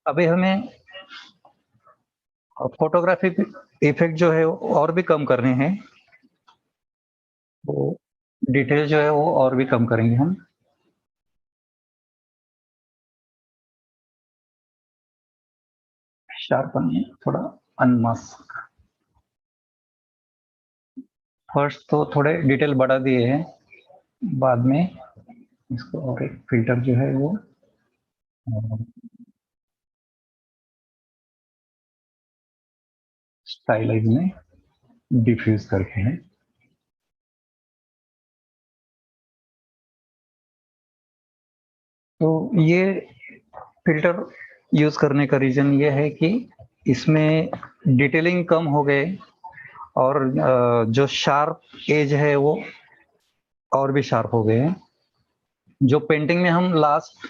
अभी हमें फोटोग्राफिक इफेक्ट जो है वो और भी कम करने हैं, वो डिटेल जो है वो और भी कम करेंगे हम। शार्पन में थोड़ा अनमास्क, फर्स्ट तो थोड़े डिटेल बढ़ा दिए हैं बाद में इसको और एक फिल्टर जो है वो स्टाइलाइज में डिफ्यूज करके है। तो ये फिल्टर यूज करने का रीजन ये है कि इसमें डिटेलिंग कम हो गए और जो शार्प एज है वो और भी शार्प हो गए हैं। जो पेंटिंग में हम लास्ट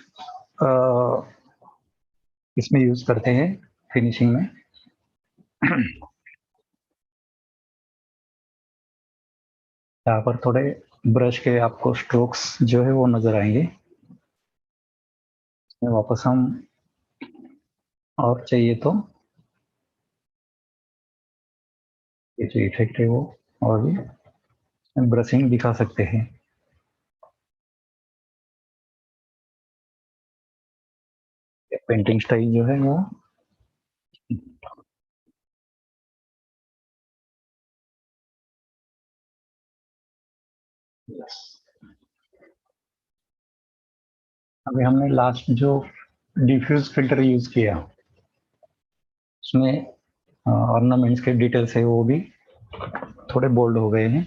इसमें यूज करते हैं फिनिशिंग में, यहाँ पर थोड़े ब्रश के आपको स्ट्रोक्स जो है वो नजर आएंगे। वापस हम और चाहिए तो ये जो इफेक्ट है वो और भी ब्रशिंग दिखा सकते हैं। पेंटिंग स्टाइल जो है वो अभी हमने लास्ट जो डिफ्यूज फिल्टर यूज किया उसमें ऑर्नामेंट्स के डिटेल्स है वो भी थोड़े बोल्ड हो गए हैं।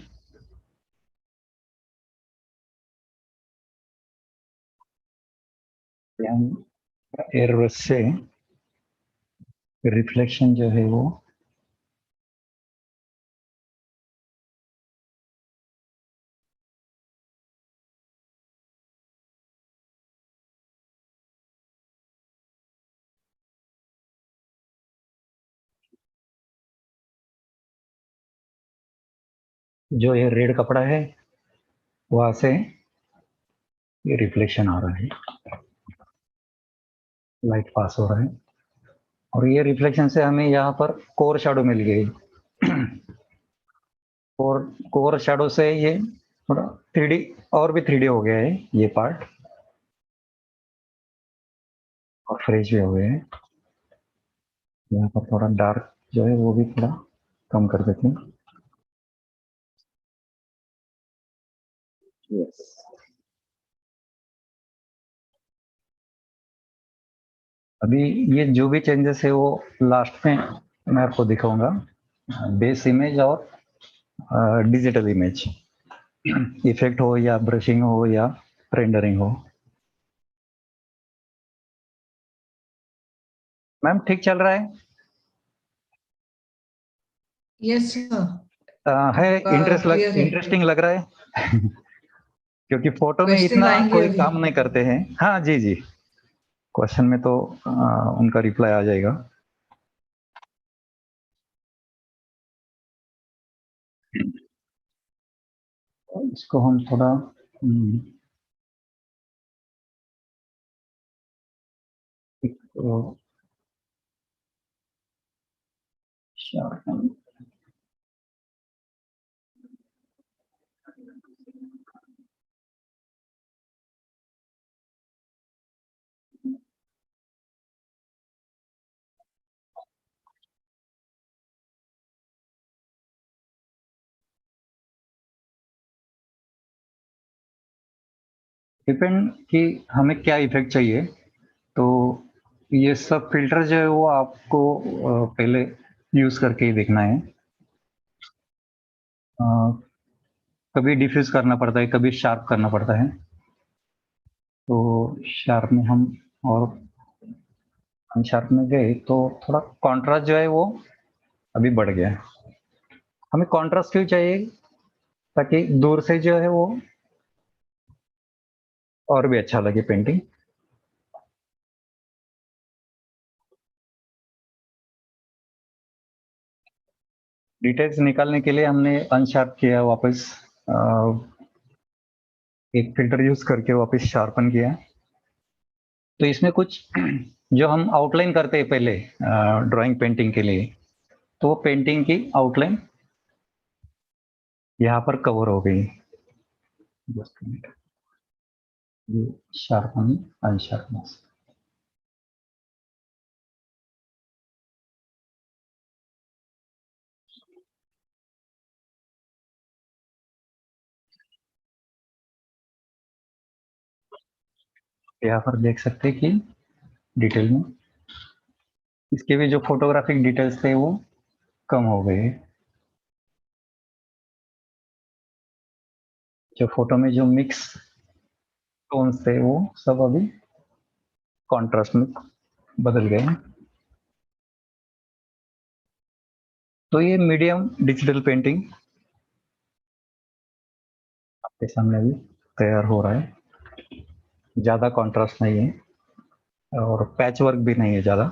एयर ब्रश से रिफ्लेक्शन जो है वो जो ये रेड कपड़ा है वहां से ये रिफ्लेक्शन आ रहा है, लाइट पास हो रहा है और ये रिफ्लेक्शन से हमें यहाँ पर कोर शैडो मिल गई। और कोर शैडो से ये थोड़ा 3D और भी 3D हो गया है ये पार्ट और फ्रेश भी हो गए हैं। यहाँ पर थोड़ा डार्क जो है वो भी थोड़ा कम कर देते हैं। यस, अभी ये जो भी चेंजेस है वो लास्ट में मैं आपको दिखाऊंगा, बेस इमेज और डिजिटल इमेज, इफेक्ट हो या ब्रशिंग हो या रेंडरिंग हो। मैम ठीक चल रहा है? यस सर, है क्लियर है। इंटरेस्टिंग लग रहा है? क्योंकि फोटो में क्वेश्चन इतना आएंगे कोई अभी। काम नहीं करते हैं। हाँ जी जी, क्वेश्चन में तो उनका रिप्लाई आ जाएगा। इसको हम थोड़ा एक, sharpen। डिपेंड कि हमें क्या इफेक्ट चाहिए, तो ये सब फिल्टर जो है वो आपको पहले यूज करके ही देखना है। कभी डिफ्यूज करना पड़ता है, कभी शार्प करना पड़ता है। तो शार्प में हम और अनशार्प में गए तो थोड़ा कॉन्ट्रास्ट जो है वो अभी बढ़ गया है। हमें कॉन्ट्रास्ट क्यों चाहिए? ताकि दूर से जो है वो और भी अच्छा लगे पेंटिंग। डिटेल्स निकालने के लिए हमने अनशार्प किया, वापस एक फिल्टर यूज करके वापस शार्पन किया। तो इसमें कुछ जो हम आउटलाइन करते हैं पहले ड्राइंग पेंटिंग के लिए, तो वो पेंटिंग की आउटलाइन यहाँ पर कवर हो गई। जस्ट मिनट, ये शार्पन अनशार्पनेस। यहाँ पर देख सकते हैं कि डिटेल में इसके भी जो फोटोग्राफिक डिटेल्स थे वो कम हो गए। जो फोटो में जो मिक्स टोन्स थे वो सब अभी कॉन्ट्रास्ट में बदल गए हैं। तो ये मीडियम डिजिटल पेंटिंग आपके सामने भी तैयार हो रहा है। ज़्यादा कॉन्ट्रास्ट नहीं है और पैच वर्क भी नहीं है ज़्यादा।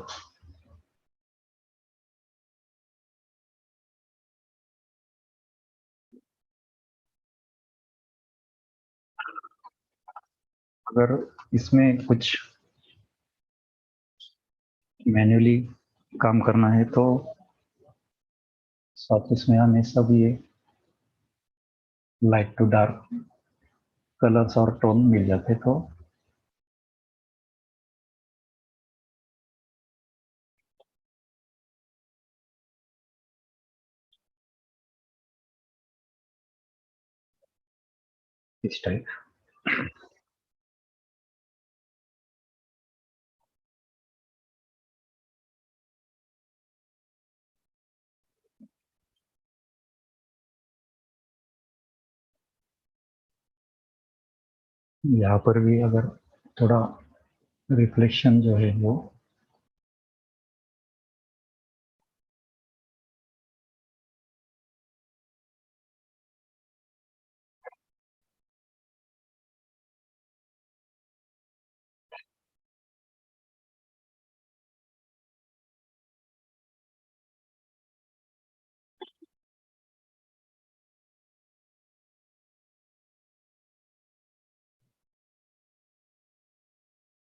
अगर इसमें कुछ मैन्युअली काम करना है तो साथ इसमें हमें सब ये लाइट टू डार्क कलर्स और टोन मिल जाते तो इस टाइप। यहाँ पर भी अगर थोड़ा रिफ्लेक्शन जो है वो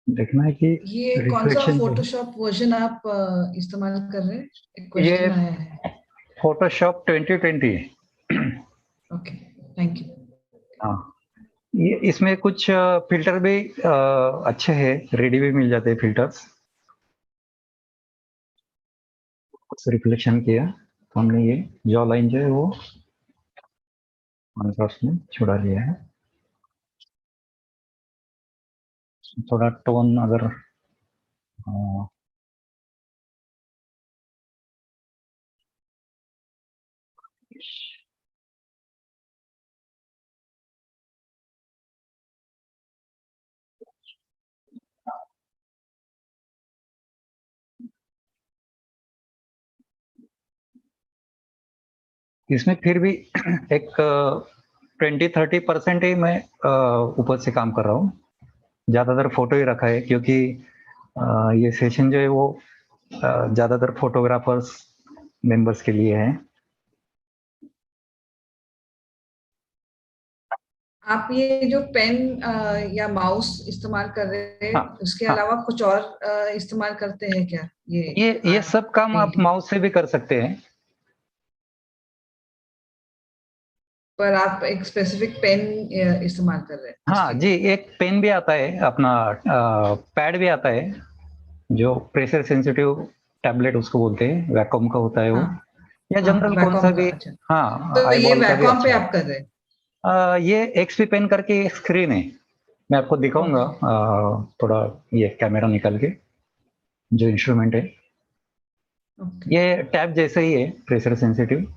देखना है कि ये कौन सा रिफ्लेक्शन जो है फोटोशॉप वर्जन आप इस्तेमाल कर रहे हैं? एक ये क्वेश्चन आया है। Photoshop 2020 okay, thank you. हाँ, ये इसमें कुछ फिल्टर भी अच्छे हैं, रेडी भी मिल जाते हैं फिल्टर्स। कुछ रिफ्लेक्शन किया तो हमने ये जॉ लाइन जो है वो कॉन्ट्रास्ट में छुड़ा लिया है। थोड़ा टोन अगर इसमें फिर भी एक 20-30% ही मैं ऊपर से काम कर रहा हूँ। ज़्यादातर फोटो ही रखा है क्योंकि ये सेशन जो है वो ज़्यादातर फोटोग्राफर्स मेंबर्स के लिए है। आप ये जो पेन या माउस इस्तेमाल कर रहे हैं, हाँ, उसके हाँ, अलावा कुछ और इस्तेमाल करते हैं क्या ये सब काम आप पेंटिंग? माउस से भी कर सकते हैं। पर आप एक स्पेसिफिक पेन इस्तेमाल कर रहे हैं हाँ इसके जी, लिए? एक पेन भी आता है अपना, पैड भी आता है जो प्रेशर सेंसिटिव टैबलेट उसको बोलते हैं, वैक्यूम का होता है वो, हाँ या हाँ, जनरल कौन सा वैकॉम का, भी। अच्छा। हाँ, तो आई ये बॉल का भी वैकॉम पे अच्छा है। आप कर रहे हैं? ये एक्सपी पेन करके एक स्क्रीन है, मैं आपको दिखाऊंगा ओके। थोड़ा ये कैमरा निकाल के जो इंस्ट्रूमेंट है। ओके। ये टैब जैसे ही है, प्रेशर सेंसिटिव।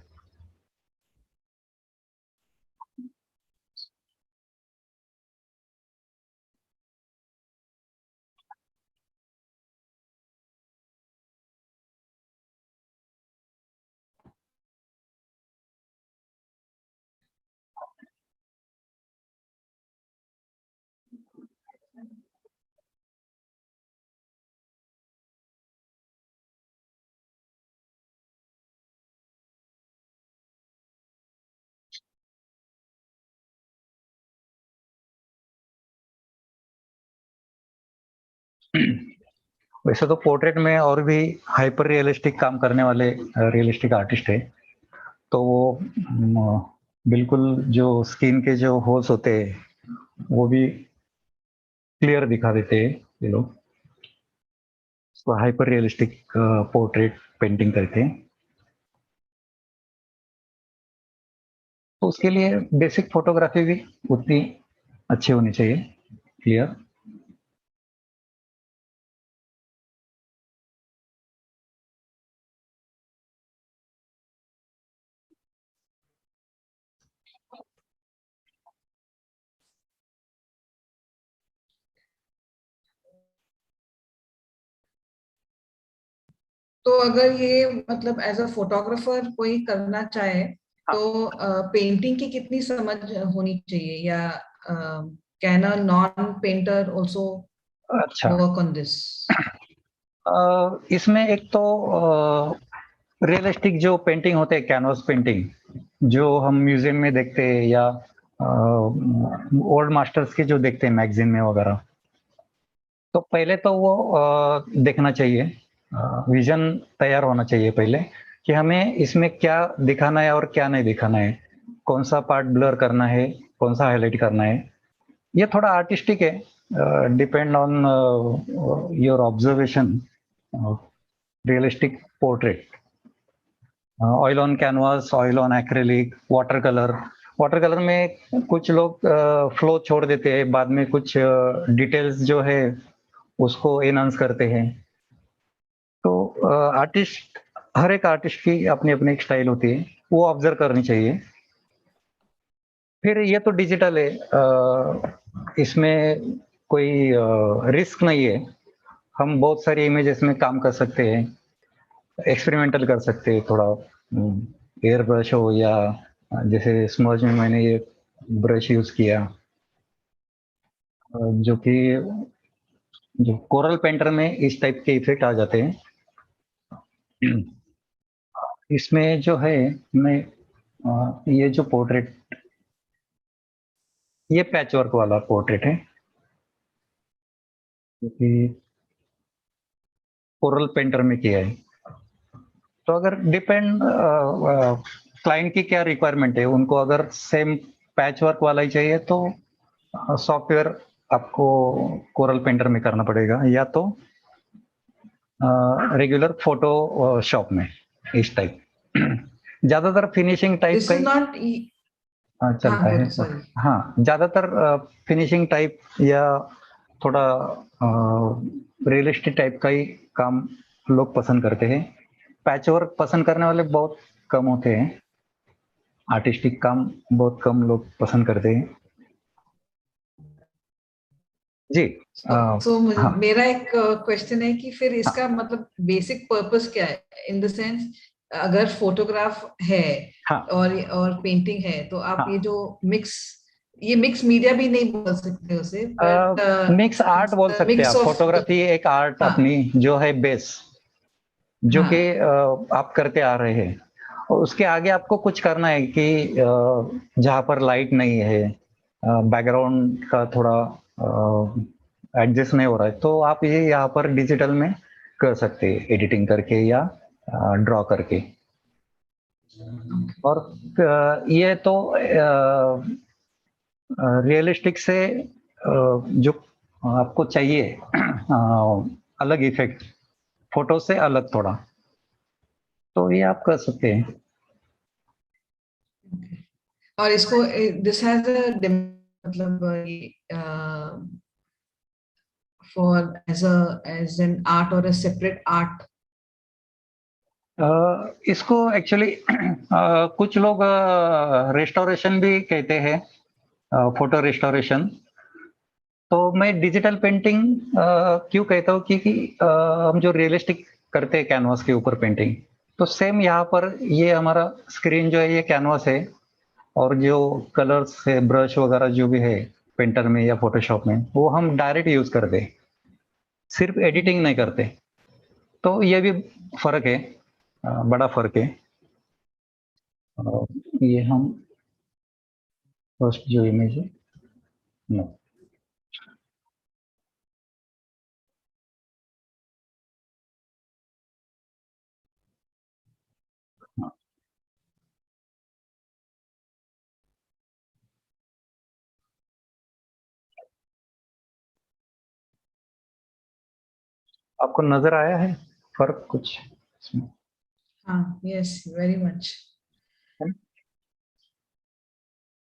वैसे तो पोर्ट्रेट में और भी हाइपर रियलिस्टिक काम करने वाले रियलिस्टिक आर्टिस्ट है, तो वो बिल्कुल जो स्किन के जो होल्स होते हैं वो भी क्लियर दिखा देते हैं ये लोग। तो हाइपर रियलिस्टिक पोर्ट्रेट पेंटिंग करते हैं। तो उसके लिए बेसिक फोटोग्राफी भी उतनी अच्छी होनी चाहिए, क्लियर। तो अगर ये मतलब एज अ फोटोग्राफर कोई करना चाहे तो पेंटिंग की कितनी समझ होनी चाहिए, या can a non painter also अच्छा, वर्क ऑन दिस? इसमें एक तो रियलिस्टिक जो पेंटिंग होते हैं, कैनवास पेंटिंग जो हम म्यूजियम में देखते हैं या ओल्ड मास्टर्स के जो देखते हैं मैगजीन में वगैरह, तो पहले तो वो देखना चाहिए, विजन तैयार होना चाहिए पहले कि हमें इसमें क्या दिखाना है और क्या नहीं दिखाना है, कौन सा पार्ट ब्लर करना है, कौन सा हाईलाइट करना है। ये थोड़ा आर्टिस्टिक है, depend on your observation. Realistic portrait, oil on canvas, oil on acrylic, water colour. Water colour में कुछ लोग फ्लो छोड़ देते हैं, बाद में कुछ डिटेल्स जो है उसको एनहांस करते हैं। तो आर्टिस्ट, हर एक आर्टिस्ट की अपनी अपनी एक स्टाइल होती है, वो ऑब्जर्व करनी चाहिए। फिर ये तो डिजिटल है, इसमें कोई रिस्क नहीं है, हम बहुत सारी इमेजेस में काम कर सकते हैं, एक्सपेरिमेंटल कर सकते हैं थोड़ा। एयर ब्रश हो या जैसे स्मर्ज में मैंने ये ब्रश यूज किया, जो कि जो कोरल पेंटर में इस टाइप के इफेक्ट आ जाते हैं। इसमें जो है मैं ये जो पोर्ट्रेट, ये पैच वर्क वाला पोर्ट्रेट है, क्योंकि कोरल पेंटर में किया है। तो अगर डिपेंड क्लाइंट की क्या रिक्वायरमेंट है, उनको अगर सेम पैच वर्क वाला ही चाहिए तो सॉफ्टवेयर आपको कोरल पेंटर में करना पड़ेगा, या तो रेगुलर फोटो शॉप में इस टाइप। ज्यादातर फिनिशिंग टाइप दिस का इज ही नॉट। चलता है। सॉरी। हाँ, ज्यादातर फिनिशिंग टाइप या थोड़ा रियलिस्टिक टाइप का ही काम लोग पसंद करते हैं। पैच वर्क पसंद करने वाले बहुत कम होते हैं, आर्टिस्टिक काम बहुत कम लोग पसंद करते हैं जी। सो हाँ मेरा एक क्वेश्चन है कि फिर हाँ इसका मतलब बेसिक पर्पस क्या है, इन द सेंस अगर फोटोग्राफ है हाँ और पेंटिंग है, तो आप हाँ, ये मिक्स मीडिया भी नहीं बोल सकते उसे, बट मिक्स आर्ट बोल सकते हैं मिक्स आप। Of the. फोटोग्राफी एक आर्ट हाँ अपनी जो है बेस, जो कि हाँ। आप करते आ रहे हैं, और उसके आगे आपको कुछ करना है कि जहाँ पर लाइट नहीं है, बैकग्राउंड का थोड़ा एडजस्ट नहीं हो रहा है, तो आप ये यहाँ पर डिजिटल में कर सकते हैं, एडिटिंग करके या ड्रॉ करके। और ये तो रियलिस्टिक से जो आपको चाहिए अलग इफेक्ट, फोटो से अलग थोड़ा, तो ये आप कर सकते हैं। और इसको दिस हैज अ मतलब फॉर एज एन आर्ट और अ सेपरेट आर्ट? इसको एक्चुअली कुछ लोग रेस्टोरेशन भी कहते हैं, फोटो रेस्टोरेशन। तो मैं डिजिटल पेंटिंग क्यों कहता हूँ, क्योंकि हम जो रियलिस्टिक करते हैं कैनवास के ऊपर पेंटिंग, तो सेम यहाँ पर ये हमारा स्क्रीन जो है ये कैनवास है, और जो कलर्स है, ब्रश वगैरह जो भी है पेंटर में या फोटोशॉप में, वो हम डायरेक्ट यूज करते हैं, सिर्फ एडिटिंग नहीं करते। तो ये भी फर्क है, बड़ा फर्क है। ये हम फर्स्ट जो इमेज है, नो, आपको नजर आया है फर्क कुछ इसमें? हाँ, यस, वेरी मच।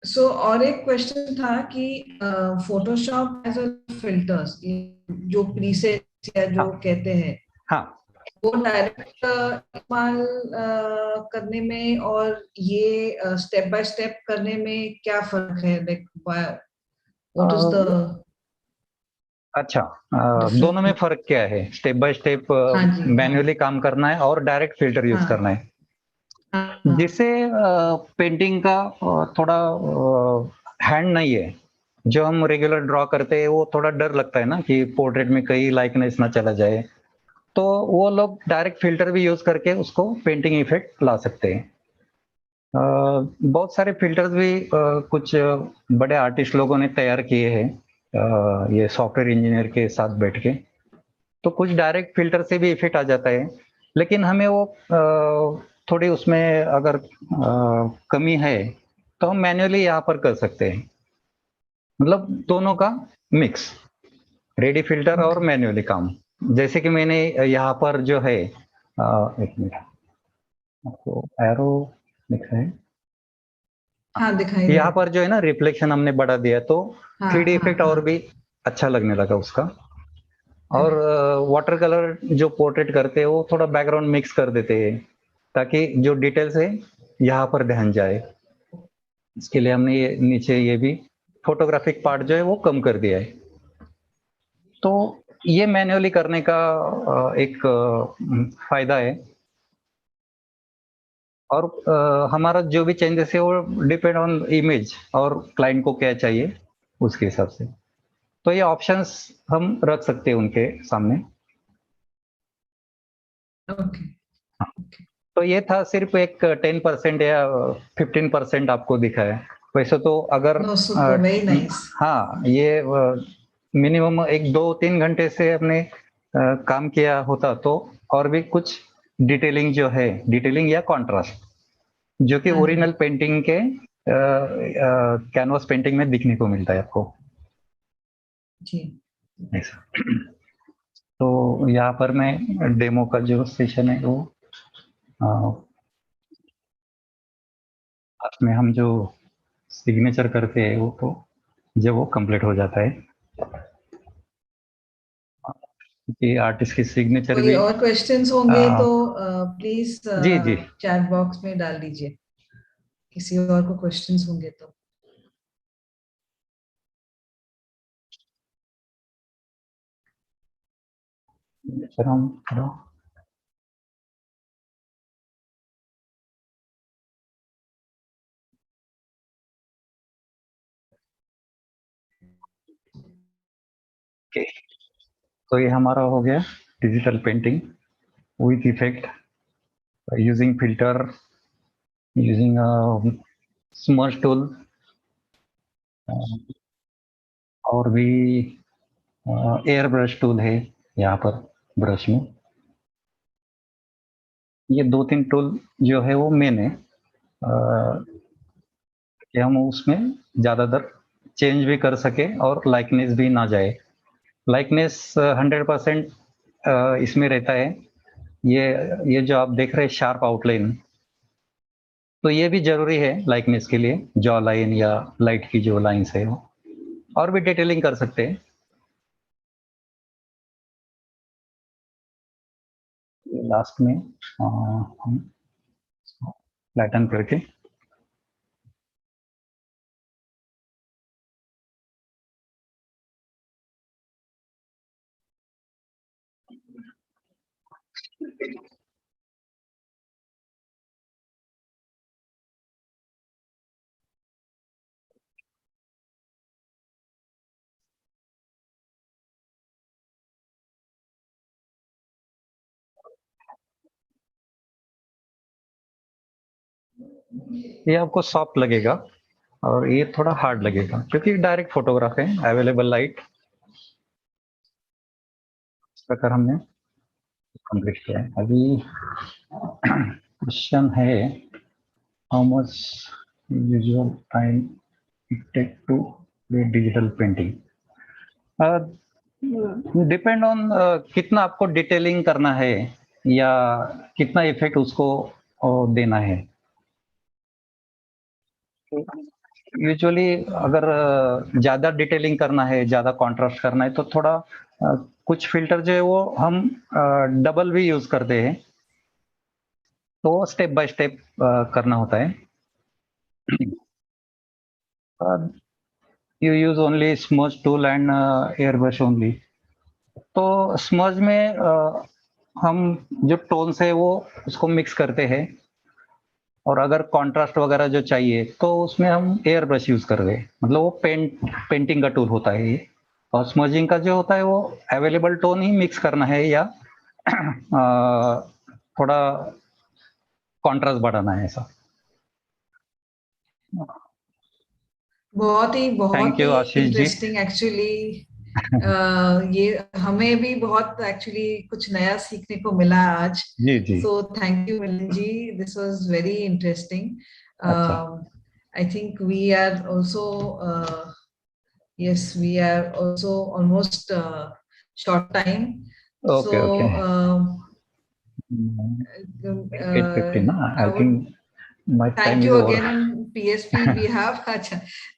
सो और एक क्वेश्चन था कि फोटोशॉप एज अ फिल्टर्स, जो प्रीसेट या जो हाँ कहते हैं, हाँ, वो डायरेक्ट इस्तेमाल करने में और ये स्टेप बाय स्टेप करने में क्या फर्क है? लाइक व्हाट इज द अच्छा, Different- दोनों में फर्क क्या है? स्टेप बाय स्टेप हाँ जी, हाँ। मैन्युअली काम करना है और डायरेक्ट फिल्टर यूज हाँ। करना है, हाँ, जिससे पेंटिंग का थोड़ा हैंड नहीं है। जो हम रेगुलर ड्रॉ करते हैं वो थोड़ा डर लगता है ना कि पोर्ट्रेट में कहीं लाइकनेस ना चला जाए, तो वो लोग डायरेक्ट फिल्टर भी यूज करके उसको पेंटिंग इफेक्ट ला सकते हैं। बहुत सारे फिल्टर्स भी कुछ बड़े आर्टिस्ट लोगों ने तैयार किए हैं, ये सॉफ्टवेयर इंजीनियर के साथ बैठ के, तो कुछ डायरेक्ट फिल्टर से भी इफेक्ट आ जाता है, लेकिन हमें वो थोड़ी उसमें अगर कमी है तो हम मैन्युअली यहाँ पर कर सकते हैं, मतलब दोनों का मिक्स, रेडी फिल्टर और Okay. मैन्युअली काम। जैसे कि मैंने यहाँ पर जो है, एक मिनट, आपको एरो दिखा है, हाँ, दिखाई दे यहाँ रहा पर है। जो है ना रिफ्लेक्शन हमने बढ़ा दिया तो हाँ, 3D हाँ, इफेक्ट और हाँ। भी अच्छा लगने लगा उसका। और Correct. वाटर कलर जो पोर्ट्रेट करते हैं वो थोड़ा बैकग्राउंड मिक्स कर देते हैं ताकि जो डिटेल्स है यहाँ पर ध्यान जाए। इसके लिए हमने ये नीचे ये भी फोटोग्राफिक पार्ट जो है वो कम कर दिया है। तो ये मैन्युअली करने का एक फायदा है, और हमारा जो भी चेंजेस है वो डिपेंड ऑन इमेज और क्लाइंट को क्या चाहिए उसके हिसाब से, तो ये ऑप्शंस हम रख सकते हैं उनके सामने। Okay. तो ये था सिर्फ एक 10% या 15% आपको दिखा है। वैसे तो अगर No, super, very nice. हाँ, ये मिनिमम 1-2-3 घंटे से हमने काम किया होता तो और भी कुछ डिटेलिंग जो है, डिटेलिंग या कॉन्ट्रास्ट जो कि हाँ जी। ओरिजिनल पेंटिंग के कैनवास पेंटिंग में दिखने को मिलता है आपको। जी। ऐसा। तो यहाँ पर मैं डेमो का जो सेशन है वो में हम जो सिग्नेचर करते हैं वो तो जब वो कंप्लीट हो जाता है, कि आर्टिस्ट की सिग्नेचर कोई भी और क्वेश्चंस होंगे तो प्लीज जी जी चैट बॉक्स में डाल दीजिए, किसी और को क्वेश्चंस होंगे तो। सर हम करो। ओके, तो ये हमारा हो गया digital painting with effect using filter, using स्मर्श टूल, और भी एयर ब्रश टूल है यहाँ पर ब्रश में। ये 2-3 टूल जो है वो मेन है कि हम उसमें ज़्यादातर चेंज भी कर सके और लाइकनेस भी ना जाए। लाइकनेस 100% इसमें रहता है। ये जो आप देख रहे हैं शार्प आउटलाइन, तो ये भी जरूरी है लाइकनेस के लिए, जॉ लाइन या लाइट की जो लाइंस है वो, और भी डिटेलिंग कर सकते हैं। लास्ट में हम फ्लैटन करके ये आपको सॉफ्ट लगेगा और ये थोड़ा हार्ड लगेगा क्योंकि डायरेक्ट फोटोग्राफ है, अवेलेबल लाइट, इस प्रकार हमने कंप्लीट किया है। अभी क्वेश्चन है, how much usual time it take to digital painting? Depend on कितना आपको डिटेलिंग करना है या कितना इफेक्ट उसको देना है। यूजुअली अगर ज्यादा डिटेलिंग करना है, ज्यादा कॉन्ट्रास्ट करना है तो थोड़ा कुछ फिल्टर जो है वो हम डबल भी यूज करते हैं, तो स्टेप बाय स्टेप करना होता है। you use only smudge tool and airbrush only. तो स्मज में हम जो टोन्स है वो उसको मिक्स करते हैं, और अगर कॉन्ट्रास्ट वगैरह जो चाहिए तो उसमें हम एयर ब्रश यूज कर रहे हैं, मतलब वो पेंटिंग का टूल होता है ये। और स्मजिंग का जो होता है वो अवेलेबल टोन ही मिक्स करना है या थोड़ा कॉन्ट्रास्ट बढ़ाना है ऐसा। बहुत थैंक यू ही आशीष जी। Interesting actually. ये हमें भी बहुत एक्चुअली कुछ नया सीखने को मिला आज। जी जी। So thank you Milind ji, this was very interesting. I think we are also yes, we are also almost short time. Okay, So okay. 8:50 na? I think my time thank is you over. again, PSP. We have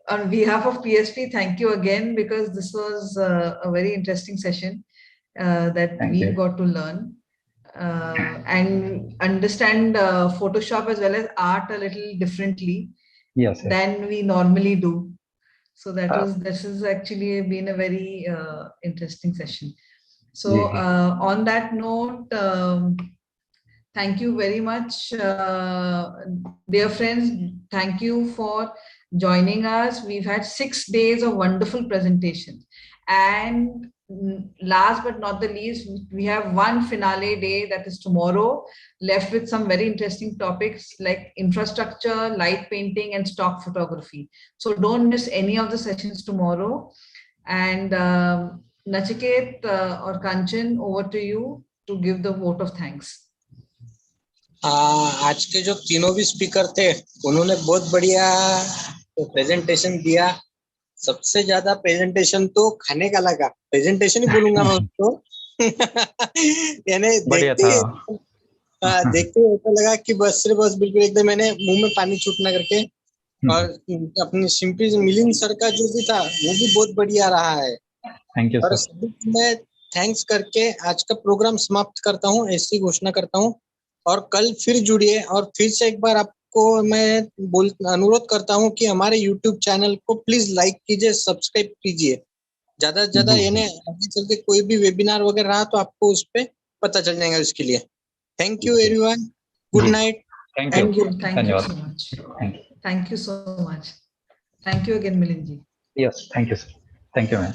on behalf of PSP, thank you again, because this was a very interesting session that Thank we you. got to learn and understand Photoshop as well as art a little differently Yes, yes. than we normally do. So this has actually been a very interesting session. So on that note, thank you very much, dear friends. Thank you for joining us. We've had 6 days of wonderful presentations. And last but not the least, we have one finale day, that is tomorrow, left with some very interesting topics like infrastructure, light painting, and stock photography. So don't miss any of the sessions tomorrow. And Nachiket or Kanchan, over to you to give the vote of thanks. आज के जो तीनों भी speaker थे उन्होंने बहुत बढ़िया presentation दिया। सबसे ज्यादा प्रेजेंटेशन तो खाने का लगा, प्रेजेंटेशन ही बोलूंगा मैं उसको। यानी देखते ऐसा लगा कि बस से बस बिल्कुल एकदम मैंने मुंह में पानी छूटना करके। और अपनी सिंपली मिलिंद सर का जो भी था वो भी बहुत बढ़िया रहा है। थैंक यू और सर। मैं थैंक्स करके आज का प्रोग्राम समाप्त करता हूँ, ऐसी घोषणा करता हूँ। और कल फिर जुड़िए, और फिर से एक बार आपको मैं अनुरोध करता हूँ कि हमारे YouTube चैनल को प्लीज लाइक कीजिए, सब्सक्राइब कीजिए। ज्यादा से ज्यादा यानी आगे चल के कोई भी वेबिनार वगैरह रहा तो आपको उस पर पता चल जाएगा उसके लिए। Thank you everyone, good night. Thank you so much. Thank you so much. Thank you again, Milind ji. Yes, thank you sir. Thank you, man.